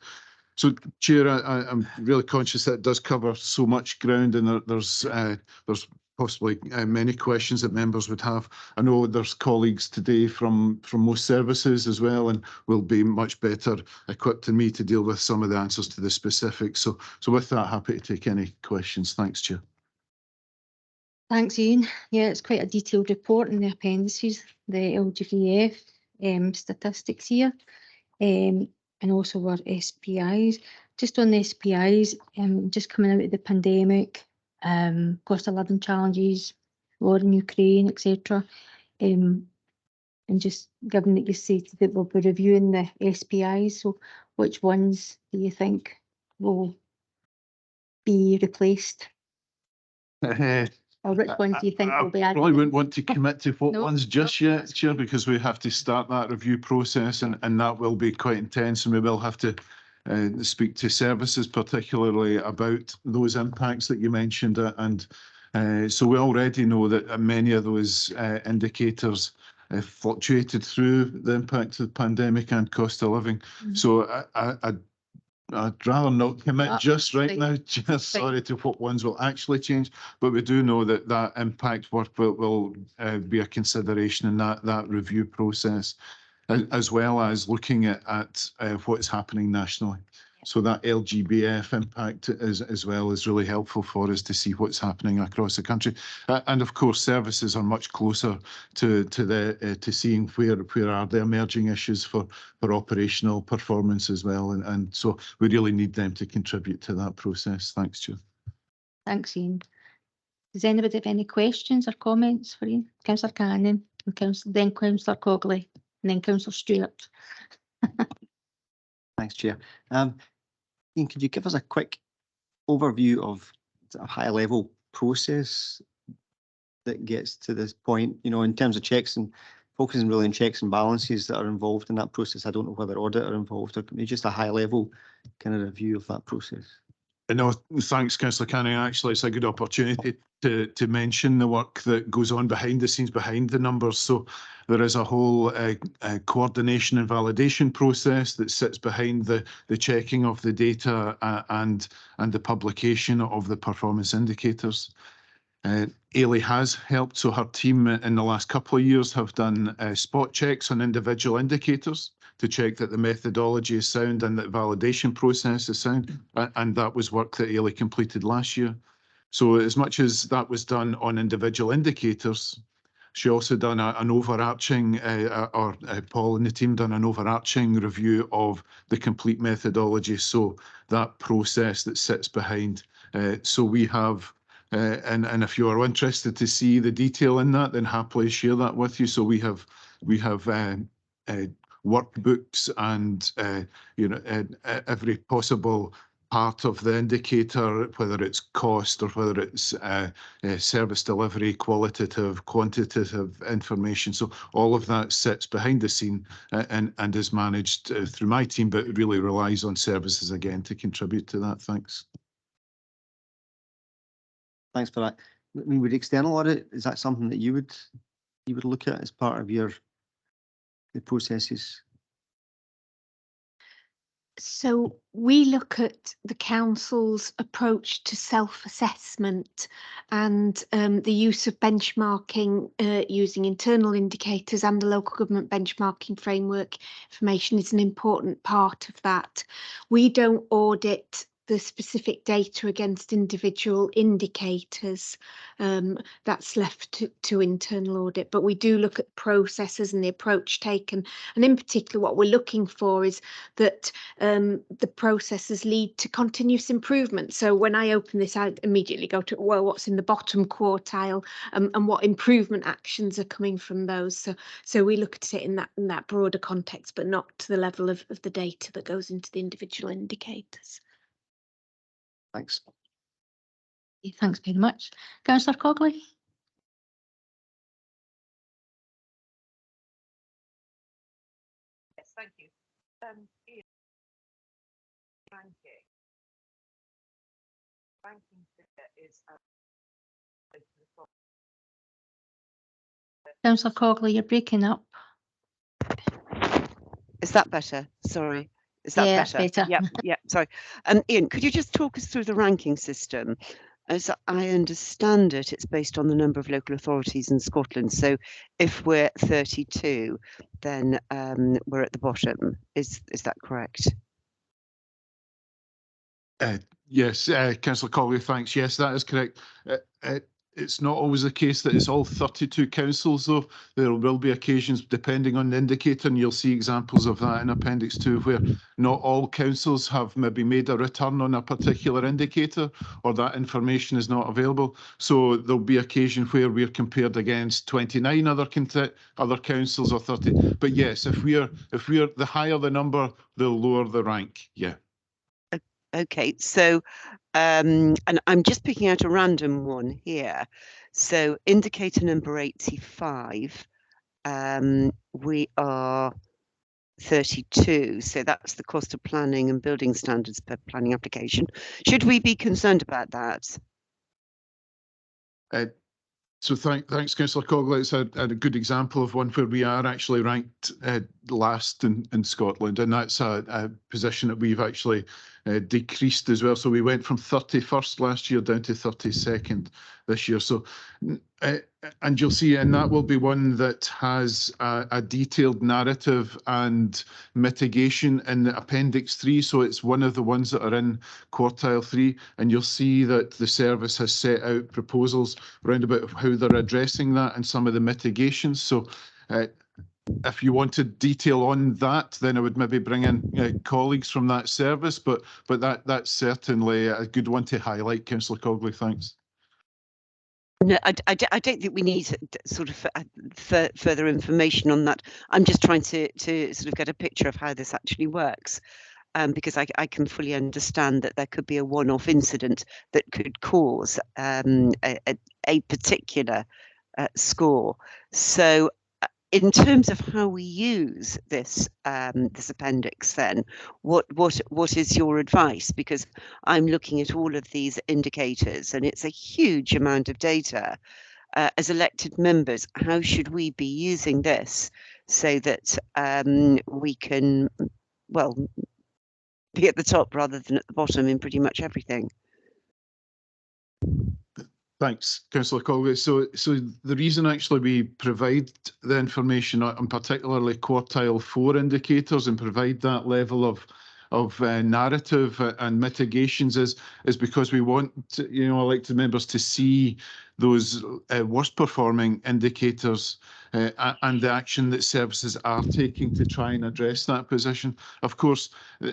So, Chair, I'm really conscious that it does cover so much ground, and there's possibly many questions that members would have. I know there's colleagues today from most services as well, and will be much better equipped than me to deal with some of the answers to the specifics. So with that, happy to take any questions. Thanks, Chair. Thanks, Ian. Yeah, it's quite a detailed report in the appendices, the LGBF statistics here, and also our SPIs. Just on the SPIs, just coming out of the pandemic, cost of living challenges, war in Ukraine, etc. And just given that you stated that we'll be reviewing the SPIs, so which ones do you think will be replaced? Or which ones do you think will be added? I probably wouldn't want to commit to what No, ones just yet, Chair, because we have to start that review process, and that will be quite intense, and we will have to speak to services particularly about those impacts that you mentioned, and so we already know that many of those indicators fluctuated through the impact of the pandemic and cost of living. So I'd rather not commit just right now, just sorry, to what ones will actually change, but we do know that impact work will be a consideration in that review process, as well as looking at what's happening nationally. So that LGBF impact as well is really helpful for us to see what's happening across the country. And of course, services are much closer to seeing where are the emerging issues for operational performance as well. And so we really need them to contribute to that process. Thanks, Chair. Thanks, Ian. Does anybody have any questions or comments for Ian? Councillor Cannon, and then Councillor Cogley, and then Councillor Stewart. Thanks, Chair. Ian, could you give us a quick overview of a high-level process that gets to this point, you know, in terms of checks and focusing really on checks and balances that are involved in that process? I don't know whether audit are involved, or maybe just a high-level kind of review of that process. No, thanks, Councillor Canning. Actually, it's a good opportunity to mention the work that goes on behind the scenes, behind the numbers. So there is a whole coordination and validation process that sits behind the checking of the data and the publication of the performance indicators. Ailey has helped, so her team in the last couple of years have done spot checks on individual indicators to check that the methodology is sound and that validation process is sound, and that was work that Ailey completed last year. So as much as that was done on individual indicators, she also done an overarching, Paul and the team done an overarching review of the complete methodology, so that process that sits behind. So we have, and if you are interested to see the detail in that, then happily share that with you. So we have workbooks and every possible part of the indicator, whether it's cost or whether it's service delivery, qualitative, quantitative information. So all of that sits behind the scene and is managed through my team, but really relies on services again to contribute to that. Thanks. Thanks for that. I mean, would external audit, is that something that you would look at as part of the processes? So we look at the council's approach to self-assessment and the use of benchmarking using internal indicators and the local government benchmarking framework information is an important part of that. We don't audit the specific data against individual indicators. That's left to internal audit, but we do look at processes and the approach taken. And in particular, what we're looking for is that the processes lead to continuous improvement. So when I open this, I immediately go to, well, what's in the bottom quartile and what improvement actions are coming from those. So we look at it in that broader context, but not to the level of the data that goes into the individual indicators. Thanks. Thanks very much. Councillor Cogley. Yes, thank you. Ian, ranking is Councillor Cogley, you're breaking up. Is that better? Sorry. Is that Yeah, better? better. Yeah, sorry. Ian, could you just talk us through the ranking system? As I understand it, it's based on the number of local authorities in Scotland. So if we're 32, then we're at the bottom. Is that correct? Yes, Councillor Collier, thanks. Yes, that is correct. It's not always the case that it's all 32 councils, though. There will be occasions, depending on the indicator, and you'll see examples of that in Appendix 2, where not all councils have maybe made a return on a particular indicator, or that information is not available. So there'll be occasion where we're compared against 29 other councils or 30. But yes, if we're the higher the number, the lower the rank. Yeah. Okay, so and I'm just picking out a random one here. So indicator number 85, we are 32, so that's the cost of planning and building standards per planning application. Should we be concerned about that? So thanks, Councillor Cogley. It's a good example of one where we are actually ranked last in Scotland, and that's a position that we've actually decreased as well. So we went from 31st last year down to 32nd this year. So, and you'll see, and that will be one that has a detailed narrative and mitigation in the Appendix 3. So it's one of the ones that are in quartile 3, and you'll see that the service has set out proposals around about how they're addressing that and some of the mitigations. So if you wanted detail on that, then I would maybe bring in colleagues from that service, but that's certainly a good one to highlight, Councillor Cogley. Thanks. No, I don't think we need sort of further information on that. I'm just trying to sort of get a picture of how this actually works, because I can fully understand that there could be a one-off incident that could cause a particular score. So in terms of how we use this this appendix, then what is your advice? Because I'm looking at all of these indicators, and it's a huge amount of data. As elected members, how should we be using this so that we can, well, be at the top rather than at the bottom in pretty much everything? Thanks, Councillor Colgate. So the reason actually we provide the information on particularly quartile 4 indicators and provide that level of narrative and mitigations is because we want elected members to see those worst performing indicators and the action that services are taking to try and address that position. Of course,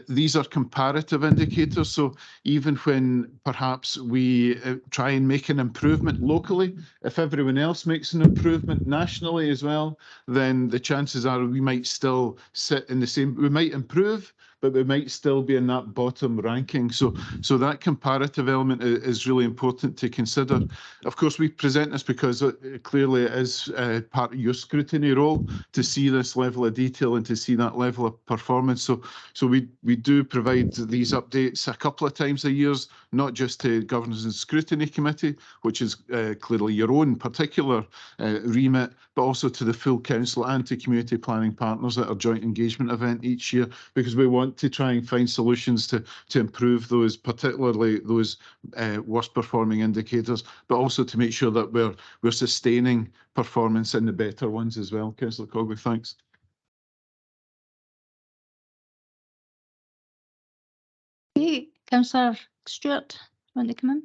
these are comparative indicators, so even when perhaps we try and make an improvement locally, if everyone else makes an improvement nationally as well, then the chances are we might still sit in the same, we might improve, but we might still be in that bottom ranking. So that comparative element is really important to consider. Of course, we present this because clearly it is part of your scrutiny role to see this level of detail and to see that level of performance. So we do provide these updates a couple of times a year, not just to Governance and Scrutiny Committee, which is clearly your own particular remit, but also to the full council and to community planning partners at our joint engagement event each year, because we want to try and find solutions to improve those, particularly those worst performing indicators, but also to make sure that we're sustaining performance in the better ones as well. Councillor Cogby, thanks. Okay, Councillor Stewart, want to come in?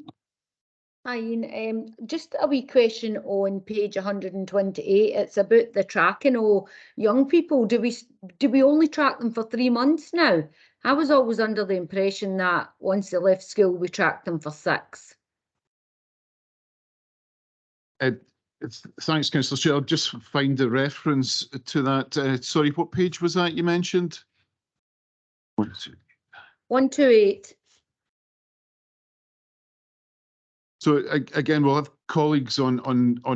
Hi, Ian. Just a wee question on page 128. It's about the tracking of young people. Do we only track them for 3 months now? I was always under the impression that once they left school, we tracked them for 6. Thanks, Councillor Stewart. I'll just find the reference to that. Sorry, what page was that you mentioned? 128. So again, we'll have colleagues on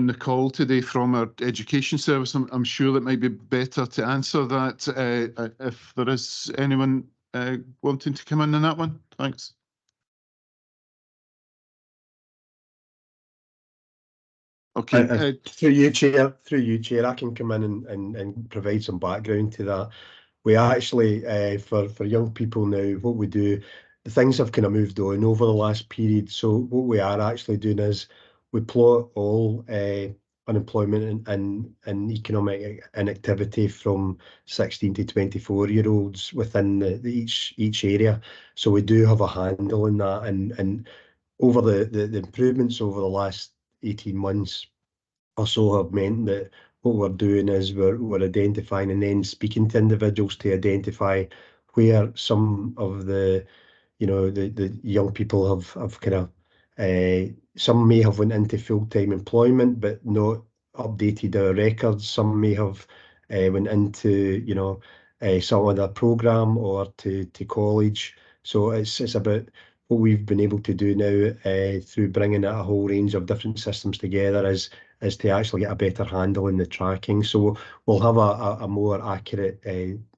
the call today from our education service. I'm sure that might be better to answer that if there is anyone wanting to come in on that one. Thanks. Okay. Through you, Chair, I can come in and provide some background to that. We actually, for young people now, what we do, the things have kind of moved on over the last period. So what we are actually doing is we plot all unemployment and economic inactivity from 16 to 24-year-olds within each area. So we do have a handle on that, and over the improvements over the last 18 months or so have meant that what we're doing is we're identifying and then speaking to individuals to identify where some of the young people have kind of some may have went into full-time employment but not updated our records. Some may have went into some other programme or to college. So it's about what we've been able to do now through bringing a whole range of different systems together is to actually get a better handle in the tracking. So we'll have a more accurate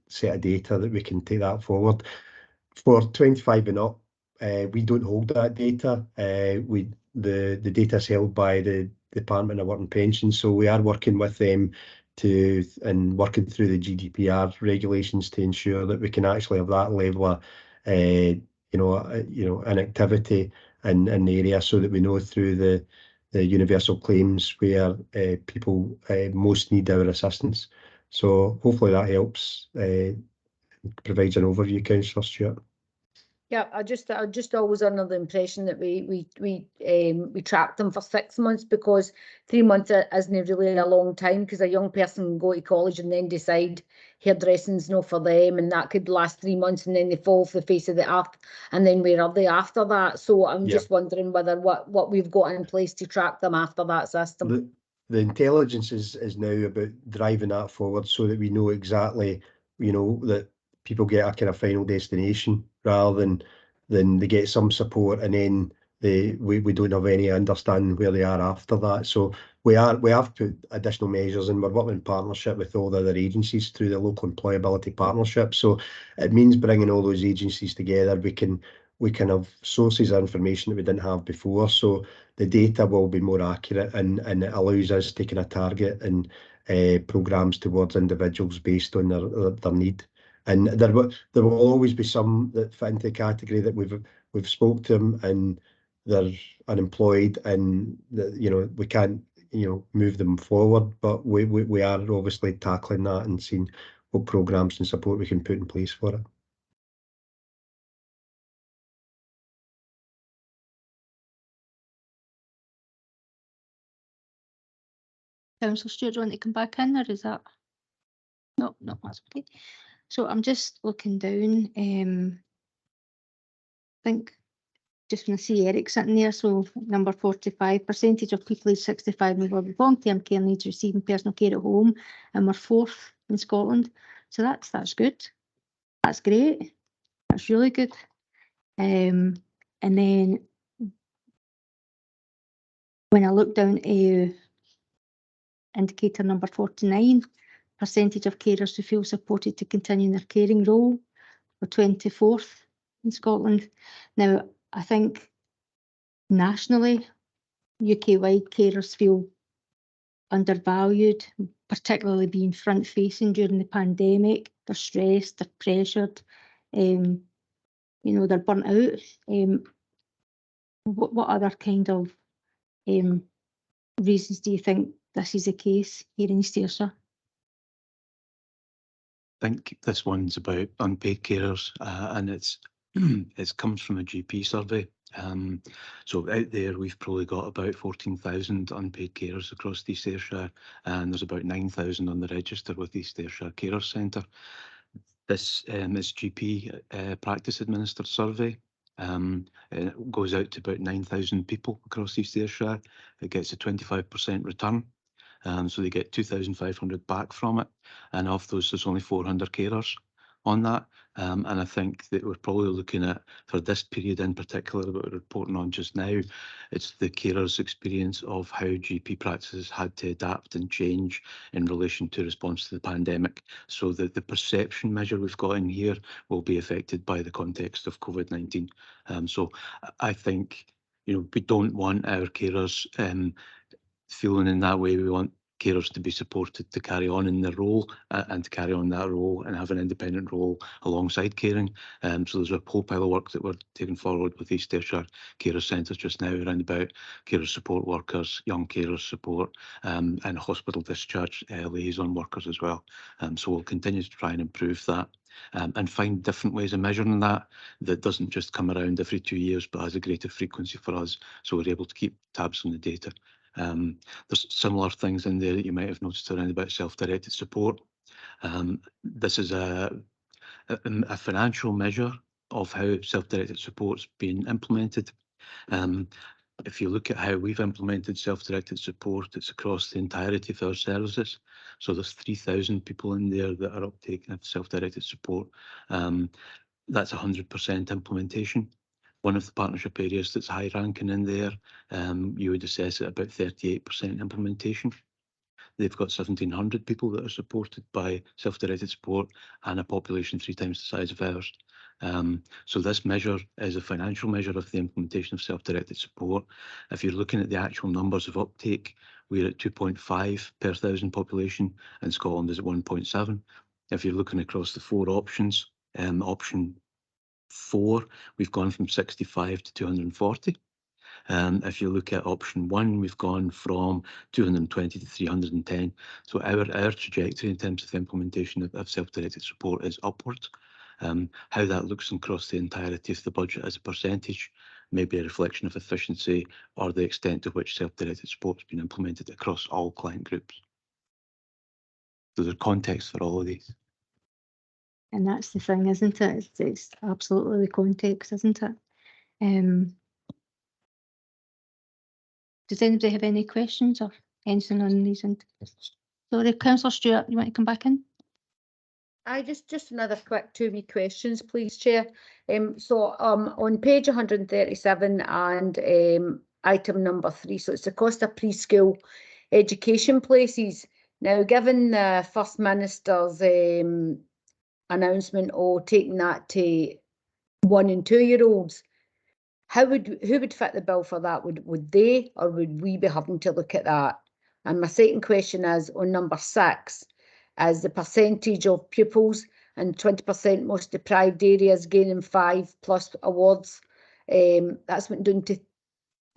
set of data that we can take that forward. For 25 and up, we don't hold that data. The data is held by the Department of Work and Pensions, so we are working with them and working through the GDPR regulations to ensure that we can actually have that level of inactivity in the area, so that we know through the universal claims where people most need our assistance. So hopefully that helps. Provides an overview, Councillor Stewart. Yeah, I just always under the impression that we track them for 6 months, because 3 months isn't really a long time, because a young person can go to college and then decide hairdressing's not for them, and that could last 3 months and then they fall off the face of the earth, and then where are they after that? So I'm just wondering whether what we've got in place to track them after that system. The intelligence is now about driving that forward so that we know exactly, that people get a kind of final destination rather than they get some support and then we don't have any understanding where they are after that. So we have put additional measures, and we're working in partnership with all the other agencies through the local employability partnership. So it means bringing all those agencies together. We can have sources of information that we didn't have before. So the data will be more accurate, and it allows us taking a target and programmes towards individuals based on their need. And there will always be some that fit into the category that we've spoke to them and they're unemployed, and we can't move them forward. But we are obviously tackling that and seeing what programmes and support we can put in place for it. Councillor Stewart, do you want to come back in, or is that? No, that's okay. So I'm just looking down. I think just when I see Eric sitting there, so number 45% of people aged 65 with long-term care needs receiving personal care at home, and we're 4th in Scotland. So that's good. That's great. that's really good. And then when I look down to indicator number 49, percentage of carers who feel supported to continue in their caring role, we're 24th in Scotland. Now, I think nationally, UK-wide carers feel undervalued, particularly being front-facing during the pandemic. They're stressed, they're pressured, you know, they're burnt out. What other kind of reasons do you think this is the case here in East Ayrshire? I think this one's about unpaid carers, and it comes from a GP survey. So out there, we've probably got about 14,000 unpaid carers across East Ayrshire, and there's about 9,000 on the register with East Ayrshire Carers Centre. This is GP practice administered survey. It goes out to about 9,000 people across East Ayrshire. It gets a 25% return. So they get 2,500 back from it. And of those, there's only 400 carers on that. And I think that we're probably looking at, for this period in particular, what we're reporting on just now, it's the carers' experience of how GP practices had to adapt and change in relation to response to the pandemic. So that the perception measure we've got in here will be affected by the context of COVID-19. So I think, you know, we don't want our carers feeling in that way. We want carers to be supported to carry on in their role and to carry on that role and have an independent role alongside caring. So there's a whole pile of work that we're taking forward with East Ayrshire Carers Centres just now around about carer support workers, young carers support, and hospital discharge liaison workers as well. So we'll continue to try and improve that. And find different ways of measuring that doesn't just come around every 2 years, but has a greater frequency for us, so we're able to keep tabs on the data. There's similar things in there that you might have noticed around about self-directed support. This is a financial measure of how self-directed support's been implemented. If you look at how we've implemented self-directed support, it's across the entirety of our services. So there's 3,000 people in there that are uptaking of self-directed support. That's 100% implementation. One of the partnership areas that's high ranking in there, you would assess it about 38% implementation. They've got 1,700 people that are supported by self-directed support and a population 3 times the size of ours. So this measure is a financial measure of the implementation of self-directed support. If you're looking at the actual numbers of uptake, we're at 2.5 per 1,000 population, and Scotland is at 1.7. If you're looking across the 4 options, option 4, we've gone from 65 to 240. If you look at option 1, we've gone from 220 to 310. So our trajectory in terms of the implementation of self-directed support is upwards. How that looks across the entirety of the budget as a percentage may be a reflection of efficiency or the extent to which self-directed support has been implemented across all client groups. So there's context for all of these. And that's the thing, isn't it? It's absolutely the context, isn't it? Does anybody have any questions or anything on these? Sorry, Councillor Stewart, you want to come back in? Just another quick 2 wee questions, please, Chair. On page 137 and item number 3, so it's the cost of preschool education places. Now, given the First Minister's announcement of taking that to 1 and 2 year olds, who would fit the bill for that? Would they, or would we be having to look at that? And my second question is on number 6, as the percentage of pupils and 20% most deprived areas gaining 5+ awards. That's went down to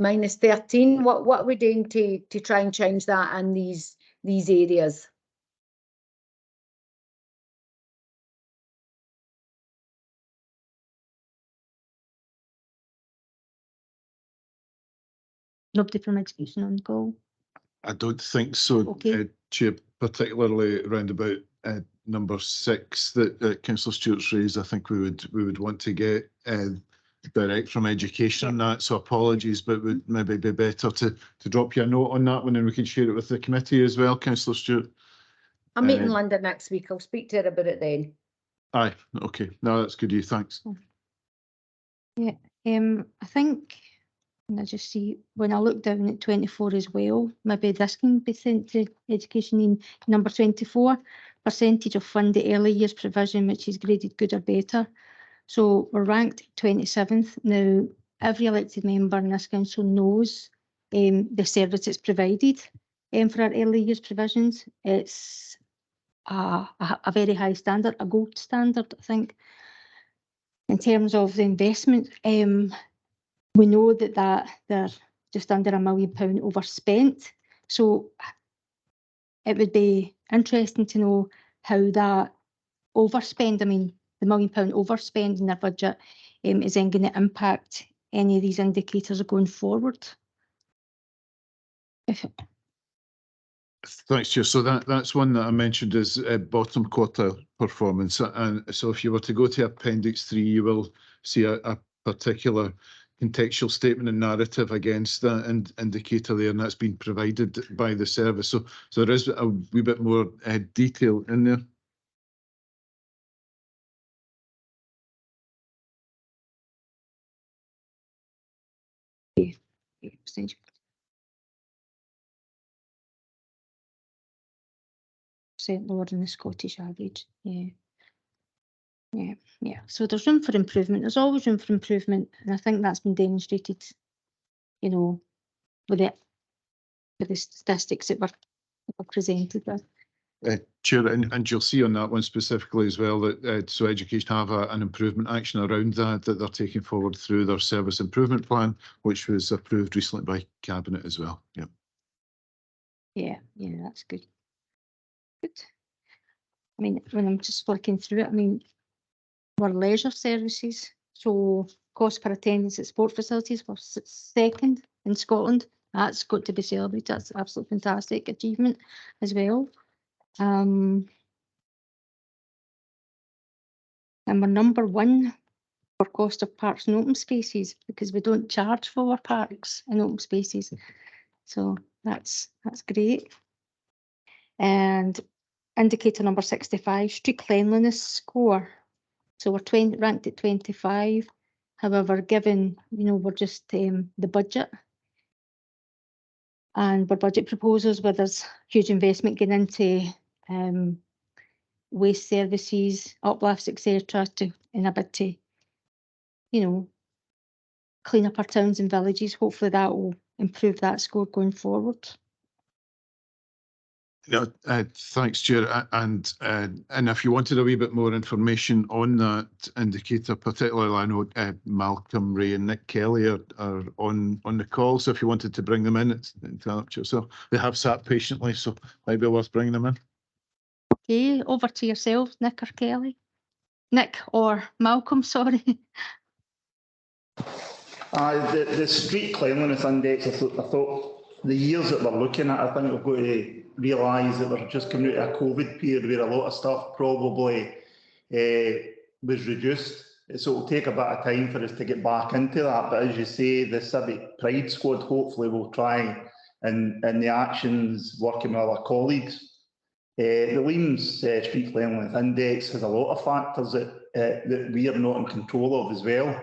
-13. What are we doing to try and change that in these areas? Nobody from education on call. I don't think so, Okay. Chair, particularly around about number 6 that Councillor Stewart's raised. I think we would want to get direct from education on that. So apologies, but would maybe be better to drop you a note on that one, and we can share it with the committee as well, Councillor Stewart. I'm meeting Linda next week. I'll speak to her about it then. Aye, okay. No, that's good. Thanks. Yeah, I think, and I just see, when I look down at 24 as well, maybe this can be sent to education in number 24, percentage of funded early years provision, which is graded good or better. So we're ranked 27th. Now, every elected member in this council knows the service that's provided for our early years provisions. It's a very high standard, a gold standard, I think. In terms of the investment, we know that they're just under £1 million overspent. So it would be interesting to know how that overspend, I mean, the £1 million overspend in their budget is then going to impact any of these indicators going forward. Thanks, Chair. So that's one that I mentioned as bottom quartile performance. And so if you were to go to Appendix 3, you will see a particular contextual statement and narrative against that indicator there, and that's been provided by the service. So there is a wee bit more detail in there. % lower than the Scottish average. Yeah. So there's room for improvement. There's always room for improvement, and I think that's been demonstrated, you know, with the statistics that were presented with. Chair, and you'll see on that one specifically as well that so education have an improvement action around that they're taking forward through their service improvement plan, which was approved recently by Cabinet as well. Yeah, that's good. Good. I mean, when I'm just looking through it, I mean, our leisure services, so cost per attendance at sport facilities were second in Scotland. That's got to be celebrated. That's absolutely fantastic achievement as well. And we're number 1 for cost of parks and open spaces because we don't charge for our parks and open spaces. So that's great. And indicator number 65, street cleanliness score. So we're ranked at 25. However, given, we're just the budget and our budget proposals where there's huge investment going into waste services, uplifts, etc., in a bid to, clean up our towns and villages. Hopefully that will improve that score going forward. Yeah, thanks, Chair. And if you wanted a wee bit more information on that indicator, particularly, I know Malcolm, Ray and Nick Kelly are on the call. So if you wanted to bring them in, it's up to yourself. They have sat patiently, so maybe worth bringing them in. Okay, over to yourself, Nick or Kelly. Nick or Malcolm, sorry. The street cleanliness index, I thought the years that we're looking at, I think we've got to realise that we're just coming out of a COVID period where a lot of stuff probably was reduced. So it'll take a bit of time for us to get back into that. But as you say, the Civic Pride Squad hopefully will try and the actions working with our colleagues. The Liam's Street Cleanliness Index has a lot of factors that we are not in control of as well.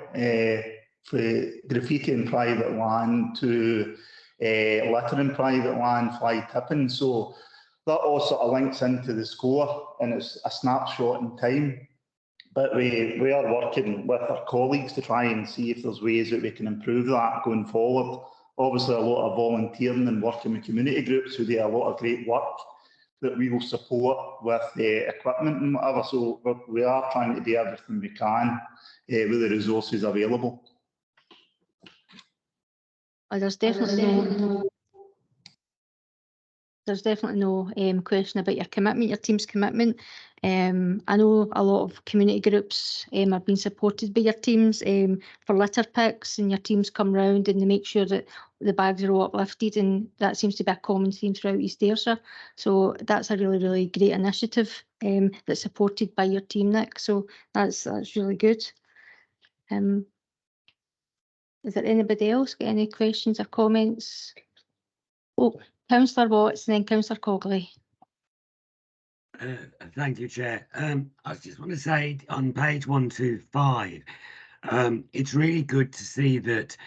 For graffiti in private land to litter in private land, fly tipping. So that all sort of links into the score and it's a snapshot in time. But we are working with our colleagues to try and see if there's ways that we can improve that going forward. Obviously a lot of volunteering and working with community groups who do a lot of great work that we will support with equipment and whatever. So we are trying to do everything we can with the resources available. There's definitely no question about your commitment, your team's commitment. I know a lot of community groups have been supported by your teams for litter picks, and your teams come round and they make sure that the bags are all uplifted, and that seems to be a common theme throughout East Ayrshire. So that's a really, really great initiative that's supported by your team, Nick. So that's really good. Is there anybody else got any questions or comments? Oh, Councillor Watts and then Councillor Cogley. Thank you, Chair. I just want to say on page 125, It's really good to see that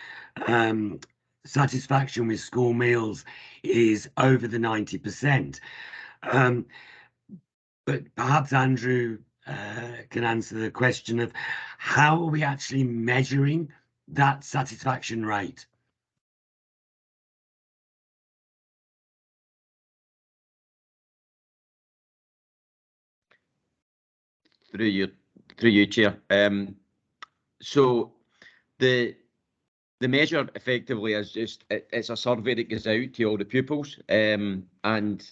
satisfaction with school meals is over the 90%. But perhaps Andrew can answer the question of how are we actually measuring that satisfaction rate? Through you, Chair. So the measure effectively is just it's a survey that goes out to all the pupils, and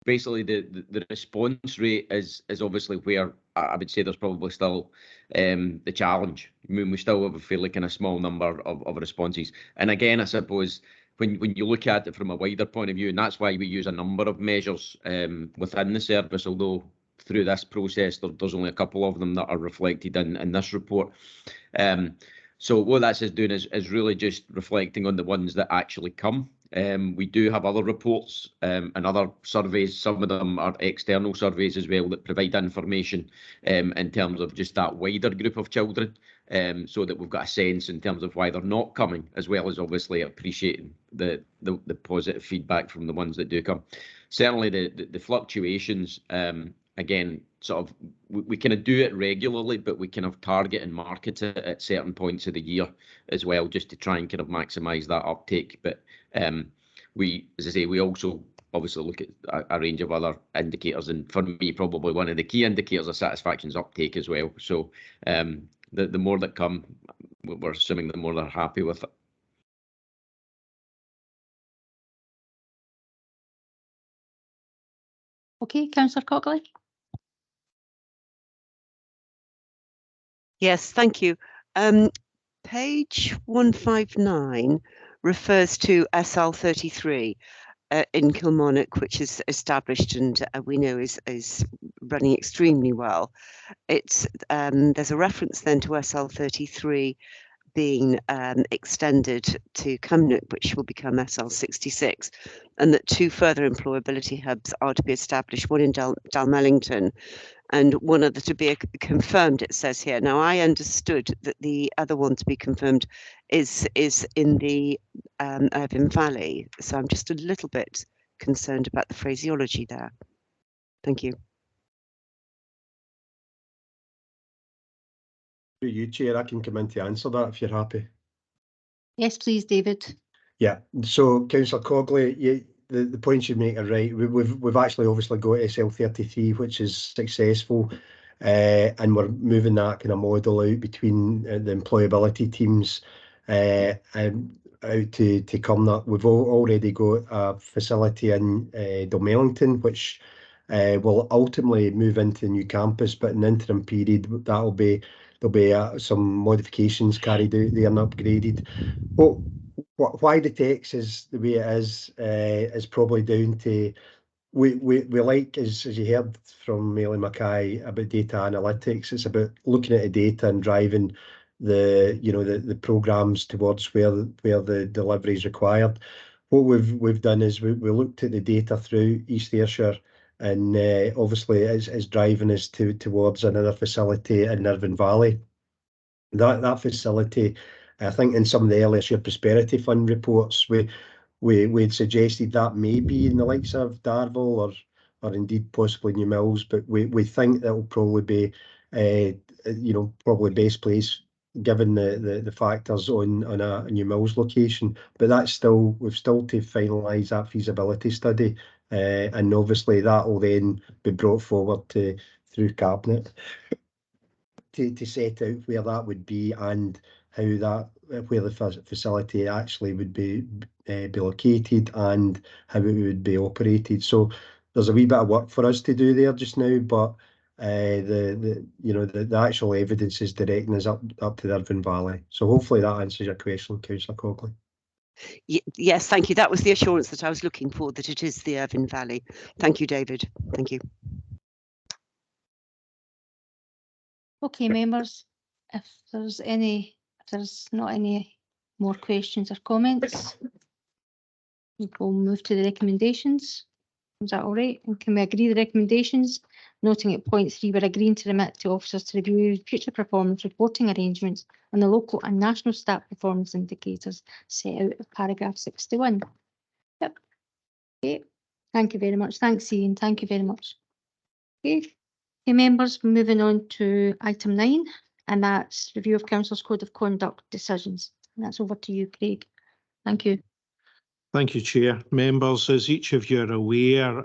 basically the response rate is obviously where I would say there's probably still the challenge. I mean, we still have a fairly kind of small number of responses, and again, I suppose when you look at it from a wider point of view, and that's why we use a number of measures within the service, although through this process there's only a couple of them that are reflected in this report. So what that's just doing is really just reflecting on the ones that actually come. We do have other reports and other surveys. Some of them are external surveys as well that provide information in terms of just that wider group of children, so that we've got a sense in terms of why they're not coming, as well as obviously appreciating the positive feedback from the ones that do come. Certainly the fluctuations, again, sort of we kind of do it regularly, but we kind of target and market it at certain points of the year as well, just to try and kind of maximise that uptake. But we, as I say, we also obviously look at a range of other indicators, and for me, probably one of the key indicators of satisfaction is uptake as well. So the more that come, we're assuming the more they're happy with it. Okay, Councillor Cockley. Yes, thank you. Page 159 refers to SL33 in Kilmarnock, which is established and we know is running extremely well. It's there's a reference then to SL33 being extended to Cumnock, which will become SL66, and that 2 further employability hubs are to be established, one in Dalmellington and one other to be confirmed, it says here. Now, I understood that the other one to be confirmed is in the Irvine Valley, so I'm just a little bit concerned about the phraseology there. Thank you. Through you, Chair, I can come in to answer that if you're happy. Yes, please, David. Yeah, so Councillor Cogley, the points you make are right. We've actually obviously got SL33, which is successful, and we're moving that kind of model out between the employability teams and out to Cumnock. We've already got a facility in Dalmellington, which will ultimately move into the new campus, but in the interim period, there'll be some modifications carried out there and upgraded. Why the text is the way it is probably down to we like, as you heard from Melanie Mackay about data analytics, it's about looking at the data and driving the programmes towards where the delivery is required. What we've done is we looked at the data through East Ayrshire, and obviously is driving us towards another facility in Irvine Valley. That facility, I think in some of the Ayrshire Prosperity Fund reports, we'd suggested that may be in the likes of Darvel or indeed possibly New Mills, but we think that will probably be probably best place given the factors on a New Mills location. But we've still to finalise that feasibility study, and obviously that will then be brought forward through Cabinet to set out where that would be and how where the facility actually would be located and how it would be operated. So there's a wee bit of work for us to do there just now, but the actual evidence is directing us up to the Irvine Valley. So hopefully that answers your question, Councillor Cogley. Yes, thank you. That was the assurance that I was looking for, that it is the Irvine Valley. Thank you, David. Thank you. Okay, members, if there's not any more questions or comments, we'll move to the recommendations. Is that all right? And can we agree the recommendations? noting at point 3 we're agreeing to remit to officers to review future performance reporting arrangements on the local and national staff performance indicators set out of paragraph 61. Yep. Okay. Thank you very much. Thanks, Ian. Thank you very much. Okay. Okay, members, moving on to item 9, and that's review of Council's Code of Conduct decisions. And that's over to you, Craig. Thank you. Thank you, Chair. Members, as each of you are aware,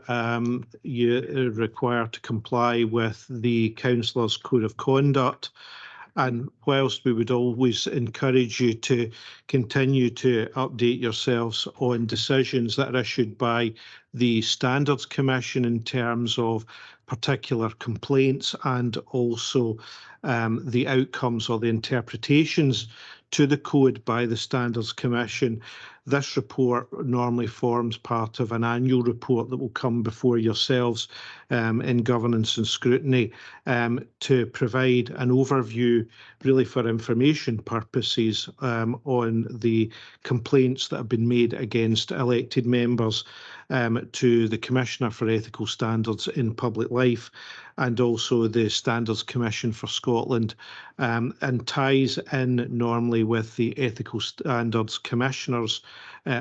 you are required to comply with the Councillor's Code of Conduct. And whilst we would always encourage you to continue to update yourselves on decisions that are issued by the Standards Commission in terms of particular complaints and also the outcomes or the interpretations to the code by the Standards Commission, this report normally forms part of an annual report that will come before yourselves in governance and scrutiny to provide an overview, really for information purposes, on the complaints that have been made against elected members to the Commissioner for Ethical Standards in Public Life and also the Standards Commission for Scotland, and ties in normally with the Ethical Standards Commissioner's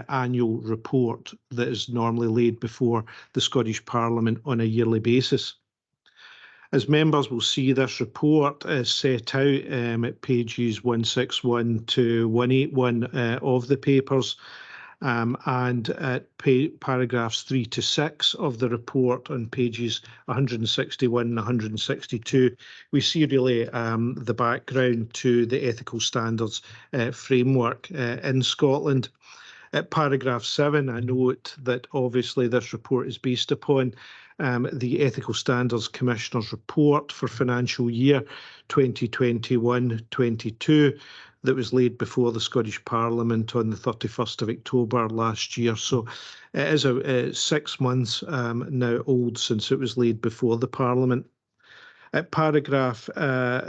annual report that is normally laid before the Scottish Parliament on a yearly basis. As members will see, this report is set out at pages 161 to 181 of the papers, and at paragraphs 3 to 6 of the report on pages 161 and 162, we see really the background to the ethical standards framework in Scotland. At paragraph 7, I note that obviously this report is based upon the Ethical Standards Commissioner's report for financial year 2021-22 that was laid before the Scottish Parliament on the 31st of October last year. So it is 6 months now old since it was laid before the Parliament. At paragraph,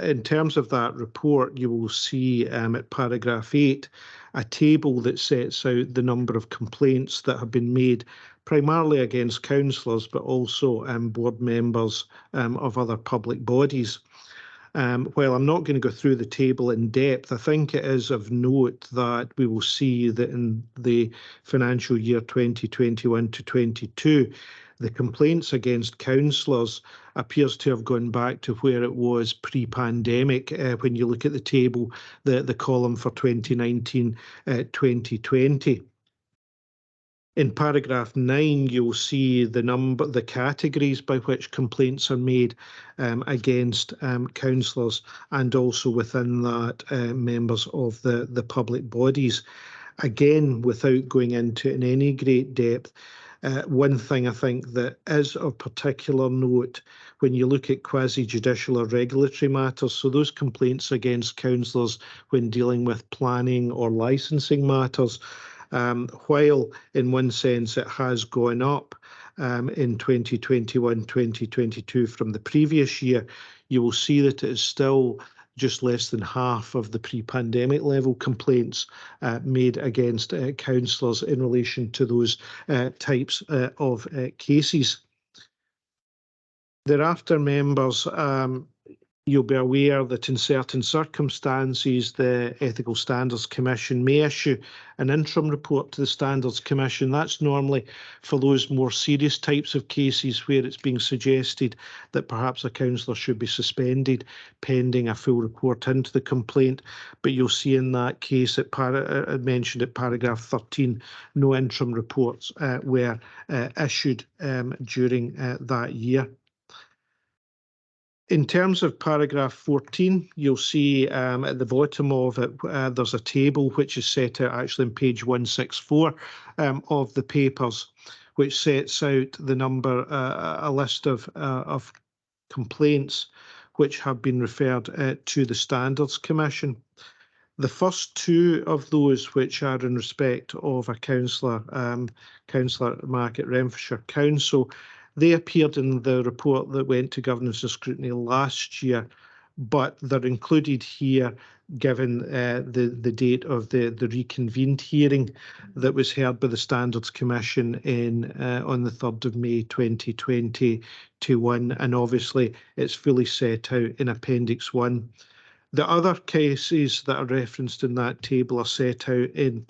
in terms of that report, you will see at paragraph 8 a table that sets out the number of complaints that have been made primarily against councillors, but also board members of other public bodies. While I'm not going to go through the table in depth, I think it is of note that we will see that in the financial year 2021 to 22, the complaints against councillors appears to have gone back to where it was pre-pandemic. When you look at the table, the column for 2019-2020. In paragraph 9, you'll see the categories by which complaints are made against councillors, and also within that members of the public bodies. Again, without going into it in any great depth, one thing I think that is of particular note when you look at quasi-judicial or regulatory matters, so those complaints against councillors when dealing with planning or licensing matters, while in one sense it has gone up in 2021-2022 from the previous year, you will see that it is still just less than half of the pre-pandemic level complaints made against councillors in relation to those types of cases. Thereafter, members, you'll be aware that in certain circumstances, the Ethical Standards Commission may issue an interim report to the Standards Commission. That's normally for those more serious types of cases where it's being suggested that perhaps a councillor should be suspended pending a full report into the complaint. But you'll see in that case, mentioned at paragraph 13, no interim reports were issued during that year. In terms of paragraph 14, you'll see at the bottom of it, there's a table which is set out actually on page 164 of the papers, which sets out the number, a list of complaints which have been referred to the Standards Commission. The first two of those, which are in respect of a councillor, Councillor Market Renfrewshire Council, they appeared in the report that went to Governance and Scrutiny last year, but they're included here given the date of the reconvened hearing that was heard by the Standards Commission on the 3rd of May 2021, and obviously it's fully set out in Appendix 1. The other cases that are referenced in that table are set out in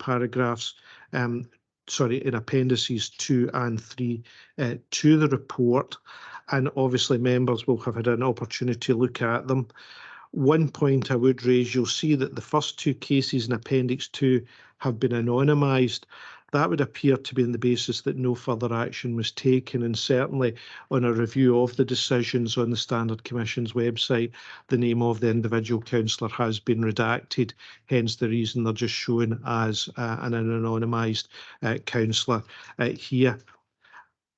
in Appendices 2 and 3 to the report, and obviously members will have had an opportunity to look at them. One point I would raise, you'll see that the first two cases in Appendix 2 have been anonymised. That would appear to be on the basis that no further action was taken, and certainly on a review of the decisions on the Standard Commission's website, the name of the individual councillor has been redacted, hence the reason they're just shown as an anonymised councillor here.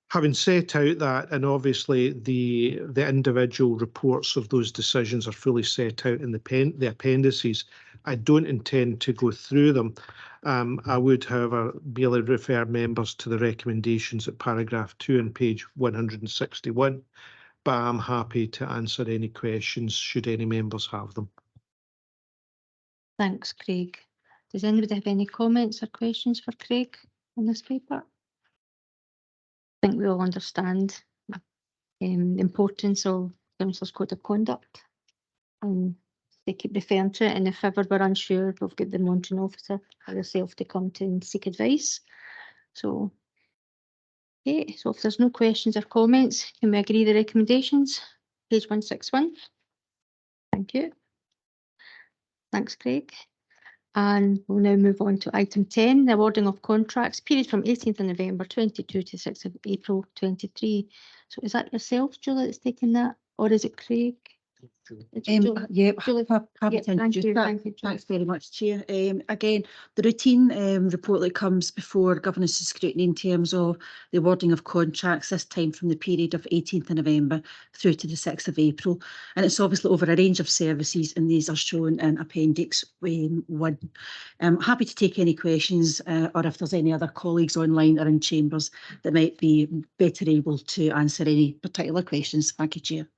Having set out that, and obviously the individual reports of those decisions are fully set out in the appendices, I don't intend to go through them. I would, however, merely refer members to the recommendations at paragraph 2 on page 161, but I'm happy to answer any questions should any members have them. Thanks, Craig. Does anybody have any comments or questions for Craig on this paper? I think we all understand the importance of Councillors' Code of Conduct, and they keep referring to it, and if ever we're unsure, we've got the monitoring officer or yourself to come to and seek advice. So, okay, so if there's no questions or comments, can we agree the recommendations? Page 161. Thank you. Thanks, Craig. And we'll now move on to item 10, the awarding of contracts, period from 18th of November 22 to 6th of April 23. So is that yourself, Julie, that's taking that, or is it Craig? Yeah, happy to introduce that. Thanks very much, Chair. Again, the routine report that comes before governance and scrutiny in terms of the awarding of contracts, this time from the period of 18th of November through to the 6th of April. And it's obviously over a range of services, and these are shown in Appendix 1. I'm happy to take any questions, or if there's any other colleagues online or in chambers that might be better able to answer any particular questions. Thank you, Chair.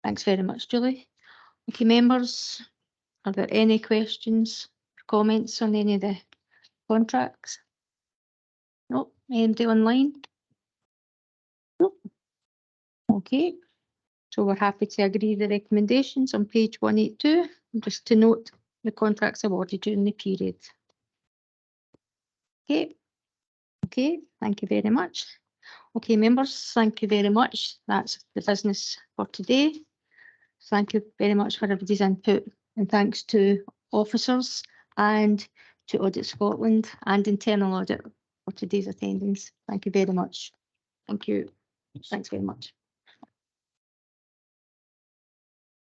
Thanks very much, Julie. Okay, members, are there any questions or comments on any of the contracts? No, anybody online? No. Okay, so we're happy to agree the recommendations on page 182, just to note the contracts awarded during the period. Okay, thank you very much. Okay, members, thank you very much. That's the business for today. Thank you very much for everybody's input, and thanks to officers and to Audit Scotland and Internal Audit for today's attendance. Thank you very much. Thank you. Thanks very much.